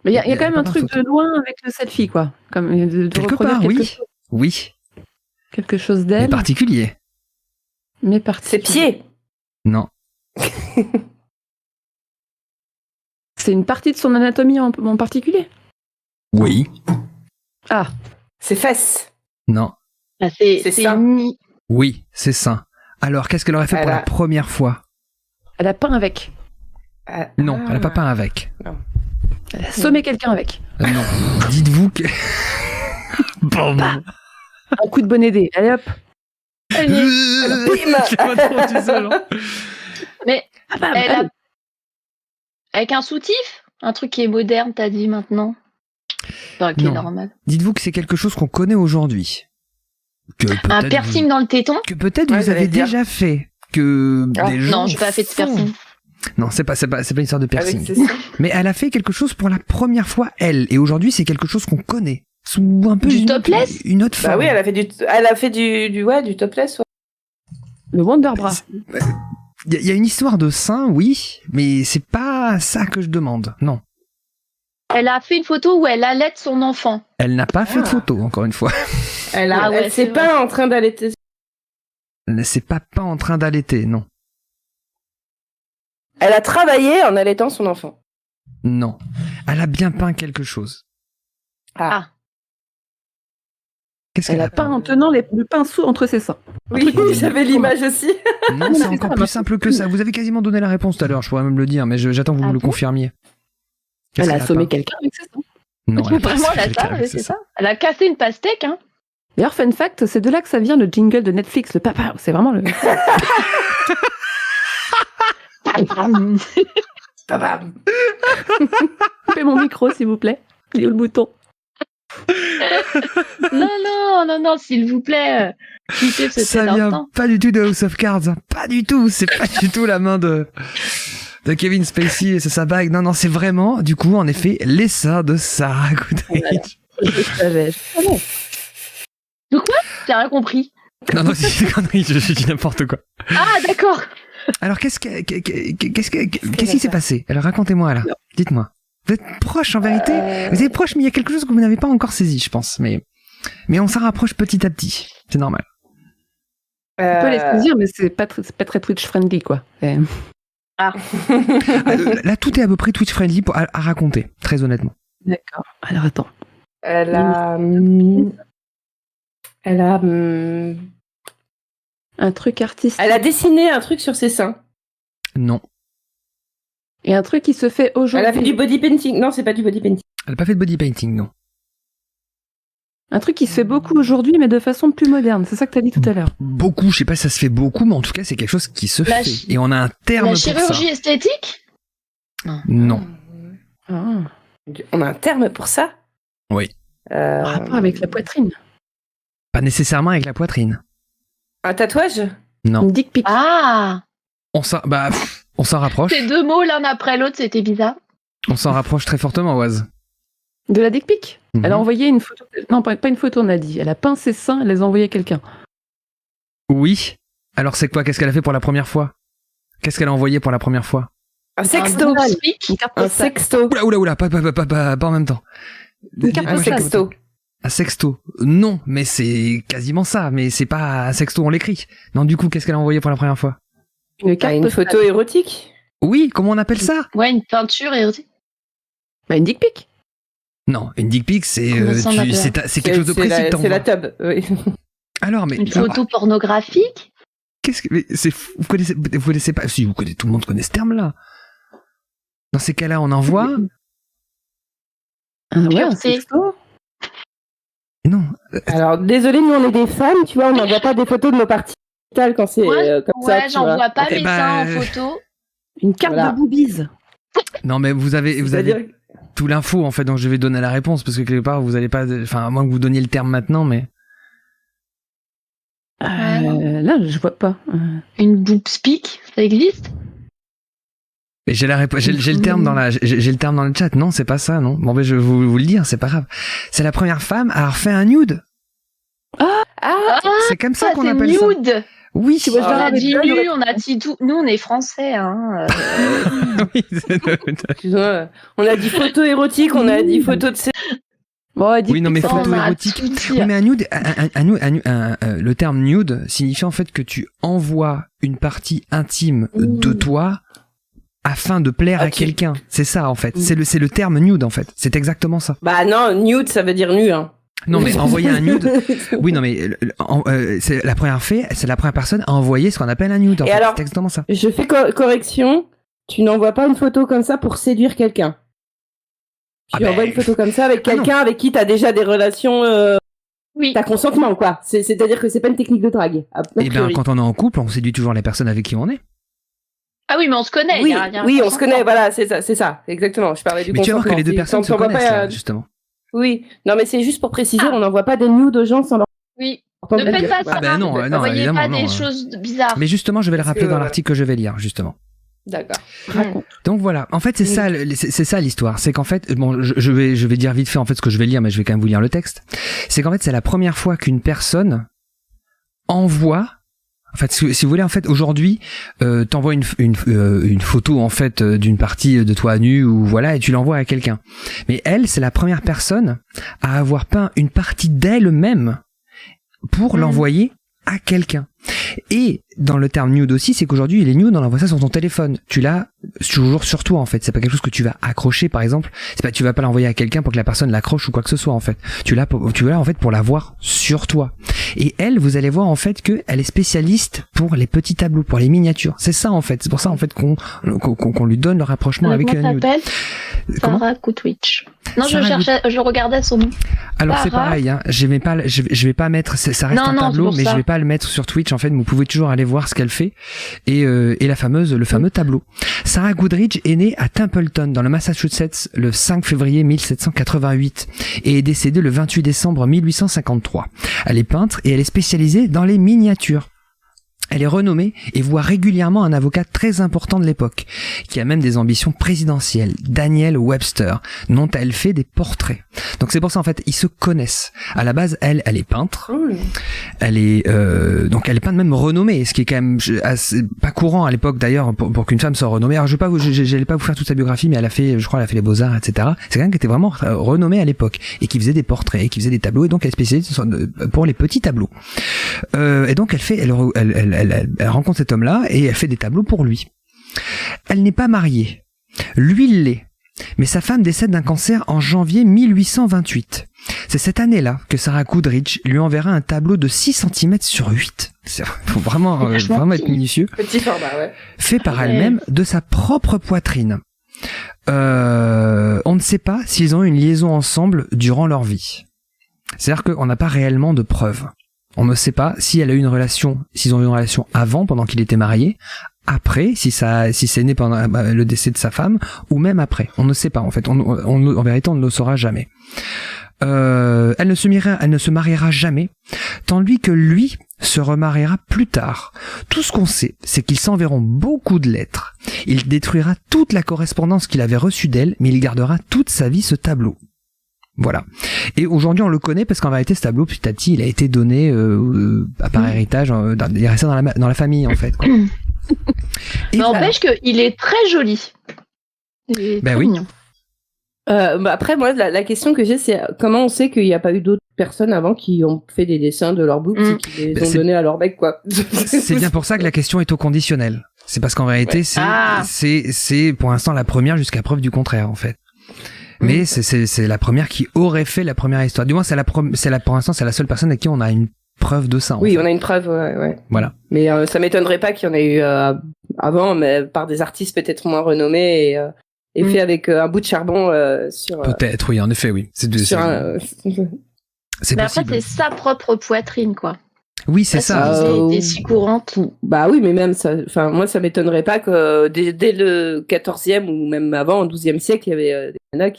Mais il y a
Elle
quand même
a
un
pas
truc
photo.
de loin avec le selfie, quoi. Comme de
Quelque
reproduire
part,
quelque
oui.
chose,
Oui,
quelque chose
mais
d'elle,
particulier.
mais
Ses
particulier.
pieds.
Non.
C'est une partie de son anatomie en particulier.
Oui.
Ah,
Ses fesses.
Non.
Ah,
C'est
c'est
ça.
Oui, c'est ça. Alors, qu'est-ce qu'elle aurait fait pour
Elle
la
a-
première fois?
elle a peint avec.
Non, elle a pas peint avec.
Elle a sommé quelqu'un avec.
Non. Dites-vous que... Bon.
Un coup de bonnet aidé. Allez hop.
J'ai pas trop dit ça, genre.
Mais
Ah, bam,
elle
allez.
a... avec un soutif, un truc qui est moderne, t'as dit maintenant. Enfin, qui est
Non.
normal.
Dites-vous que c'est quelque chose qu'on connaît aujourd'hui. Que
Un
peut-être
piercing
vous...
dans le téton.
que peut-être
Ouais,
vous
j'allais
avez
dire.
déjà fait. Que
Ah,
des gens
Non, j'ai pas fait de
font.
piercing.
Non, c'est pas une histoire de piercing.
Avec ses seins.
Mais elle a fait quelque chose pour la première fois, elle. Et aujourd'hui, c'est quelque chose qu'on connaît. Sous un peu
Du
une autre-
topless
une autre
Bah
forme.
oui, elle a fait du topless. Ouais.
Le Wonderbra.
Il y a une histoire de sein, oui, mais c'est pas ça que je demande. Non.
Elle a fait une photo où elle allait son enfant.
Elle n'a pas fait de
Ah.
photo, encore une fois.
Ah ouais,
Elle
c'est
s'est pas en train d'allaiter.
Elle ne s'est pas en train d'allaiter, non.
Elle a travaillé en allaitant son enfant.
Non. Elle a bien peint quelque chose.
Ah.
Qu'est-ce
Elle
qu'elle
a peint en tenant le pinceau entre ses seins.
Oui,
truc-
j'avais l'image aussi.
Non,
mais
c'est
c'est
encore
ça,
plus
ma-
simple que ça. Vous avez quasiment donné la réponse tout à l'heure, je pourrais même le dire, mais j'attends que vous
Ah
me le
bon
confirmiez. Qu'est-ce
Elle a
qu'elle
assommé
peint
quelqu'un avec ses seins.
Non, elle a pas
Vraiment,
assommé
elle a
quelqu'un
ça,
avec
oui,
ses
c'est
seins.
ça. Elle a cassé une pastèque, hein.
D'ailleurs, fun fact, c'est de là que ça vient le jingle de Netflix, le papa. C'est vraiment le.
Babam.
Coupez mon micro, s'il vous plaît. Il est où le bouton?
Non, s'il vous plaît. Quittez ce
Ça
cet
vient
instant.
pas du tout de House of Cards, hein. Pas du tout. C'est pas du tout la main de Kevin Spacey et c'est sa bague. Non, c'est vraiment, du coup, en effet, les seins de Sarah Goodrich.
Je savais.
J'ai rien compris.
Non, c'est des conneries, je dis n'importe quoi.
Ah, d'accord.
Alors, qu'est-ce qui s'est passé? Alors, racontez-moi, là. Dites-moi. Vous êtes proche, en vérité? Vous êtes proche, mais il y a quelque chose que vous n'avez pas encore saisi, je pense. Mais on s'en rapproche petit à petit. C'est normal.
On peut les saisir, mais c'est pas très Twitch friendly, quoi.
Là, tout est à peu près Twitch friendly à raconter, très honnêtement.
D'accord. Alors attends.
Elle a.
Un truc artistique.
Elle a dessiné un truc sur ses seins.
Non.
Et un truc qui se fait aujourd'hui.
Elle a fait du body painting. Non, c'est pas du body painting.
Elle n'a pas fait de body painting, non.
Un truc qui se fait beaucoup aujourd'hui, mais de façon plus moderne. C'est ça que t'as dit tout à l'heure.
Beaucoup, je sais pas si ça se fait beaucoup, mais en tout cas, c'est quelque chose qui se
La
fait.
chi-
Et on a un terme
La
pour ça.
chirurgie esthétique.
Non.
Ah.
On a un terme pour ça.
Oui.
En rapport avec la poitrine.
Pas nécessairement avec la poitrine.
Un tatouage.
Non.
Une dick pic.
Ah.
On s'en rapproche.
Ces deux mots l'un après l'autre, c'était bizarre.
On s'en rapproche très fortement, Oise.
De la dick pic.
Mhm.
Elle a envoyé une photo. Non, pas une photo, on a dit. Elle a peint ses seins, elle les a envoyés à quelqu'un.
Oui. Alors c'est quoi? Qu'est-ce qu'elle a fait pour la première fois? Qu'est-ce qu'elle a envoyé pour la première fois?
Un sexto.
Un speak.
Une carte
Un
postale.
sexto.
Oula, pas en même temps.
Une carte
Un
postale.
sexto.
Un sexto. Non, mais c'est quasiment ça. Mais c'est pas un sexto, on l'écrit. Non, du coup, qu'est-ce qu'elle a envoyé pour la première fois?
Une carte
Une
postale.
photo érotique.
Oui, comment on appelle ça?
Ouais, une peinture érotique.
Bah, une dick pic.
Non, une dick pic, c'est
Comment ça, on appelle ça
c'est quelque chose de précis que
C'est la
t'envoies.
tub. Oui.
Alors, mais
Une photo pornographique.
qu'est-ce que mais c'est fou, vous connaissez pas? Si vous connaissez, tout le monde connaît ce terme-là. Dans ces cas-là, on envoie.
Ah ouais, un
Pureté.
sexto.
Non,
Alors, désolé, nous on est des femmes, tu vois, on n'envoie pas des photos de nos parties génitales quand c'est
Ouais,
comme ça.
Ouais,
tu
j'en
vois.
vois pas
Eh
mes
ben,
seins en photo.
Une carte
Voilà.
de boobies.
non, mais vous avez
C'est-à-dire-
tout l'info en fait, donc je vais donner la réponse parce que quelque part vous allez pas, enfin à moins que vous donniez le terme maintenant, mais
Là, je vois pas.
Une boob speak, ça existe?
mais j'ai le terme dans j'ai le terme dans le chat. Non, c'est pas ça, non. Bon, ben je vais vous le dire, c'est pas grave. C'est la première femme à avoir fait un nude. C'est comme ça qu'on
c'est
appelle ça.
nude.
Oui,
Tu vois,
On a dit nu, on a dit tout. Nous, on est français. Hein.
oui, c'est nude.
Excuse-moi, on a dit photo érotique, on a dit photo de sexe.
Bon,
Oui, non, mais
On
photo
a
érotique.
tout dit.
Oui, mais un nude, le terme nude signifie en fait que tu envoies une partie intime de toi afin de plaire à quelqu'un. C'est ça, en fait. C'est le terme nude, en fait. C'est exactement ça.
Bah non, nude, ça veut dire nu, hein.
Non, mais envoyer un nude. Oui, non, mais c'est la première personne à envoyer ce qu'on appelle un nude. En
Et
fait.
alors,
C'est exactement ça.
Je fais correction. Tu n'envoies pas une photo comme ça pour séduire quelqu'un. Tu envoies une photo comme ça avec quelqu'un avec qui t'as déjà des relations.
Oui.
T'as consentement, quoi. C'est-à-dire que c'est pas une technique de drague.
Et bien, quand on est en couple, on séduit toujours les personnes avec qui on est.
Ah oui, mais on se connaît.
Oui,
y a un
on se
consentement.
connaît. Voilà, c'est ça. Exactement. Je parlais du
Mais tu vas
consentement.
voir que les deux personnes se connaissent, là, justement.
Oui. Non, mais c'est juste pour préciser, on n'envoie pas des nudes aux gens sans leur.
Oui.
entendre
Ne
le
faites
dire.
pas
Voilà.
ça.
Ah ben non, non,
Voyez
évidemment,
pas
non.
des choses bizarres.
Mais justement, je vais le rappeler dans
que-
l'article que je vais lire, justement.
D'accord.
Donc voilà, en fait c'est ça l'histoire, c'est qu'en fait bon je vais dire vite fait en fait ce que je vais lire, mais je vais quand même vous lire le texte. C'est qu'en fait c'est la première fois qu'une personne envoie, en fait si vous voulez en fait aujourd'hui t'envoies une photo en fait d'une partie de toi nu ou voilà et tu l'envoies à quelqu'un. Mais elle c'est la première personne à avoir peint une partie d'elle-même pour l'envoyer à quelqu'un. Et dans le terme nude aussi, c'est qu'aujourd'hui, les nudes, on envoie ça sur ton téléphone. Tu l'as toujours sur toi, en fait. C'est pas quelque chose que tu vas accrocher, par exemple. C'est pas, tu vas pas l'envoyer à quelqu'un pour que la personne l'accroche ou quoi que ce soit, en fait. Tu l'as en fait pour l'avoir sur toi. Et elle, vous allez voir, en fait, que elle est spécialiste pour les petits tableaux, pour les miniatures. C'est ça, en fait. C'est pour ça, en fait, qu'on lui donne le rapprochement avec
Comment
un nude.
t'appelles
Comment
Sarah Koutwitch. Non,
Sarah
je regardais son nom.
Alors c'est
Sarah.
pareil, hein. Je vais pas mettre, ça reste
Non,
un
non,
tableau,
c'est pour
mais
ça.
je vais pas le mettre sur Twitch. En fait, vous pouvez toujours aller voir ce qu'elle fait et le fameux tableau. Sarah Goodridge est née à Templeton dans le Massachusetts le 5 février 1788 et est décédée le 28 décembre 1853. Elle est peintre et elle est spécialisée dans les miniatures. Elle est renommée et voit régulièrement un avocat très important de l'époque, qui a même des ambitions présidentielles, Daniel Webster, dont elle fait des portraits. Donc c'est pour ça en fait, ils se connaissent. À la base, elle est peintre. Elle est donc elle est peintre même renommée, ce qui est quand même assez, pas courant à l'époque d'ailleurs pour qu'une femme soit renommée. Alors j'allais pas vous faire toute sa biographie, mais elle a fait les Beaux-Arts, etc. C'est quelqu'un qui était vraiment renommé à l'époque et qui faisait des portraits, qui faisait des tableaux et donc elle est spécialisée pour les petits tableaux. Et donc elle rencontre cet homme-là et elle fait des tableaux pour lui. Elle n'est pas mariée. Lui, il l'est. Mais sa femme décède d'un cancer en janvier 1828. C'est cette année-là que Sarah Goodridge lui enverra un tableau de 6 cm sur 8. Faut vraiment être minutieux.
Petit format, ouais.
Fait par elle-même de sa propre poitrine. On ne sait pas s'ils ont eu une liaison ensemble durant leur vie. C'est-à-dire qu'on n'a pas réellement de preuves. On ne sait pas si elle a eu une relation, s'ils ont eu une relation avant, pendant qu'il était marié, après, si c'est né pendant le décès de sa femme, ou même après. On ne sait pas, en fait. En vérité, on ne le saura jamais. Elle ne se mariera jamais, tandis que lui se remariera plus tard. Tout ce qu'on sait, c'est qu'ils s'enverront beaucoup de lettres. Il détruira toute la correspondance qu'il avait reçue d'elle, mais il gardera toute sa vie ce tableau. Voilà. Et aujourd'hui, on le connaît parce qu'en vérité, ce tableau, petit à petit, il a été donné par héritage. Il est resté dans la famille, en fait. Quoi.
Mais n'empêche qu'il est très joli.
Ben oui.
Mignon.
Après, moi, la question que j'ai, c'est comment on sait qu'il n'y a pas eu d'autres personnes avant qui ont fait des dessins de leurs boobs et qui les ont donnés à leur mec, quoi.
C'est bien pour ça que la question est au conditionnel. C'est parce qu'en réalité, c'est pour l'instant la première jusqu'à preuve du contraire, en fait. Mais c'est la première qui aurait fait la première histoire. Du moins, pour l'instant, c'est la seule personne à qui on a une preuve de ça.
Oui, on a une preuve, ouais.
Voilà.
Mais ça m'étonnerait pas qu'il y en ait eu avant, mais par des artistes peut-être moins renommés et fait avec un bout de charbon sur.
Peut-être, oui, en effet, oui. C'est
mais après, c'est sa propre poitrine, quoi.
Oui, c'est ça.
C'est si courante.
Bah oui, mais même ça. Enfin, moi, ça m'étonnerait pas que dès le 14e ou même avant, au 12e siècle, il y avait des nanas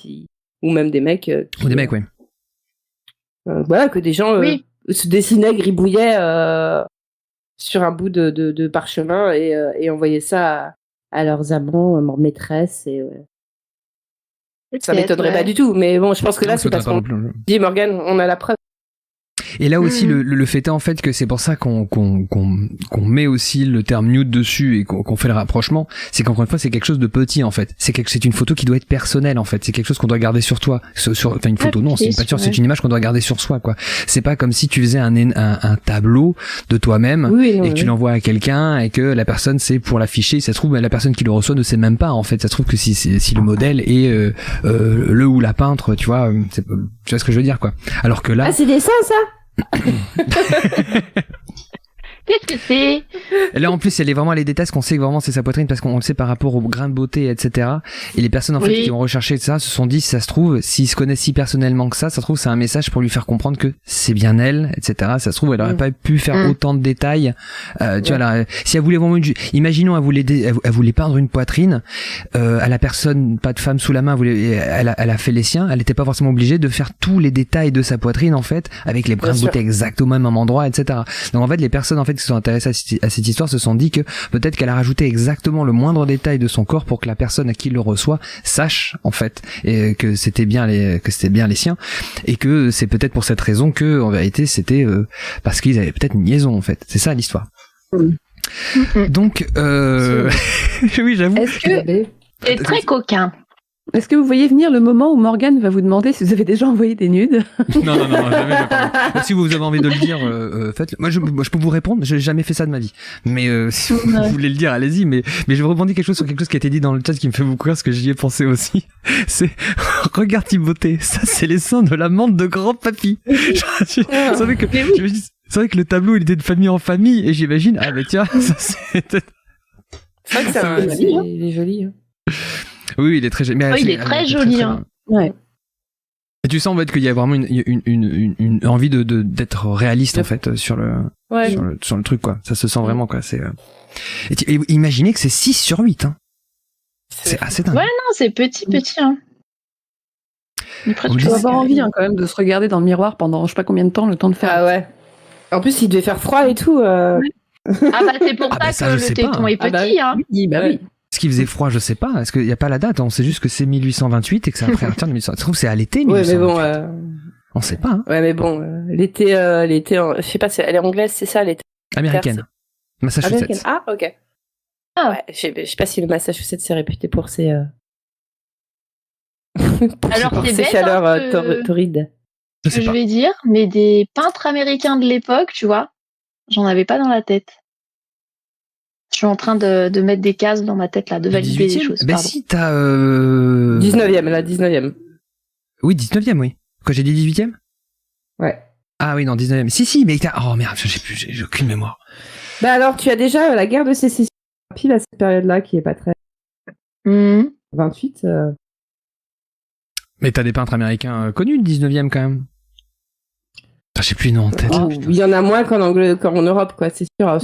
ou même des mecs.
Ou des mecs, oui.
Voilà, que des gens se dessinaient, gribouillaient sur un bout de parchemin et envoyaient ça à leurs amants, à leurs maîtresses. Et, ça m'étonnerait pas du tout. Mais bon, je pense que là, c'est parce qu'on dit, Morgane, on a la preuve.
Et là aussi, le fait est en fait que c'est pour ça qu'on met aussi le terme nude dessus et qu'on fait le rapprochement. C'est qu'encore une fois, c'est quelque chose de petit en fait. C'est une photo qui doit être personnelle en fait. C'est quelque chose qu'on doit garder sur toi. Enfin, une photo non, c'est une peinture, c'est une image qu'on doit garder sur soi quoi. C'est pas comme si tu faisais un tableau de toi-même et que tu l'envoies à quelqu'un et que la personne c'est pour l'afficher. Ça se trouve la personne qui le reçoit ne sait même pas en fait. Ça se trouve que si le modèle est le ou la peintre, tu vois ce que je veux dire quoi. Alors que là,
c'est des seins ça.
Qu'est-ce que c'est?
Là en plus elle est vraiment les détails qu'on sait que vraiment c'est sa poitrine parce qu'on le sait par rapport au grain de beauté etc. Et les personnes en fait qui ont recherché ça se sont dit si ça se trouve s'ils se connaissent si personnellement que ça se trouve c'est un message pour lui faire comprendre que c'est bien elle etc. Ça se trouve elle aurait pas pu faire autant de détails tu vois là, si elle voulait vraiment imaginons elle voulait peindre une poitrine à la personne pas de femme sous la main elle a fait les siens, elle était pas forcément obligée de faire tous les détails de sa poitrine en fait avec les grains de beauté exactement au même endroit etc. Donc en fait les personnes en fait qui sont intéressées à cette histoire se sont dit que peut-être qu'elle a rajouté exactement le moindre détail de son corps pour que la personne à qui le reçoit sache en fait et que c'était bien les siens et que c'est peut-être pour cette raison que en vérité c'était parce qu'ils avaient peut-être une liaison en fait. C'est ça l'histoire. Donc oui j'avoue.
C'est très coquin.
Est-ce que vous voyez venir le moment où Morgane va vous demander si vous avez déjà envoyé des nudes?
Non, jamais. Si vous avez envie de le dire, faites-le. Moi, je peux vous répondre. J'ai jamais fait ça de ma vie. Mais si vous voulez le dire, allez-y. Mais je rebondis quelque chose sur quelque chose qui a été dit dans le chat qui me fait beaucoup rire, parce que j'y ai pensé aussi. C'est regarde Timothée, ça c'est les seins de l'amante de grand-papy. C'est vrai que le tableau il était de famille en famille et j'imagine ah mais tiens ça c'est.
C'est vrai que il est joli.
Oui, il est très joli.
Il est très joli. Hein.
Ouais.
Et tu sens en fait qu'il y a vraiment une envie d'être réaliste en fait sur le truc quoi. Ça se sent vraiment quoi. C'est et imaginez que c'est 6 sur 8 hein. C'est assez dingue.
Ouais non, c'est petit hein.
Tu vas avoir envie quand même de se regarder dans le miroir pendant je sais pas combien de temps, le temps de faire.
Ah ouais. En plus, il devait faire froid et tout.
Ah bah c'est pour ça que le téton est petit hein.
Oui, bah oui.
Est-ce qu'il faisait froid, je sais pas. Est-ce qu'il y a pas la date? On sait juste que c'est 1828 et que c'est après partir de 1828. Ça se trouve c'est à l'été 1828.
Ouais, mais bon.
On sait pas. Hein.
Ouais, mais bon, l'été, je sais pas, elle est anglaise, c'est ça, l'été.
Américaine. Massachusetts.
Ah, ok. Ah ouais, je sais pas si le Massachusetts c'est réputé pour ses.
Alors c'est
ses
bête,
chaleurs torrides.
Je vais dire, mais des peintres américains de l'époque, tu vois, j'en avais pas dans la tête. Je suis en train de mettre des cases dans ma tête là, de valider des choses.
Ben si t'as
19e, la 19e.
Oui, 19e, oui. Quoi, j'ai dit 18e?
Ouais.
Ah oui, non, 19e. Si, mais t'as... Oh merde, j'ai aucune mémoire.
Bah alors, tu as déjà la guerre de sécession, pile à cette période-là, qui est pas très... 28.
Mais t'as des peintres américains connus, le 19e, quand même. Je sais plus les noms en tête.
Oh, il y en a moins qu'en Europe, quoi, c'est sûr.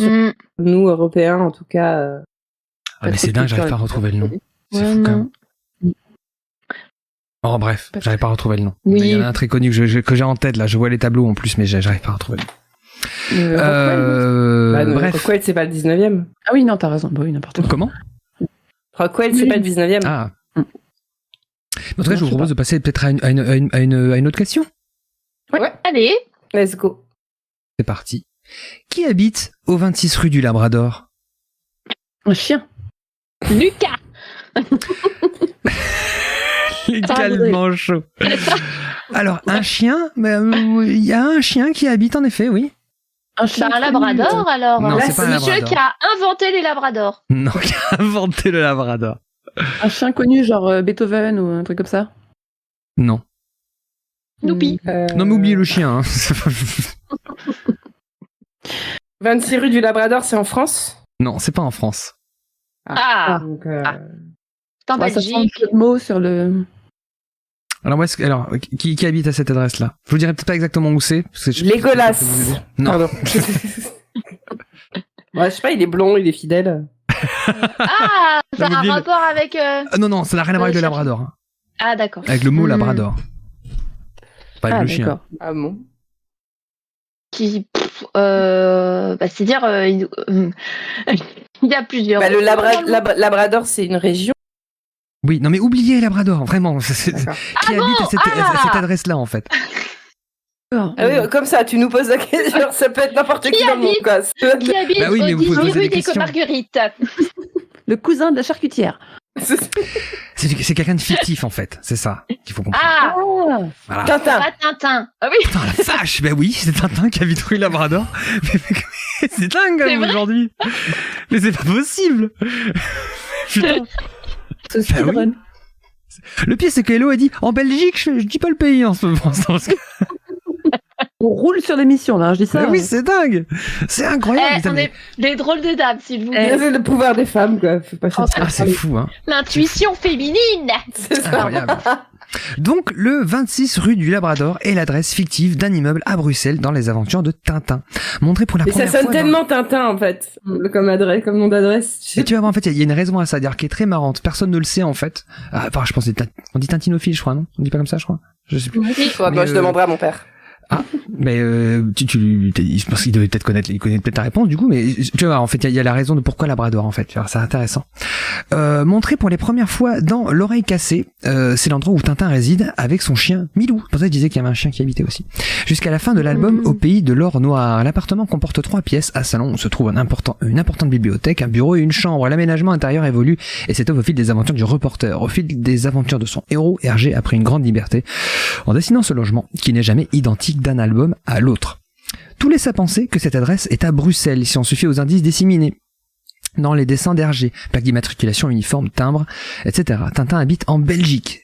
Nous, Européens, en tout cas...
mais c'est dingue, j'arrive pas à retrouver le nom. C'est fou, quand même. Oh bref, j'arrive pas à retrouver le nom.
Oui.
Il y en a un très connu que j'ai en tête, là. Je vois les tableaux en plus, mais j'arrive pas à retrouver le nom. Bref.
Rockwell, c'est pas le 19e.
Ah oui, non, t'as raison. Bah oui, n'importe quoi.
Comment?
Rockwell, c'est pas le 19e.
Ah. En tout cas, je vous propose de passer peut-être à une autre question.
Ouais. Allez.
Let's go.
C'est parti. Qui habite au 26 rue du Labrador?
Un chien.
Lucas.
Lucas le manchot. Alors, un chien, il y a un chien qui habite en effet, oui.
C'est un labrador alors.
Non, c'est pas un
monsieur
labrador.
qui a inventé les labradors.
Non, qui a inventé le Labrador.
Un chien connu, genre Beethoven ou un truc comme ça.
Non.
Noupi.
Non, mais oubliez le chien. Hein.
26 rue du Labrador, c'est en France?
Non, c'est pas en France.
Donc,
C'est en
Ouais, ça sent
Belgique.
le mot sur le.
Alors, qui habite à cette adresse-là? Je vous dirai peut-être pas exactement où c'est. Parce que
Légolas.
Non.
Pardon. Ouais, je sais pas, il est blond, il est fidèle.
Ah, ça a un
Mobile.
rapport avec.
Non, ça n'a rien à voir avec le Labrador. Hein.
Ah d'accord.
Avec le mot Labrador. Pas avec le chien.
D'accord.
Ah bon?
Qui, c'est-à-dire, il y a plusieurs.
Bah, le Labrador, c'est une région.
Oui, non mais oubliez Labrador, vraiment.
D'accord.
Qui habite à cette adresse-là, en fait?
Ah oui, comme ça, tu nous poses la question, ça peut être n'importe qui dans le monde, quoi.
Qui habite
Bah oui, mais
au
vous posez
18
des
rue des
questions.
Marguerites.
Le cousin de la charcutière.
C'est quelqu'un de fictif, en fait. C'est ça qu'il faut comprendre.
Ah,
Voilà.
Tintin.
pas Tintin. Ah oui,
Putain, la vache! Ben oui, c'est Tintin qui habite rue Labrador. Mais c'est dingue, quand
C'est
même,
vrai
aujourd'hui. Mais c'est pas possible. Putain.
Ce
Bah oui.
speedrun.
Le pire, c'est que Hello a dit, en Belgique, je dis pas le pays en ce moment. Parce que...
On roule sur l'émission, là, je dis ça.
Mais oui, c'est dingue. C'est incroyable. putain,
on
mais-
est des drôles de dames, s'il vous
C'est
plaît.
le pouvoir des femmes, quoi. Faut pas chercher.
Ah, c'est fou, hein.
L'intuition féminine.
C'est ça.
Incroyable. Donc, le 26 rue du Labrador est l'adresse fictive d'un immeuble à Bruxelles dans les aventures de Tintin. Montré pour la
Et ça
première
sonne
fois.
tellement Tintin, en fait, comme adresse, comme nom d'adresse.
Et tu vas voir, en fait, il y a une raison à ça, c'est-à-dire qui est très marrante. Personne ne le sait, en fait. Ah, enfin, je pense que on dit Tintinophile, je crois, non? On dit pas comme ça, je crois? Je sais plus.
Ouais,
Mais,
je demanderai à mon père.
Ah, mais je pense qu'il devait peut-être connaître, il connaît peut-être ta réponse du coup, mais tu vois, en fait, il y a la raison de pourquoi Labrador, en fait. Tu vois, c'est intéressant. Montré pour les premières fois dans L'Oreille Cassée, c'est l'endroit où Tintin réside avec son chien Milou. Pour ça, je disais qu'il y avait un chien qui habitait aussi. Jusqu'à la fin de l'album Au pays de l'or noir. L'appartement comporte 3 pièces. À salon, où se trouve une importante bibliothèque, un bureau et une chambre. L'aménagement intérieur évolue et s'étoffe au fil des aventures du reporter, au fil des aventures de son héros, Hergé a pris une grande liberté en dessinant ce logement qui n'est jamais identique d'un album à l'autre. Tout laisse à penser que cette adresse est à Bruxelles si on se fie aux indices disséminés dans les dessins d'Hergé, plaque d'immatriculation, uniforme, timbre, etc. Tintin habite en Belgique,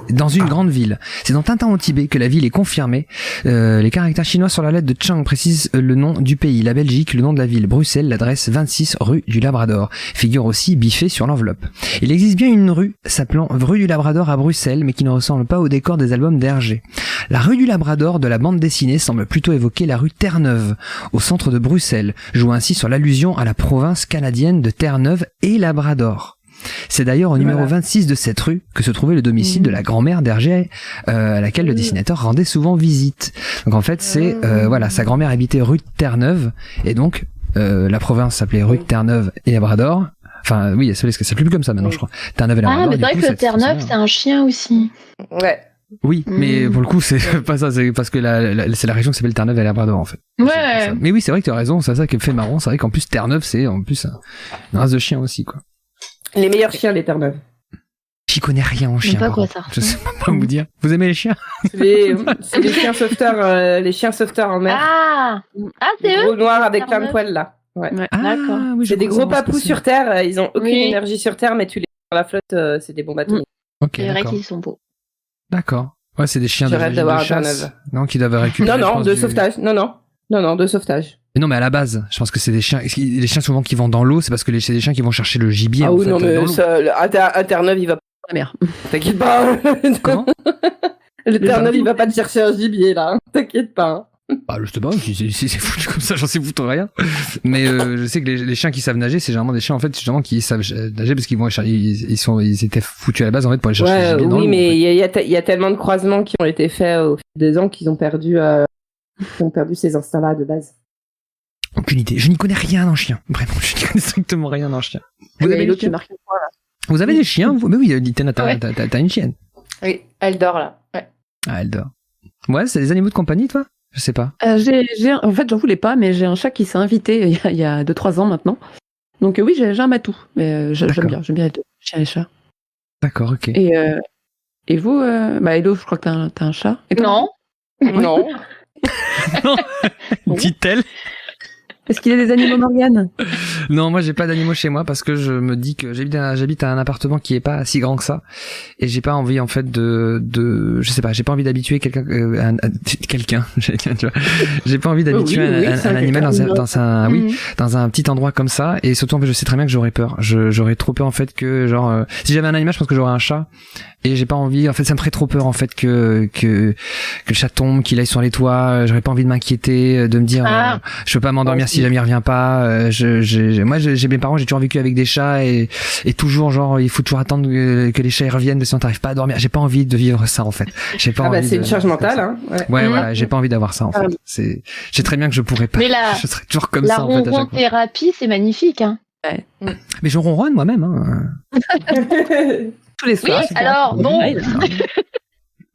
dans une grande ville. C'est dans Tintin au Tibet que la ville est confirmée. Les caractères chinois sur la lettre de Chang précisent le nom du pays, la Belgique, le nom de la ville, Bruxelles, l'adresse 26 rue du Labrador. Figure aussi biffé sur l'enveloppe. Il existe bien une rue s'appelant rue du Labrador à Bruxelles, mais qui ne ressemble pas au décor des albums d'Hergé. La rue du Labrador de la bande dessinée semble plutôt évoquer la rue Terre-Neuve, au centre de Bruxelles, jouant ainsi sur l'allusion à la province canadienne de Terre-Neuve et Labrador. C'est d'ailleurs au numéro 26 de cette rue que se trouvait le domicile de la grand-mère d'Hergé, à laquelle le dessinateur rendait souvent visite. Donc en fait, c'est voilà, sa grand-mère habitait rue de Terre-Neuve, et donc la province s'appelait rue de Terre-Neuve et Labrador. Enfin oui, ça s'appelle plus comme ça maintenant, je crois. Terre-Neuve et Labrador.
Ah, mais c'est
du
vrai
coup,
que
ça-
le Terre-Neuve, c'est un chien aussi.
Ouais.
Oui, mais pour le coup, c'est pas ça, c'est parce que c'est la région qui s'appelle Terre-Neuve et Labrador, en fait. C'est
Ouais.
ça. Mais oui, c'est vrai que tu as raison, c'est ça qui me fait marrant. C'est vrai qu'en plus, Terre-Neuve, c'est en plus une race de chien aussi, quoi.
Les meilleurs chiens, les Terre-Neuve.
J'y connais rien en
Je sais
chien.
pas
par
quoi
contre.
ça
Je sais pas vous dire. Vous aimez les chiens?
C'est les chiens sauveteurs en mer.
Ah, c'est
Les
eux.
gros noirs avec plein de
Terre-Neuve.
poils, là. Ouais.
D'accord.
oui, je
C'est des
crois
gros
savoir ce que
papous
c'est.
sur Terre, ils ont aucune
Oui.
énergie sur Terre, mais tu les sur la flotte, c'est des bombes atomiques.
Ok,
C'est vrai
d'accord.
qu'ils sont beaux.
D'accord. Ouais, c'est des chiens
Je
de,
rêve
de
d'avoir un
chasse.
Terre-Neuve.
Non, qui doivent récupérer.
Non,
je
non,
pense,
de
du-
sauvetage. Non, de sauvetage.
Mais non, mais à la base, je pense que c'est des chiens. Les chiens souvent qui vont dans l'eau, c'est parce que c'est des chiens qui vont chercher le gibier.
Ah
en
oui,
fait,
non,
dans
mais
l'eau.
ça, un Terre-Neuve, il va pas.
La mer.
T'inquiète pas.
Comment?
Le Terre-Neuve, il va pas te chercher un gibier, là. hein. T'inquiète pas. hein.
Bah, je sais pas, si c'est foutu comme ça, j'en sais foutre rien. Mais je sais que les chiens qui savent nager, c'est généralement des chiens en fait, généralement qui savent nager parce qu'ils vont ils étaient foutus à la base en fait pour aller chercher le
Ouais,
gibier dans
oui,
l'eau.
mais il y a tellement de croisements qui ont été faits au fil des ans qu'ils ont perdu ces instincts-là de base.
Aucune idée. Je n'y connais rien en chien. Vraiment, je n'y connais strictement rien en chien. Vous
Mais
avez des
l'autre, tu
chiens?
marques un point, là.
Vous avez des chiens vous? Mais oui, Litana,
Ouais.
t'as une chienne.
Oui, elle dort là. Ouais.
Ah, elle dort. Ouais, c'est des animaux de compagnie, toi? Je sais pas.
En fait, j'en voulais pas, mais j'ai un chat qui s'est invité il y a 2-3 ans maintenant. Donc oui, j'ai un matou, mais j'aime
D'accord.
bien les deux, chiens et chats.
D'accord, ok.
Et vous, Hello, je crois que t'as un chat. Et toi
Non.
Non.
Dit-elle.
Est-ce qu'il y a des animaux, Morgane?
Non, moi j'ai pas d'animaux chez moi parce que je me dis que j'habite à un appartement qui est pas si grand que ça et j'ai pas envie en fait de je sais pas, j'ai pas envie d'habituer quelqu'un quelqu'un, tu vois. J'ai pas envie d'habituer
c'est
un animal
Mhm.
dans un petit endroit comme ça et surtout en fait je sais très bien que j'aurais peur. J'aurais trop peur en fait que genre si j'avais un animal, je pense que j'aurais un chat et j'ai pas envie en fait ça me ferait trop peur en fait que le chat tombe, qu'il aille sur les toits, j'aurais pas envie de m'inquiéter, de me dire je peux pas m'endormir si jamais il revient pas. Moi, j'ai mes parents, j'ai toujours vécu avec des chats et toujours genre il faut toujours attendre que les chats ils reviennent, sinon t'arrives pas à dormir. J'ai pas envie de vivre ça en fait. J'ai pas
Ah bah
envie
c'est
de-
une charge mentale, hein. Ouais.
Ouais,
Mhm.
voilà, j'ai pas envie d'avoir ça en fait. C'est, je sais très bien que je pourrais pas.
Mais la-
Je serais toujours comme
La
ça en fait à chaque fois.
ronron-thérapie, c'est magnifique. Hein.
Mais je ronronne moi-même. Hein.
Tous les
Oui,
soirs.
alors, bon.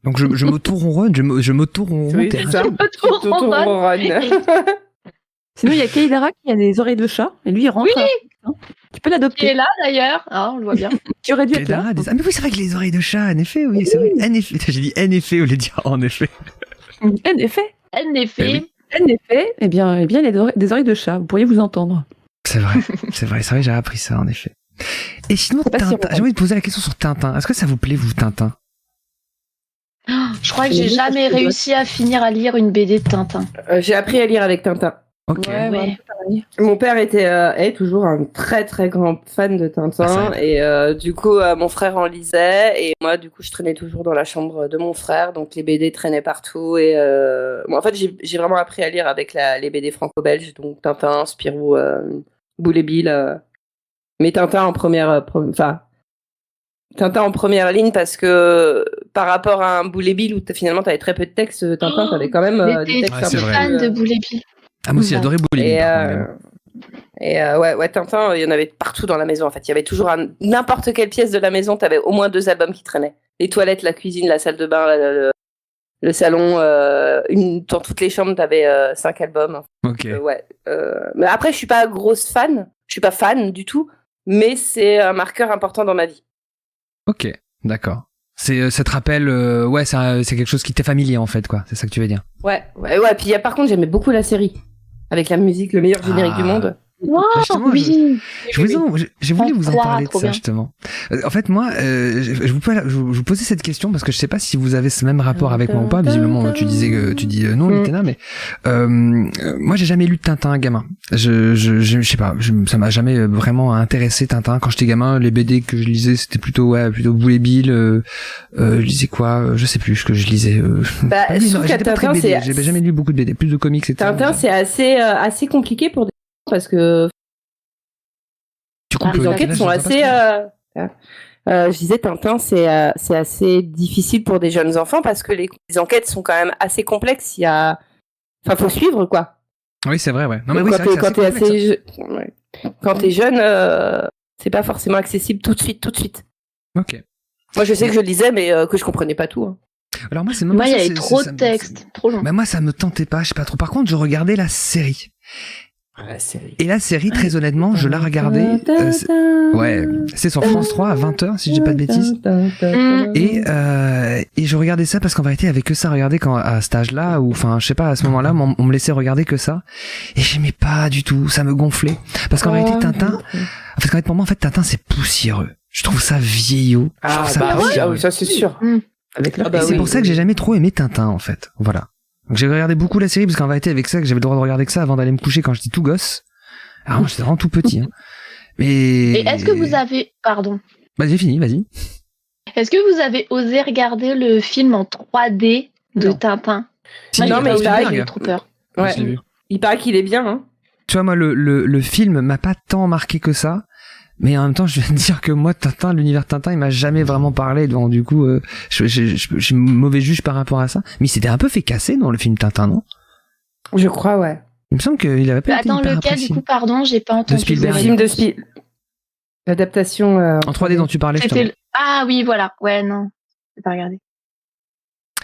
Donc je m'auto-ronronne, je m'auto-ronronne.
Oui, c'est ça. T'auto-ronronnes.
Sinon, il y a Kaidara qui a des oreilles de chat, et lui, il rentre. Hein. Tu peux
Qui est
l'adopter.
là d'ailleurs, on le voit bien.
Tu aurais dû être là.
Ah mais oui, c'est vrai que les oreilles de chat, en effet, oui, c'est vrai. En effet, j'ai dit en effet au lieu de dire en effet.
En effet.
En effet.
Eh
En effet, eh bien, des oreilles de chat, vous pourriez vous entendre.
C'est vrai, j'ai appris ça, en effet. Et sinon,
C'est pas si
Tintin,
on-
j'ai envie de poser la question sur Tintin. Est-ce que ça vous plaît, vous, Tintin?
Je crois que j'ai jamais réussi à finir à lire une BD de Tintin.
J'ai appris à lire avec Tintin.
Ok.
Ouais.
Ouais.
un peu pareil.
Mon père est toujours un très très grand fan de Tintin
Ah, ça
et du coup mon frère en lisait et moi du coup je traînais toujours dans la chambre de mon frère donc les BD traînaient partout et moi, en fait j'ai vraiment appris à lire avec les BD franco-belges donc Tintin, Spirou, Boule et Bill mais Tintin en première Tintin en première ligne parce que par rapport à un Boule et Bill où finalement t'avais très peu de texte, Tintin t'avais quand même des
J'étais
textes
Ouais, c'est vrai.
fan de Boule et Bill.
Ah, moi aussi, j'adorais Boulet.
Ouais, Tintin, il y en avait partout dans la maison en fait. Il y avait toujours n'importe quelle pièce de la maison, t'avais au moins 2 albums qui traînaient. Les toilettes, la cuisine, la salle de bain, le salon, dans toutes les chambres, t'avais 5 albums.
Ok.
Mais après, je suis pas grosse fan, je suis pas fan du tout, mais c'est un marqueur important dans ma vie.
Ok, d'accord. Ça te rappelle, c'est quelque chose qui t'est familier en fait, quoi. C'est ça que tu veux dire.
Ouais. Puis par contre, j'aimais beaucoup la série avec la musique, le meilleur générique du monde.
Wow,
Justement,
oui.
J'ai voulu vous en
Quoi,
parler de
trop
ça
bien.
justement. En fait, moi, je vous posais cette question parce que je sais pas si vous avez ce même rapport avec moi ou pas. Visiblement, tu dis non, Litena, mais moi, j'ai jamais lu de Tintin gamin. Je sais pas, ça m'a jamais vraiment intéressé Tintin. Quand j'étais gamin, les BD que je lisais, c'était plutôt Boule et Bill. Je lisais quoi Je sais plus ce que je lisais.
Bah,
Ah oui,
je
non,
trouve
j'étais
que
pas très
Tintin,
BD.
c'est
J'ai jamais lu beaucoup de BD, plus de comics, etc.
Tintin, c'est assez compliqué pour des gens parce que
Tu coupes
les
le
enquêtes
là,
sont
je sais pas
assez. Je disais Tintin, c'est assez difficile pour des jeunes enfants parce que les enquêtes sont quand même assez complexes. Faut suivre quoi.
Oui, c'est vrai, ouais. Non, mais oui, c'est
quand
vrai que
t'es
c'est assez complexe,
ouais. Quand t'es jeune, c'est pas forcément accessible tout de suite.
Ok.
Moi, je sais que je lisais, mais que je comprenais pas tout. Hein.
Alors moi, c'est même
Moi,
pas
il y
ça,
avait trop de textes, trop long.
Bah moi, ça me tentait pas, je sais pas trop. Par contre, je regardais la série.
La série.
Et la série, très honnêtement, je la regardais. C'est sur France 3 à 20h, si je dis pas de bêtises. Et je regardais ça parce qu'en vérité, il y avait que ça à regarder à cet âge-là, ou enfin, je sais pas, à ce moment-là, on me laissait regarder que ça. Et j'aimais pas du tout, ça me gonflait. Parce qu'en réalité, Tintin, pour moi, en fait, Tintin, c'est poussiéreux. Je trouve ça vieillot. Je trouve ça poussiéreux.
ça c'est sûr.
Avec leur...
Et c'est pour ça que j'ai jamais trop aimé Tintin, en fait. Voilà. Donc j'ai regardé beaucoup la série parce qu'en vérité, avec ça, que j'avais le droit de regarder que ça avant d'aller me coucher quand j'étais tout gosse. Alors moi, j'étais vraiment tout petit. Hein. Mais...
Et est-ce que vous avez... Pardon.
Bah, j'ai fini, vas-y.
Est-ce que vous avez osé regarder le film en 3D de
Non.
Tintin?
Si,
Moi,
non, mais
j'ai pas
Spielberg.
eu trop peur.
Ouais.
Je l'ai vu.
Il paraît qu'il est bien. Hein.
Tu vois, moi, le film m'a pas tant marqué que ça. Mais en même temps, je viens de dire que moi, Tintin, l'univers Tintin, il m'a jamais vraiment parlé. Donc, du coup, je suis mauvais juge par rapport à ça. Mais il s'était un peu fait casser dans le film Tintin, non?
Je crois, ouais.
Il me semble qu'il avait pas été
Attends,
hyper
lequel,
apprécié.
du coup, pardon, j'ai pas entendu.
Spielberg.
Le film de Spielberg. L'adaptation.
En 3D dont tu parlais,
C'était
justement.
Ah oui, voilà. Ouais, non. J'ai pas regardé.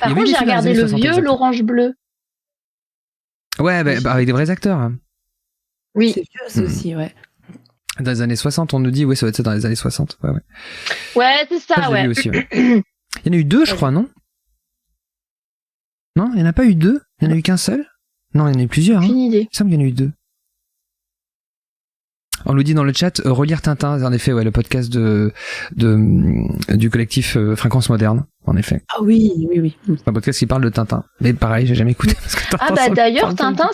Par
Il y avait
contre,
des
j'ai
films dans les
regardé
années
le
60,
vieux,
exactement.
l'orange bleu.
Ouais, bah, avec des vrais acteurs. Hein.
Oui.
C'est vieux, ça aussi, ouais.
Dans les années 60, on nous dit, ouais, ça va être ça dans les années 60. Ouais.
Ouais, c'est
Ça,
ça,
je l'ai
ouais.
vu aussi, ouais. Il y en a eu 2, je crois, non? Non, il n'y en a pas eu 2? Il n'y en a eu qu'un seul? Non, il y en a eu plusieurs. Hein.
Aucune idée.
Il me semble qu'il y en a eu 2. On nous dit dans le chat, relire Tintin, en effet, ouais, le podcast du collectif Fréquence Moderne, en effet.
Ah oui.
C'est un podcast qui parle de Tintin. Mais pareil, j'ai jamais écouté. Parce que Tintin,
Ah bah
ça me
d'ailleurs,
parle pas
Tintin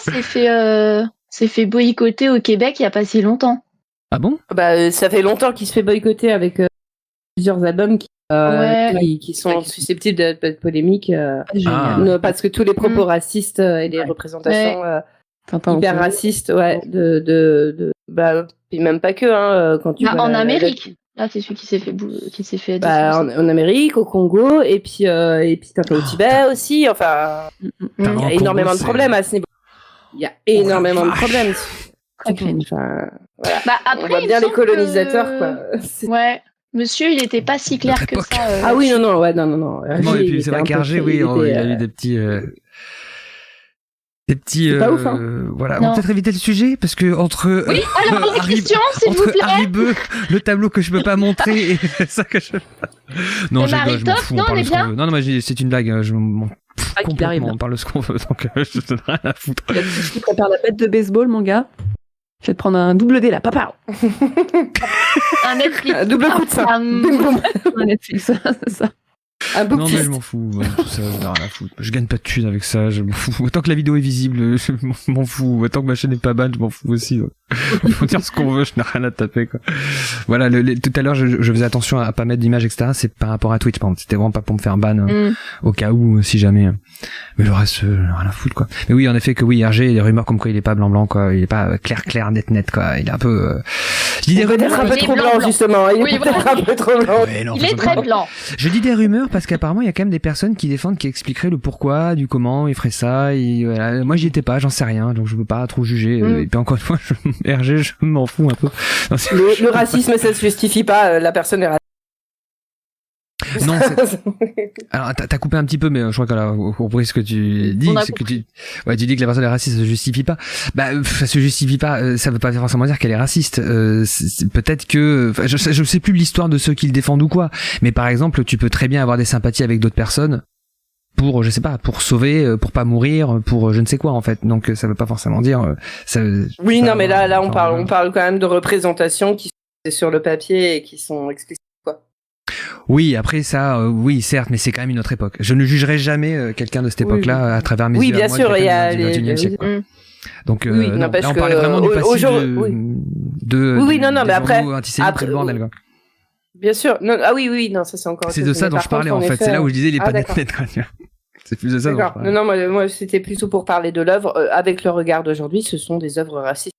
s'est fait boycotter au Québec il y a pas si longtemps.
Ah bon?
Bah, ça fait longtemps qu'il se fait boycotter avec plusieurs albums
Ouais.
qui sont susceptibles d'être polémiques.
Ah.
Parce que tous les propos racistes et les représentations
Tintin,
hyper racistes, puis même pas que, hein, quand tu
Ah,
vois
en Amérique. Là, c'est celui qui s'est fait
en Amérique, au Congo, et puis Tintin au Tibet aussi. Enfin, il y
Au
a
Congo,
énormément de
c'est-
problèmes à ce niveau. Il y a énormément de problèmes.
Très cringe.
Enfin, voilà.
Bah
On
après,
voit
il
bien
me
les
semble
colonisateurs,
que-
quoi. C'est-
Ouais. Monsieur, il n'était pas si clair
Notre
que
époque.
ça.
Ah oui, non.
Non, et
RG,
puis c'est vrai qu'RG, oui, il y a eu des petits.
C'est pas ouf, hein.
Voilà, on
Non.
va peut-être éviter le sujet parce que entre
Oui, alors, les questions, s'il vous
entre
plaît.
Haribo, le tableau que je peux pas montrer et ça que je. Non,
Et
je rigole, je m'en
Marie-Top,
fous, on
non,
parle
on
de
est
ce qu'on
bien
veut. Non, moi, c'est une blague, je m'en fous
Ah, qu'il arrive,
complètement,
là.
on parle de ce qu'on veut, donc je te donne rien à foutre.
Tu prépares la bête de baseball, mon gars. Je vais te prendre un double D là, papa.
Un Netflix.
Un double coup de ça.
Un Netflix, c'est ça.
Un beau
Non,
petit.
mais je m'en fous, ouais, tout ça, je n'ai rien à foutre. Je gagne pas de thunes avec ça, je m'en fous. Autant que la vidéo est visible, je m'en fous. Autant que ma chaîne est pas ban, je m'en fous aussi. Ouais. Faut dire ce qu'on veut, je n'ai rien à taper, quoi. Voilà, tout à l'heure, je faisais attention à pas mettre d'images, etc. C'est par rapport à Twitch, par exemple. C'était vraiment pas pour me faire ban, au cas où, si jamais. Mais le reste, rien à foutre, quoi. Mais oui, en effet, que oui, RG, il y a des rumeurs comme quoi il est pas blanc, quoi. Il est pas clair, net, quoi. Il est un peu, je dis des
Peut-être
rumeurs.
un peu
Il est
trop
blanc,
blanc,
blanc.
justement. Il
Oui,
est peut-être un peu trop blanc.
Ouais, non,
Il est
faisons
très
pas.
blanc.
Je dis des rumeurs parce qu'apparemment il y a quand même des personnes qui défendent, qui expliqueraient le pourquoi, du comment ils feraient ça. Et voilà. Moi j'y étais pas, j'en sais rien, donc je veux pas trop juger. Et puis encore une fois, RG, je m'en fous un peu. Non,
Le racisme, ça se justifie pas. La personne est raciste.
Non, alors t'as coupé un petit peu, mais je crois que là, au compris ce que tu dis,
On a
c'est que tu dis que la personne est raciste, ça se justifie pas. Bah, ça se justifie pas. Ça veut pas forcément dire qu'elle est raciste. Peut-être que, enfin, je sais plus l'histoire de ceux qui le défendent ou quoi. Mais par exemple, tu peux très bien avoir des sympathies avec d'autres personnes pour, je sais pas, pour sauver, pour pas mourir, pour je ne sais quoi en fait. Donc ça veut pas forcément dire.
Oui,
ça
non, mais là, on
enfin,
parle quand même de représentations qui sont sur le papier et qui sont explicites.
Oui, après ça, oui, certes, mais c'est quand même une autre époque. Je ne jugerai jamais quelqu'un de cette
Oui,
époque-là à travers mes
oui,
yeux.
bien
à moi,
sûr,
quelqu'un
il y a
du 21e siècle, quoi. Donc,
Oui,
non,
n'empêche
là, on parlait
que,
vraiment du passif
aujourd'hui,
oui,
non, mais
des
après-
journaux antisémites,
après-
tout le bordel, quoi.
Bien sûr. Non, ah oui, non, ça c'est encore.
C'est
autre
de
chose.
ça
Mais
dont
par
je parlais,
contre,
en fait.
effet,
C'est là où je disais, il est
ah,
pas
d'accord.
net, quoi. C'est plus de ça dont je
D'accord.
parlais.
Non, moi, c'était plutôt pour parler de l'œuvre. Avec le regard d'aujourd'hui, ce sont des œuvres racistes.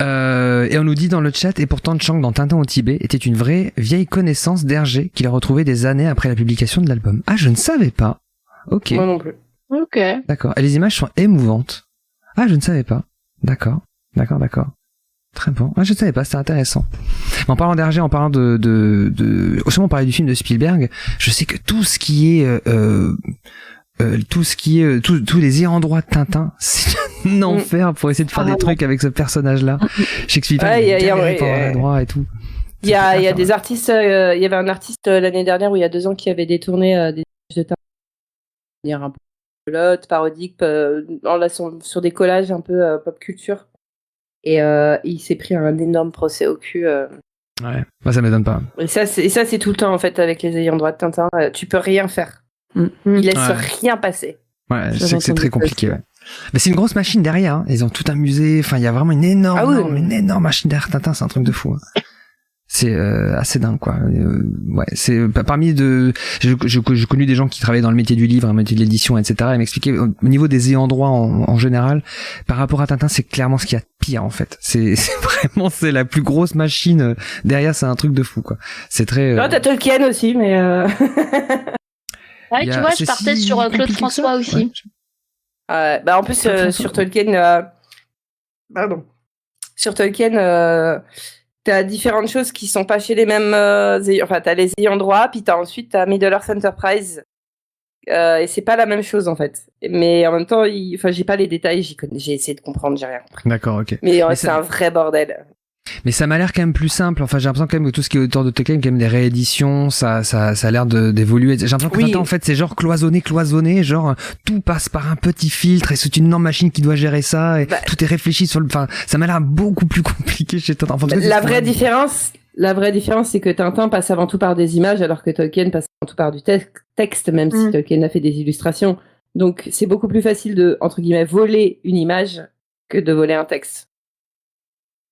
Et on nous dit dans le chat, et pourtant Chang dans Tintin au Tibet était une vraie vieille connaissance d'Hergé qu'il a retrouvée des années après la publication de l'album. Ah, je ne savais pas. Ok,
Moi non plus.
Ok.
d'accord. Et les images sont émouvantes. Ah, je ne savais pas. D'accord. Très bon. Ah, je ne savais pas, c'était intéressant. Mais en parlant d'Hergé, en parlant au moment on parlait du film de Spielberg, je sais que tout ce qui est tous les ayants droit de Tintin, c'est un enfer pour essayer de faire des trucs avec ce personnage-là. Shakespeare,
Ouais,
il
y a-
galère pour avoir les droits et tout.
Il y a des artistes. Il y avait un artiste l'année dernière ou il y a 2 ans qui avait détourné des images de Tintin de manière un peu pelote, parodique, sur des collages un peu pop culture. Et il s'est pris un énorme procès au cul.
Ouais, moi ça m'étonne pas.
Et ça, c'est tout le temps en fait avec les ayants droit de Tintin. Tu peux rien faire. Il laisse
Ouais.
rien passer.
Ouais, je
J'avais
sais que c'est
entendu
très
ça
compliqué. Ouais. Mais c'est une grosse machine derrière. Hein. Ils ont tout un musée. Enfin, il y a vraiment une énorme,
Ah oui.
une énorme machine derrière Tintin. C'est un truc de fou. Hein. C'est assez dingue, quoi. Ouais, c'est parmi j'ai connu des gens qui travaillaient dans le métier du livre, le métier de l'édition, etc. Et m'expliquaient au niveau des ayants droit en général, par rapport à Tintin, c'est clairement ce qu'il y a de pire en fait. C'est vraiment c'est la plus grosse machine derrière. C'est un truc de fou, quoi. C'est très.
Non, t'as Tolkien aussi, mais.
Ouais,
il y
tu
a-
vois,
c'est
je partais
si
sur Claude
compliqué que ça
François aussi.
Ouais.
En plus, sur Tolkien, pardon. Sur Tolkien, t'as différentes choses qui sont pas chez les mêmes. Enfin, t'as les ayants droit, puis ensuite t'as Middle-earth Enterprise. Et c'est pas la même chose en fait. Mais en même temps, enfin, j'ai pas les détails, j'ai essayé de comprendre, j'ai rien compris.
D'accord, ok.
Mais
Mais
c'est
ça-
un vrai bordel.
Mais ça m'a l'air quand même plus simple. Enfin, j'ai l'impression quand même que tout ce qui est autour de Tolkien, quand même des rééditions, ça a l'air d'évoluer. J'ai l'impression que
Oui.
Tintin, en fait, c'est genre cloisonné, genre tout passe par un petit filtre et c'est une énorme machine qui doit gérer ça et
Bah-
tout est réfléchi sur le. Enfin, ça m'a l'air beaucoup plus compliqué chez Tintin. Enfin, en tout cas, c'est
La
ce qu'on
vraie
m'a dit.
différence, c'est que Tintin passe avant tout par des images, alors que Tolkien passe avant tout par du texte, même si Tolkien a fait des illustrations. Donc, c'est beaucoup plus facile de, entre guillemets, voler une image que de voler un texte.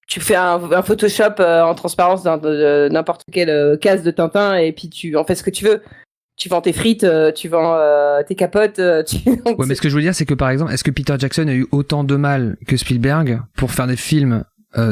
Tu fais un Photoshop en transparence de n'importe quelle case de Tintin et puis tu en fais ce que tu veux. Tu vends tes frites, tu vends tes capotes.
Ouais, mais ce que je veux dire, c'est que par exemple, est-ce que Peter Jackson a eu autant de mal que Spielberg pour faire des films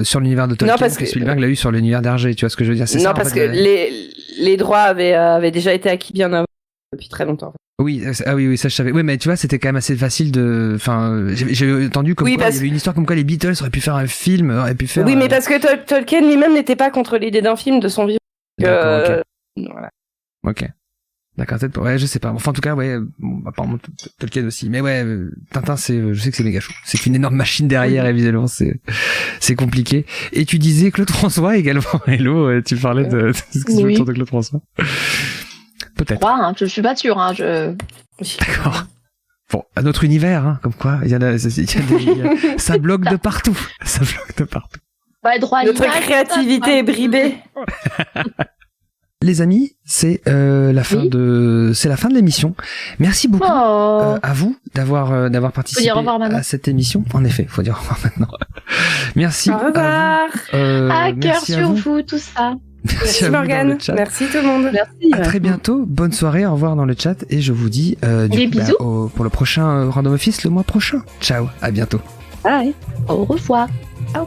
sur l'univers de Tolkien
parce
que
que-
Spielberg l'a eu sur l'univers d'Hergé? Tu vois ce que je veux dire? C'est
Non,
ça, en
parce
fait,
que les droits avaient déjà été acquis bien avant, depuis très longtemps.
Oui, oui, ça je savais. Oui, mais tu vois, c'était quand même assez facile de. Enfin, j'ai entendu comme quoi il y avait une histoire comme quoi les Beatles auraient pu faire un film, auraient pu faire.
Oui, mais parce que Tolkien lui-même n'était pas contre l'idée d'un film de son vivant.
D'accord,
Voilà.
Ok. D'accord, peut-être. Ouais, je sais pas. Enfin, en tout cas, ouais. Bon, apparemment Tolkien aussi. Mais ouais, Tintin, je sais que c'est méga chaud. C'est une énorme machine derrière, évidemment. C'est compliqué. Et tu disais Claude François également. Hello, tu parlais de ce que tu veux autour de Claude François. Peut-être.
Je crois, hein, je suis pas sûre. Hein,
D'accord. Bon, un autre univers, hein, comme quoi, ça bloque de partout. Ça bloque de partout.
Ouais, droit
Notre créativité est bridée.
Les amis, c'est la fin de l'émission. Merci beaucoup à vous d'avoir participé à cette émission. En effet, faut dire au revoir maintenant. Merci.
Au revoir.
À cœur sur vous, tout ça.
Merci Morgane. Merci tout le monde.
Merci.
À très bientôt. Bonne soirée. Au revoir dans le chat et je vous dis
bisous.
Pour le prochain Random Office le mois prochain. Ciao. À bientôt.
Bye.
Au revoir.
Ciao.